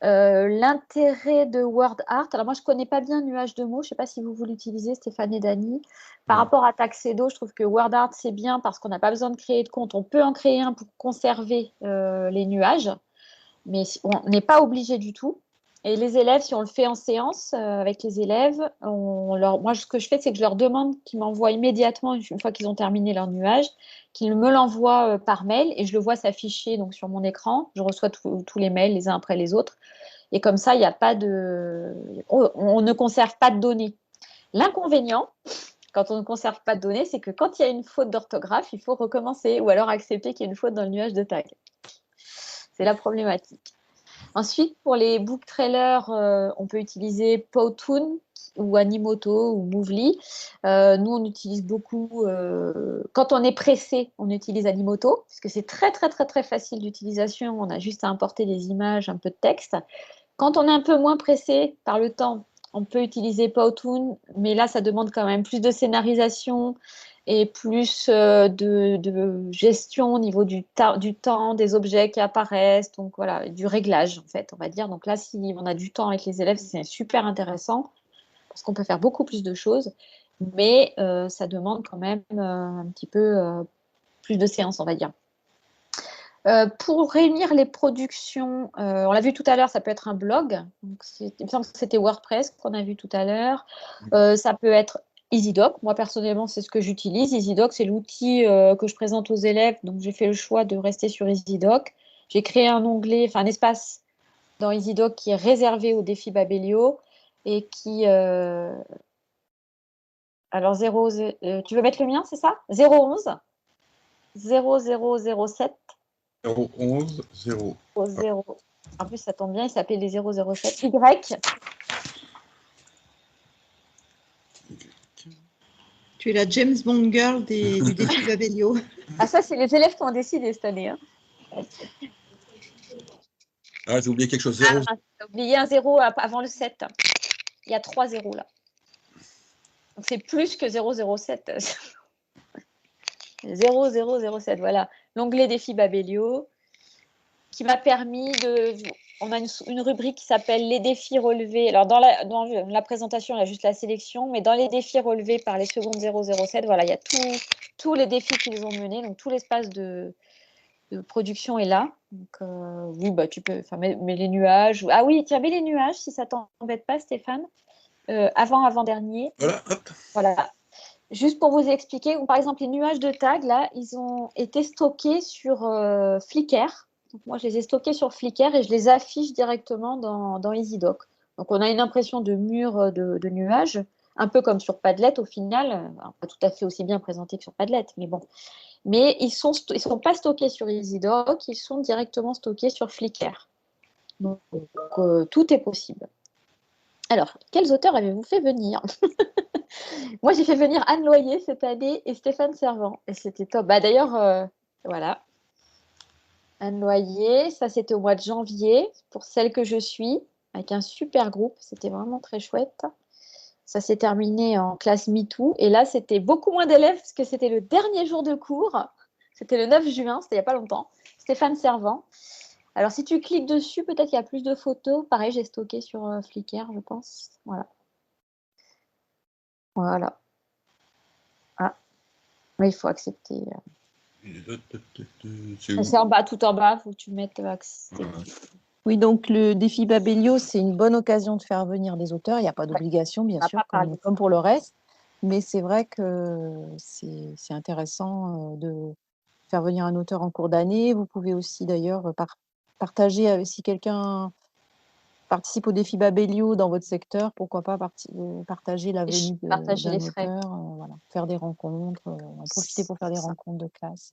L'intérêt de WordArt, alors moi, je ne connais pas bien nuage de mots. Je ne sais pas si vous l'utilisez, Stéphane et Dany. Par rapport à Taxedo, je trouve que WordArt, c'est bien parce qu'on n'a pas besoin de créer de compte. On peut en créer un pour conserver les nuages, mais on n'est pas obligé du tout. Et les élèves, si on le fait en séance avec les élèves, moi, ce que je fais, c'est que je leur demande qu'ils m'envoient immédiatement, une fois qu'ils ont terminé leur nuage, qu'ils me l'envoient par mail et je le vois s'afficher donc, sur mon écran. Je reçois tous les mails les uns après les autres. Et comme ça, il n'y a pas de... on ne conserve pas de données. L'inconvénient, quand on ne conserve pas de données, c'est que quand il y a une faute d'orthographe, il faut recommencer ou alors accepter qu'il y ait une faute dans le nuage de tag. C'est la problématique. Ensuite, pour les book trailers, on peut utiliser Powtoon ou Animoto ou Movely. Nous, on utilise beaucoup, quand on est pressé, on utilise Animoto, parce que c'est très, très, très, très facile d'utilisation. On a juste à importer des images, un peu de texte. Quand on est un peu moins pressé par le temps, on peut utiliser Powtoon, mais là, ça demande quand même plus de scénarisation et plus de gestion au niveau du temps, des objets qui apparaissent, donc voilà, du réglage en fait, on va dire. Donc là, si on a du temps avec les élèves, c'est super intéressant parce qu'on peut faire beaucoup plus de choses, mais ça demande quand même un petit peu plus de séances, on va dire. Pour réunir les productions, on l'a vu tout à l'heure, ça peut être un blog. Donc il me semble que c'était WordPress qu'on a vu tout à l'heure. Ça peut être EasyDoc. Moi, personnellement, c'est ce que j'utilise. EasyDoc, c'est l'outil que je présente aux élèves. Donc, j'ai fait le choix de rester sur EasyDoc. J'ai créé un onglet, enfin un espace dans EasyDoc qui est réservé au défi Babelio et qui... alors, tu veux mettre le mien, c'est ça? 011 0007 011 0. 0. En plus, ça tombe bien, il s'appelait les 007. Y. Tu es la James Bond girl du défi Babelio. Ah, ça, c'est les élèves qui ont décidé cette année. Hein. Ah, j'ai oublié quelque chose. Ah, 0. mince, j'ai oublié un 0 avant le 7. Il y a 3 zéros là. Donc c'est plus que 007. 0007, voilà. L'onglet défi Babelio qui m'a permis de. On a une rubrique qui s'appelle les défis relevés. Alors, dans la présentation, il y a juste la sélection, mais dans les défis relevés par les secondes 007, voilà, il y a tous les défis qu'ils ont menés. Donc, tout l'espace de production est là. Donc, oui, bah, tu peux. Mais les nuages. Ah oui, tiens, mets les nuages si ça t'embête pas, Stéphane. Avant-dernier. Voilà, hop. Voilà. Juste pour vous expliquer, par exemple, les nuages de tag, là, ils ont été stockés sur Flickr. Donc, moi, je les ai stockés sur Flickr et je les affiche directement dans EasyDoc. Donc, on a une impression de mur de nuages, un peu comme sur Padlet au final. Alors, pas tout à fait aussi bien présenté que sur Padlet, mais bon. Mais ils sont pas stockés sur EasyDoc, ils sont directement stockés sur Flickr. Donc, tout est possible. Alors, quels auteurs avez-vous fait venir? Moi, j'ai fait venir Anne Loyer cette année et Stéphane Servant. Et c'était top. Bah, d'ailleurs, voilà. Anne Loyer, ça c'était au mois de janvier pour celle que je suis, avec un super groupe. C'était vraiment très chouette. Ça s'est terminé en classe MeToo. Et là, c'était beaucoup moins d'élèves parce que c'était le dernier jour de cours. C'était le 9 juin, c'était il n'y a pas longtemps. Stéphane Servant. Alors, si tu cliques dessus, peut-être qu'il y a plus de photos. Pareil, j'ai stocké sur Flickr, je pense. Voilà. Voilà. Ah, mais il faut accepter. C'est où? C'est en bas, tout en bas, il faut que tu mettes accepter. Oui, donc le défi Babelio, c'est une bonne occasion de faire venir des auteurs. Il n'y a pas d'obligation, bien On n'a sûr, pas parlé. comme pour le reste. Mais c'est vrai que c'est intéressant de faire venir un auteur en cours d'année. Vous pouvez aussi d'ailleurs partager, si quelqu'un participe au défi Babelio dans votre secteur, pourquoi pas partager la venue Partager d'un les frais. auteur, voilà, faire des rencontres, en profiter pour faire des rencontres de classe.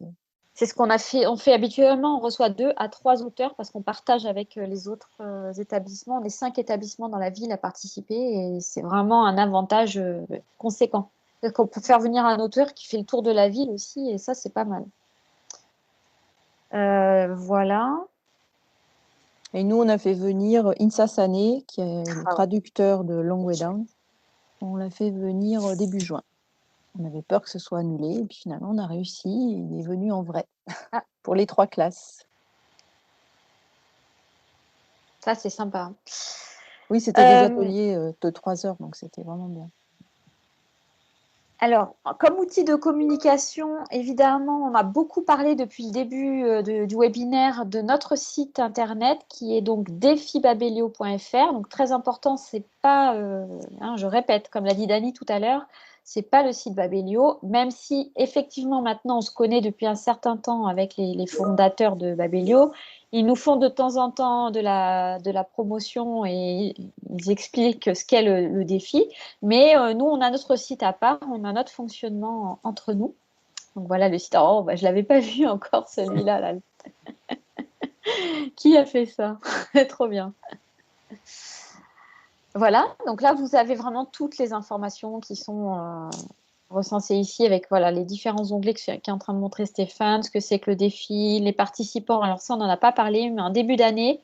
C'est ce qu'on a fait. On fait habituellement, on reçoit 2 à 3 auteurs parce qu'on partage avec les autres établissements. On est 5 établissements dans la ville à participer et c'est vraiment un avantage conséquent. Parce qu'on peut faire venir un auteur qui fait le tour de la ville aussi et ça, c'est pas mal. Voilà. Et nous, on a fait venir Insa Sané, qui est le traducteur de Long Way Down. On l'a fait venir début juin. On avait peur que ce soit annulé, et puis finalement, on a réussi. Il est venu en vrai, pour les 3 classes. Ça, c'est sympa. Oui, c'était des ateliers de 3 heures, donc c'était vraiment bien. Alors, comme outil de communication, évidemment, on a beaucoup parlé depuis le début du webinaire de notre site internet qui est donc défibabelio.fr. Donc, très important, c'est pas, je répète, comme l'a dit Dani tout à l'heure, c'est pas le site Babelio, même si effectivement maintenant on se connaît depuis un certain temps avec les fondateurs de Babelio. Ils nous font de temps en temps de la promotion et ils expliquent ce qu'est le défi. Mais nous, on a notre site à part, on a notre fonctionnement entre nous. Donc voilà le site. Oh, bah, je ne l'avais pas vu encore celui-là. Là. Qui a fait ça? Trop bien. Voilà, donc là, vous avez vraiment toutes les informations qui sont recensées ici avec voilà, les différents onglets qu'est en train de montrer Stéphane, ce que c'est que le défi, les participants. Alors ça, on n'en a pas parlé, mais en début d'année,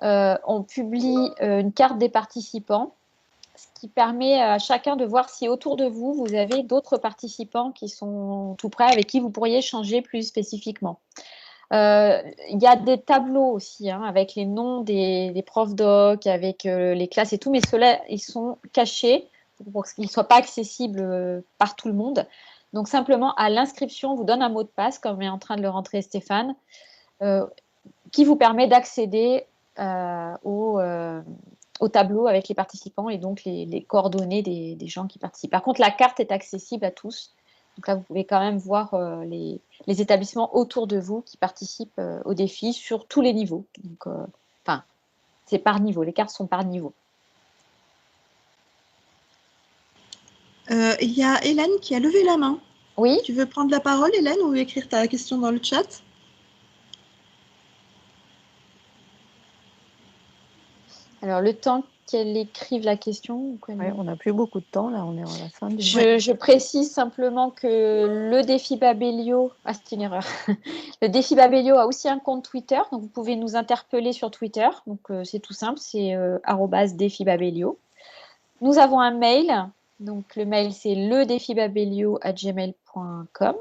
on publie une carte des participants, ce qui permet à chacun de voir si autour de vous, vous avez d'autres participants qui sont tout près, avec qui vous pourriez échanger plus spécifiquement. Il y a des tableaux aussi avec les noms des profs doc, avec les classes et tout, mais ceux-là, ils sont cachés pour qu'ils ne soient pas accessibles par tout le monde. Donc simplement, à l'inscription, on vous donne un mot de passe, comme est en train de le rentrer Stéphane, qui vous permet d'accéder au tableau avec les participants et donc les coordonnées des gens qui participent. Par contre, la carte est accessible à tous. Donc là, vous pouvez quand même voir les établissements autour de vous qui participent au défi sur tous les niveaux. Donc, c'est par niveau. Les cartes sont par niveau. Il y a Hélène qui a levé la main. Oui. Tu veux prendre la parole, Hélène, ou écrire ta question dans le chat? Alors, le temps qu'elle écrive la question. Ou qu'elle- Ouais, on n'a plus beaucoup de temps, là, on est à la fin du... Je précise simplement que le défi Babelio, ah c'est une erreur, le défi Babelio a aussi un compte Twitter, donc vous pouvez nous interpeller sur Twitter, donc c'est tout simple, c'est @défi Babelio. Nous avons un mail, donc le mail c'est ledefibabelio@gmail.com.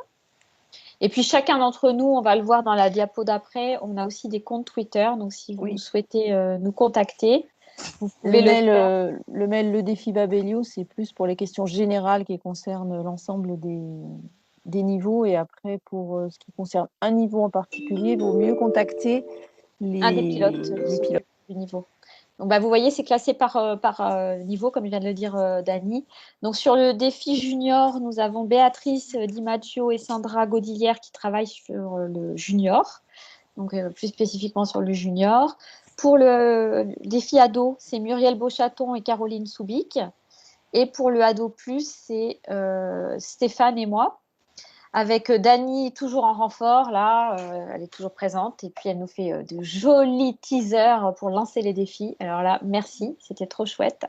Et puis chacun d'entre nous, on va le voir dans la diapo d'après, on a aussi des comptes Twitter, donc si vous Oui. souhaitez nous contacter, vous pouvez le faire. Le mail Le Défi Babelio, c'est plus pour les questions générales qui concernent l'ensemble des niveaux. Et après, pour ce qui concerne un niveau en particulier, il vaut mieux contacter Un des pilotes les pilotes. du niveau. Donc, bah, vous voyez, c'est classé par niveau, comme vient de le dire Dany. Donc, sur le défi junior, nous avons Béatrice Di Maggio et Sandra Godilière qui travaillent sur le junior, donc plus spécifiquement sur le junior. Pour le défi ado, c'est Muriel Beauchaton et Caroline Soubic. Et pour le ado plus, c'est Stéphane et moi. Avec Dany toujours en renfort, là, elle est toujours présente. Et puis, elle nous fait de jolis teasers pour lancer les défis. Alors là, merci, c'était trop chouette.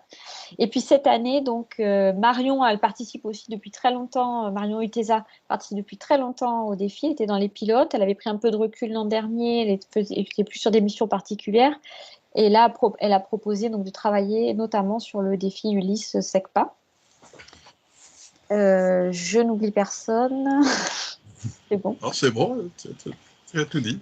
Et puis, cette année, donc, Marion, elle participe aussi depuis très longtemps. Marion Utesa participe depuis très longtemps au défi. Elle était dans les pilotes. Elle avait pris un peu de recul l'an dernier. Elle était plus sur des missions particulières. Et là, elle a proposé donc, de travailler notamment sur le défi Ulysse SECPA. Je n'oublie personne. C'est bon. Alors, c'est bon, tu as tout dit.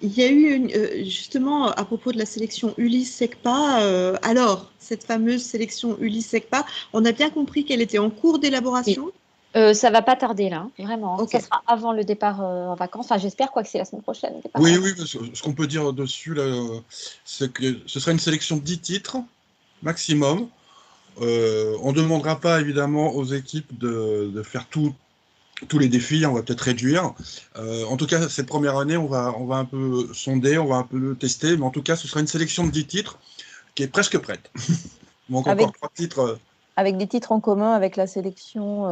Il y a eu justement à propos de la sélection Ulysse SECPA, alors cette fameuse sélection Ulysse SECPA, on a bien compris qu'elle était en cours d'élaboration. Ça va pas tarder là, vraiment. Ok. Ça sera avant le départ en vacances. Enfin, j'espère que c'est la semaine prochaine. Le départ Oui, en oui, ce qu'on peut dire dessus, là, c'est que ce sera une sélection de 10 titres maximum. On ne demandera pas évidemment aux équipes de faire tous les défis, on va peut-être réduire. En tout cas, cette première année, on va un peu sonder, on va un peu tester, mais en tout cas, ce sera une sélection de 10 titres qui est presque prête. Il manque encore 3 titres. Avec des titres en commun avec la sélection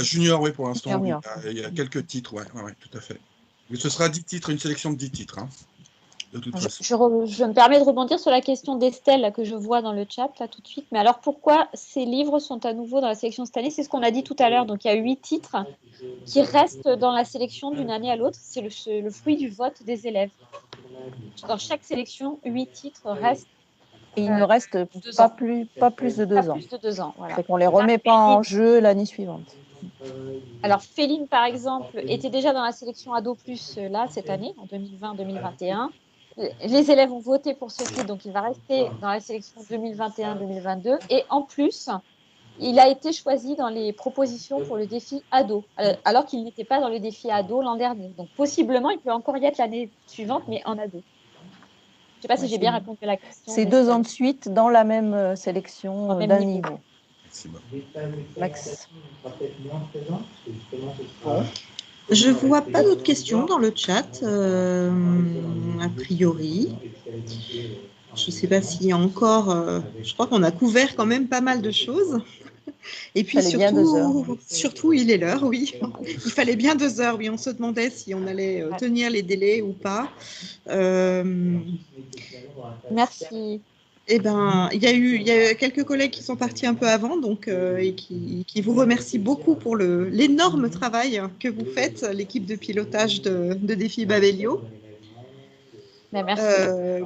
junior, oui, pour l'instant, oui. junior. Il y a quelques titres, ouais, tout à fait. Mais ce sera 10 titres, une sélection de 10 titres, hein, de toute façon. Je me permets de rebondir sur la question d'Estelle là, que je vois dans le chat là tout de suite. Mais alors pourquoi ces livres sont à nouveau dans la sélection cette année? C'est ce qu'on a dit tout à l'heure. Donc il y a 8 titres qui restent dans la sélection d'une année à l'autre. C'est le fruit du vote des élèves. Dans chaque sélection, 8 titres restent. Et il ne reste pas plus de 2 ans. Plus de 2 ans, voilà. C'est qu'on ne les remet pas en jeu l'année suivante. Alors, Féline, par exemple, était déjà dans la sélection Ado Plus là, cette année, en 2020-2021. Les élèves ont voté pour ce titre, donc il va rester dans la sélection 2021-2022. Et en plus, il a été choisi dans les propositions pour le défi Ado, alors qu'il n'était pas dans le défi Ado l'an dernier. Donc, possiblement, il peut encore y être l'année suivante, mais en Ado. Je ne sais pas si j'ai bien répondu à la question. C'est 2 ans de suite dans la même sélection d'un niveau. Max. Je ne vois pas d'autres questions dans le chat, a priori. Je ne sais pas s'il y a encore... je crois qu'on a couvert quand même pas mal de choses. Et puis surtout, il est l'heure, oui. Il fallait bien 2 heures, oui. On se demandait si on allait tenir les délais ou pas. Merci. Eh ben, il y a quelques collègues qui sont partis un peu avant, donc et qui vous remercient beaucoup pour l'énorme travail que vous faites, l'équipe de pilotage de Défi Babelio. Merci.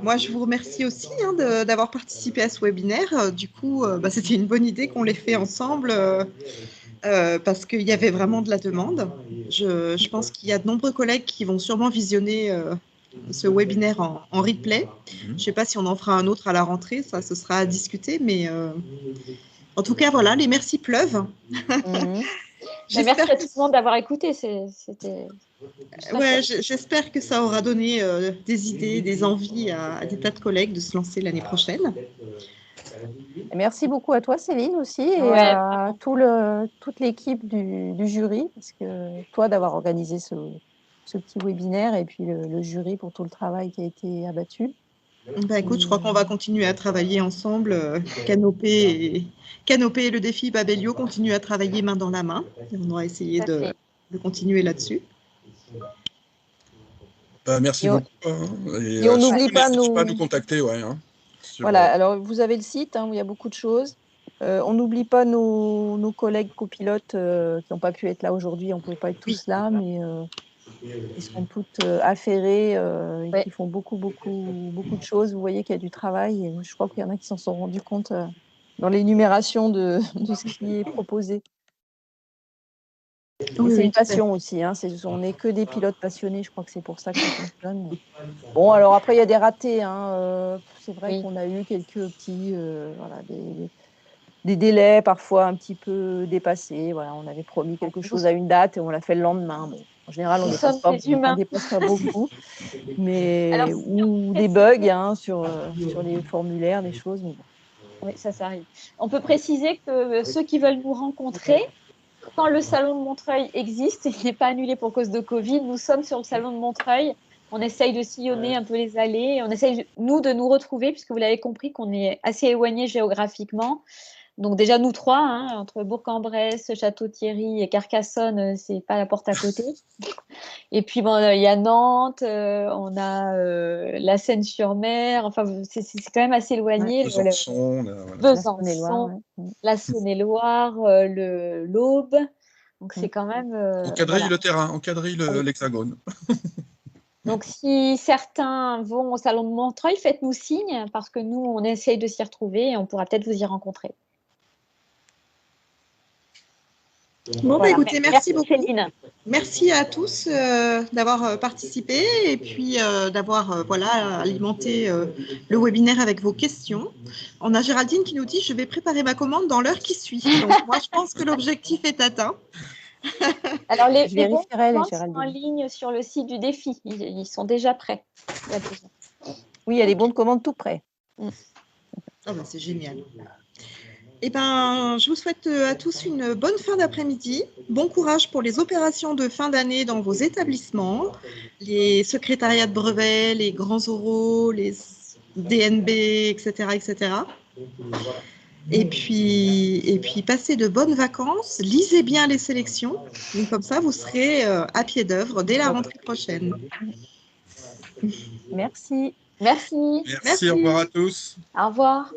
Moi, je vous remercie aussi d'avoir participé à ce webinaire. Du coup, c'était une bonne idée qu'on l'ait fait ensemble parce qu'il y avait vraiment de la demande. Je pense qu'il y a de nombreux collègues qui vont sûrement visionner ce webinaire en replay. Je ne sais pas si on en fera un autre à la rentrée, ça, ce sera à discuter, mais en tout cas, voilà, les merci pleuvent. Merci à tout le monde d'avoir écouté. J'espère que ça aura donné des idées, des envies à des tas de collègues de se lancer l'année prochaine. Merci beaucoup à toi, Céline, aussi, et à toute l'équipe du jury, parce que toi, d'avoir organisé ce petit webinaire, et puis le jury pour tout le travail qui a été abattu. Écoute, je crois qu'on va continuer à travailler ensemble. Canopée et le défi Babelio continuent à travailler main dans la main. Et on va essayer de continuer là-dessus. Merci beaucoup. Et on n'oublie pas nous contacter, ouais. Hein. Voilà, alors vous avez le site où il y a beaucoup de choses. On n'oublie pas nos collègues copilotes qui n'ont pas pu être là aujourd'hui, on ne pouvait pas être tous là, mais ils sont toutes affairées et Ouais. qui font beaucoup de choses. Vous voyez qu'il y a du travail et je crois qu'il y en a qui s'en sont rendus compte dans l'énumération de ce qui est proposé. Oui, C'est oui, une tout à fait. passion aussi, on n'est que des pilotes passionnés, je crois que c'est pour ça que ça fonctionne. Bon, alors après, il y a des ratés, c'est vrai Oui. qu'on a eu quelques petits, voilà, des délais parfois un petit peu dépassés. Voilà, on avait promis quelque chose à une date et on l'a fait le lendemain. Bon, en général, on Nous sommes des on humains. dépasse pas beaucoup, mais Alors, ou des bugs sur les formulaires, des choses. Mais bon. oui, ça arrive. On peut préciser que ceux qui veulent nous rencontrer, quand le salon de Montreuil existe et qu'il n'est pas annulé pour cause de Covid, nous sommes sur le salon de Montreuil. On essaye de sillonner un peu les allées. On essaye, nous, de nous retrouver, puisque vous l'avez compris qu'on est assez éloignés géographiquement. Donc déjà, nous trois, entre Bourg-en-Bresse, Château-Thierry et Carcassonne, c'est pas la porte à côté. Et puis, bon, il y a Nantes, on a la Seine-sur-Mer. Enfin, c'est quand même assez éloigné. Besançon, voilà. La Saône-et-Loire, Besançon, ouais. la Saône-et-Loire, l'Aube. Donc, c'est quand même. On quadrille Voilà. le terrain, on quadrille l'hexagone. Donc, si certains vont au Salon de Montreuil, faites-nous signe, parce que nous, on essaye de s'y retrouver et on pourra peut-être vous y rencontrer. Bon, Voilà. écoutez, merci beaucoup. Céline. Merci à tous d'avoir participé et puis d'avoir alimenté le webinaire avec vos questions. On a Géraldine qui nous dit « Je vais préparer ma commande dans l'heure qui suit ». Donc, moi, je pense que l'objectif est atteint. Alors, Je les bons vérifierai, commandes sont en Géraldine. ligne sur le site du défi. Ils sont déjà prêts. Il y a besoin. Oui, il y a les bons de commande tout prêts. Ah ben, c'est génial. Eh ben, je vous souhaite à tous une bonne fin d'après-midi. Bon courage pour les opérations de fin d'année dans vos établissements, les secrétariats de brevets, les grands oraux, les DNB, etc., etc. Et puis, passez de bonnes vacances, lisez bien les sélections, et comme ça, vous serez à pied d'œuvre dès la rentrée prochaine. Merci. Merci. Merci, au revoir à tous. Au revoir.